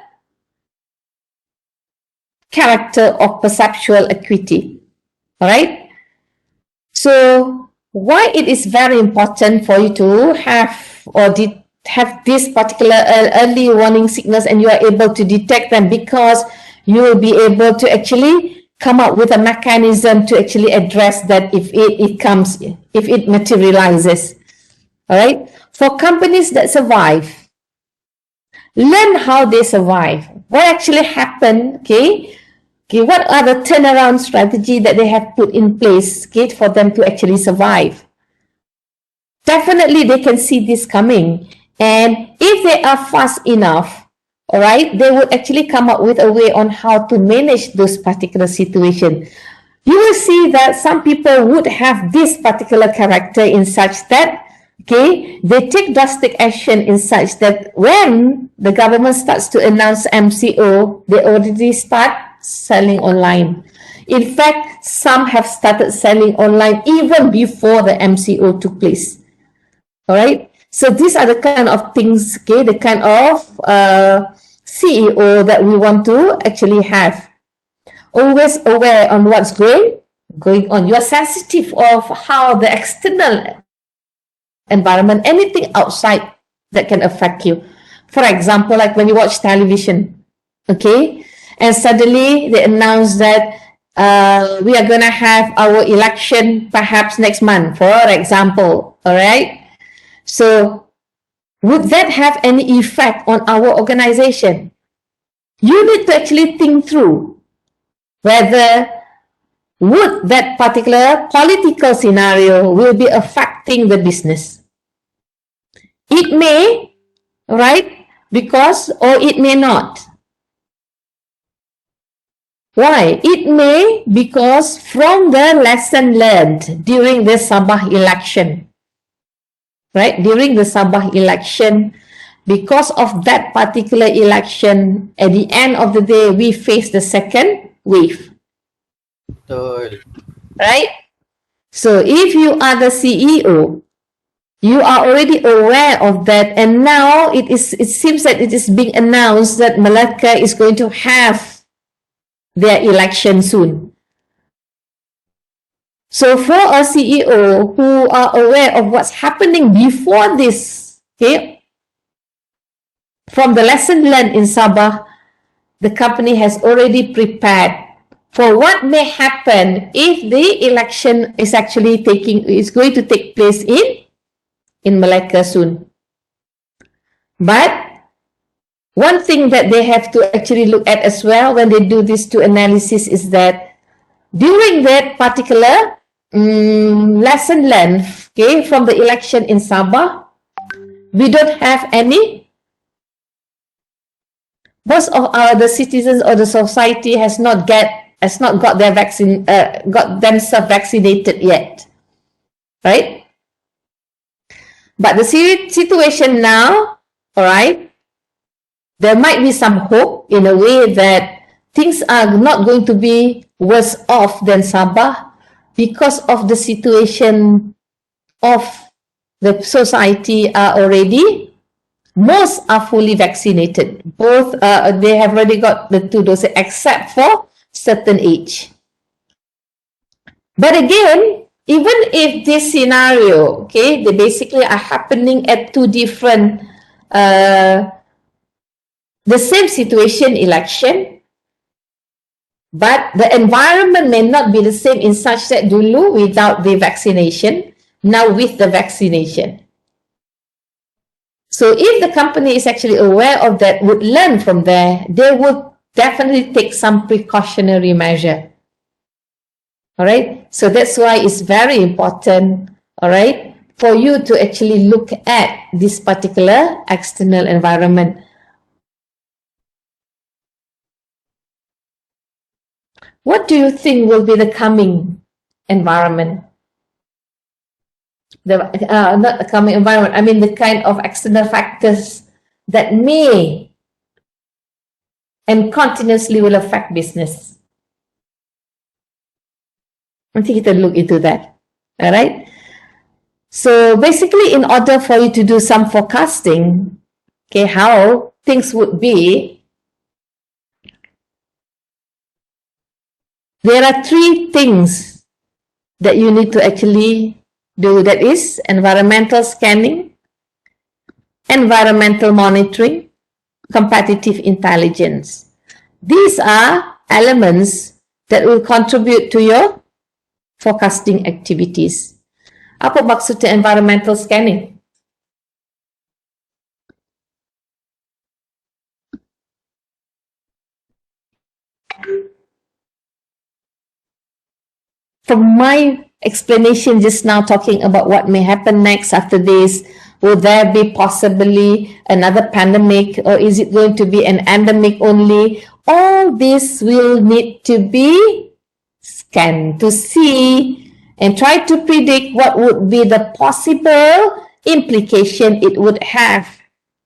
character of perceptual acuity. All right? So, why it is very important for you to have this particular early warning signals and you are able to detect them, because you will be able to actually come up with a mechanism to actually address that if it materializes. All right? For companies that survive, learn how they survive. What actually happened, what are the turnaround strategy that they have put in place, for them to actually survive? Definitely they can see this coming. And if they are fast enough, all right, they would actually come up with a way on how to manage those particular situations. You will see that some people would have this particular character in such that, they take drastic action in such that when the government starts to announce MCO, they already start selling online. In fact, some have started selling online even before the MCO took place. All right. So these are the kind of things, the kind of CEO that we want to actually have. Always aware on what's going on. You are sensitive of how the external environment, anything outside that can affect you. For example, like when you watch television, and suddenly they announce that we are going to have our election perhaps next month, for example, all right? So, would that have any effect on our organization? You need to actually think through whether would that particular political scenario will be affecting the business. It may, right? Because, or it may not. Why? It may because from the lesson learned during the Sabah election, right? During the Sabah election, because of that particular election, at the end of the day, we face the second wave. Right? So if you are the CEO, you are already aware of that, and now it seems that it is being announced that Malacca is going to have their election soon. So for a CEO who are aware of what's happening before this, from the lesson learned in Sabah, the company has already prepared for what may happen if the election is going to take place in Malacca soon. But one thing that they have to actually look at as well when they do this analysis is that during that particular lesson learned from the election in Sabah, we don't have most of the citizens or the society has not got their vaccine, got themselves vaccinated yet, right? But the situation now, all right, there might be some hope in a way that things are not going to be worse off than Sabah because of the situation of the society are already, most are fully vaccinated. Both, they have already got the 2 doses except for certain age. But again, even if this scenario, okay, they basically are happening at 2 different, the same situation, election, but the environment may not be the same in such that dulu without the vaccination, now with the vaccination. So if the company is actually aware of that, would learn from there, they would definitely take some precautionary measure. All right. So that's why it's very important, all right, for you to actually look at this particular external environment. What do you think will be the coming environment? Not the coming environment, I mean the kind of external factors that may and continuously will affect business. Nanti kita look into that. All right. So basically, in order for you to do some forecasting, okay, how things would be, there are 3 things that you need to actually do. That is environmental scanning, environmental monitoring, competitive intelligence. These are elements that will contribute to your forecasting activities. Apa maksudnya environmental scanning? From my explanation just now, talking about what may happen next after this, will there be possibly another pandemic, or is it going to be an endemic only? All this will need to be scanned to see and try to predict what would be the possible implication it would have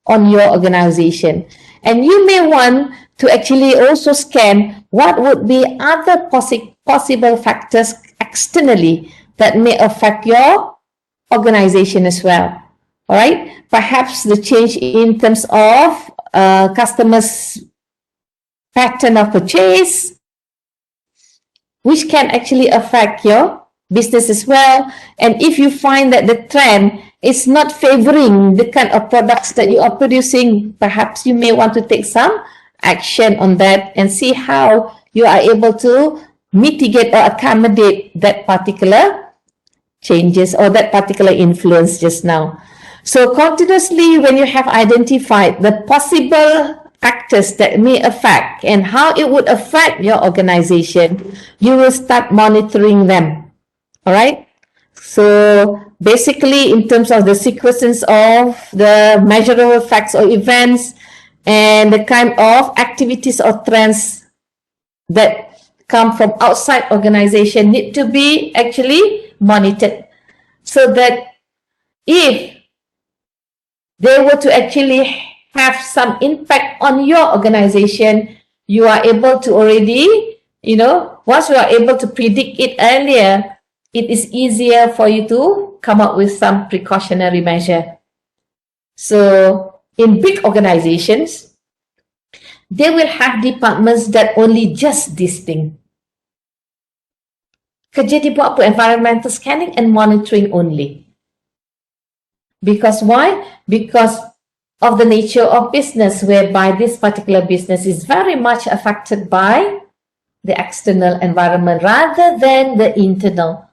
on your organization. And you may want to actually also scan what would be other possible factors externally that may affect your organization as well. All right, perhaps the change in terms of customers' pattern of purchase, which can actually affect your business as well. And if you find that the trend is not favoring the kind of products that you are producing, perhaps you may want to take some action on that and see how you are able to mitigate or accommodate that particular changes or that particular influence just now. So continuously, when you have identified the possible factors that may affect and how it would affect your organization, you will start monitoring them. All right. So basically, in terms of the sequences of the measurable facts or events and the kind of activities or trends that come from outside organization need to be actually monitored, so that if they were to actually have some impact on your organization, you are able to already, once you are able to predict it earlier, it is easier for you to come up with some precautionary measure. So in big organizations, they will have departments that only just this thing. Kerja dibuat apa? Environmental scanning and monitoring only. Because why? Because of the nature of business, whereby this particular business is very much affected by the external environment rather than the internal.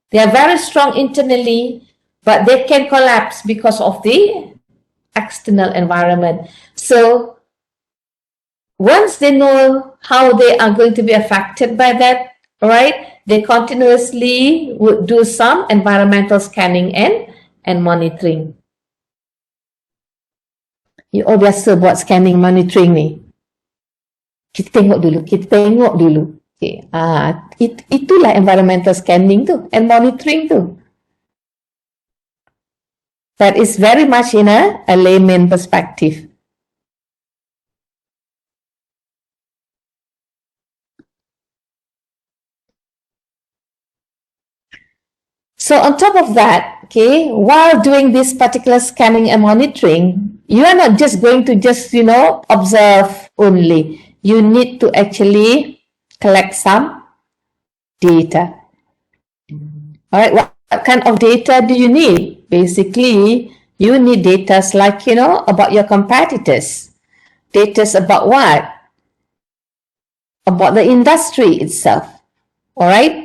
They are very strong internally, but they can collapse because of the external environment. So once they know how they are going to be affected by that, right, they continuously would do some environmental scanning and monitoring. You all biasa buat scanning monitoring ni. Kita tengok dulu. Okay. Itulah environmental scanning tu and monitoring tu. That is very much in a layman perspective. So on top of that, okay, while doing this particular scanning and monitoring, you are not just going to just, observe only. You need to actually collect some data. All right, what kind of data do you need? Basically, you need data like, about your competitors. Data about what? About the industry itself. All right.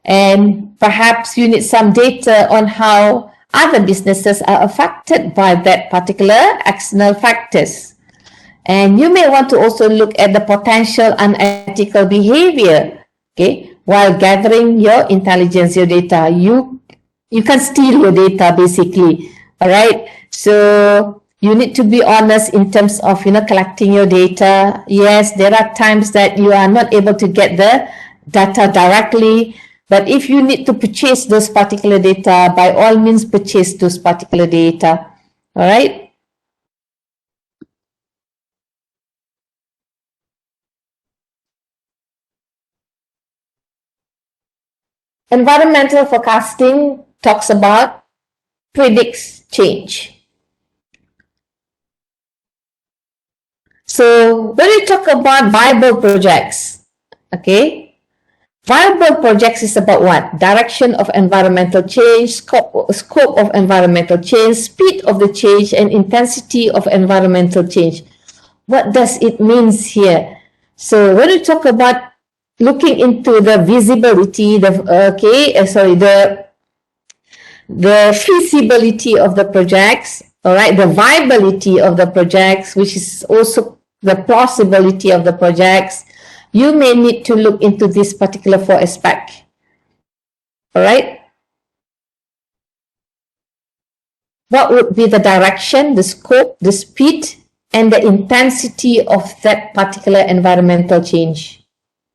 And perhaps you need some data on how other businesses are affected by that particular external factors. And you may want to also look at the potential unethical behavior. Okay. While gathering your intelligence, your data, you can steal your data basically. All right. So you need to be honest in terms of, collecting your data. Yes, there are times that you are not able to get the data directly, but if you need to purchase those particular data, by all means purchase those particular data. All right. Environmental forecasting talks about predicts change. So when we talk about viable projects, okay, viable projects is about what? Direction of environmental change, scope of environmental change, speed of the change, and intensity of environmental change. What does it mean here? So when we talk about looking into the visibility, the feasibility of the projects, all right, the viability of the projects, which is also the plausibility of the projects, you may need to look into this particular 4 aspects. All right. What would be the direction, the scope, the speed, and the intensity of that particular environmental change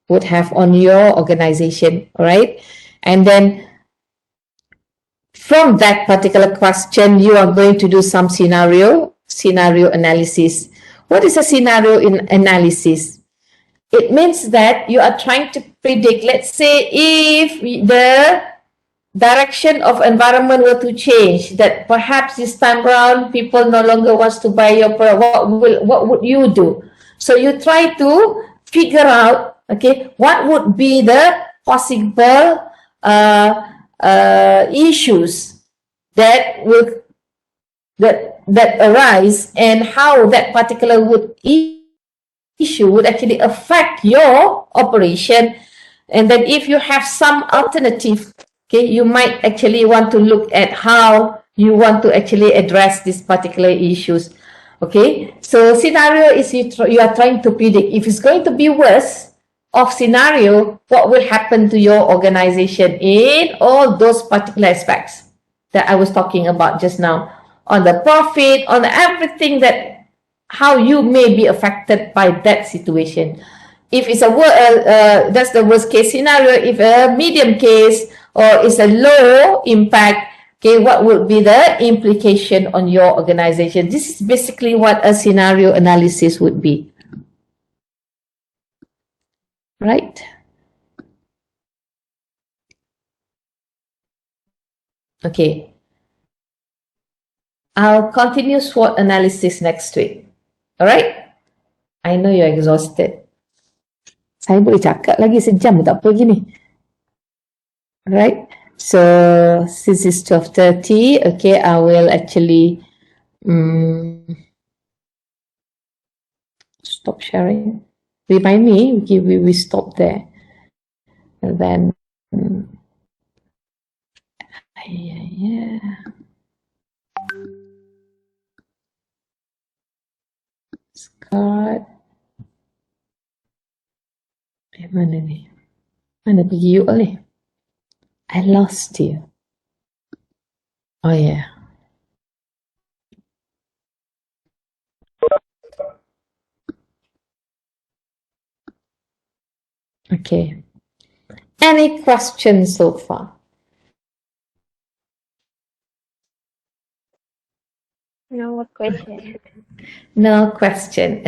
would have on your organization, all right? And then from that particular question, you are going to do some scenario analysis. What is a scenario analysis? It means that you are trying to predict, let's say if the direction of environment were to change, that perhaps this time around people no longer wants to buy your product, what would you do? So you try to figure out, okay, what would be the possible issues that will that arise, and how that particular issue would actually affect your operation. And then if you have some alternative, okay, you might actually want to look at how you want to actually address these particular issues. Okay, so scenario is you are trying to predict if it's going to be worse of scenario, what will happen to your organization in all those particular aspects that I was talking about just now, on the profit, on everything, that how you may be affected by that situation. If it's that's the worst case scenario. If a medium case or it's a low impact, okay, what would be the implication on your organization? This is basically what a scenario analysis would be. Right? Okay. I'll continue SWOT analysis next week. Alright? I know you're exhausted. Saya boleh cakap lagi sejam tak apa gini. Alright? So, since it's 12:30, okay, I will actually stop sharing. Remind me, we stop there. And then, yeah. Scott. Mana ni? Mana pergi you ni? I lost you. Oh yeah. Okay. Any questions so far? No question. No question.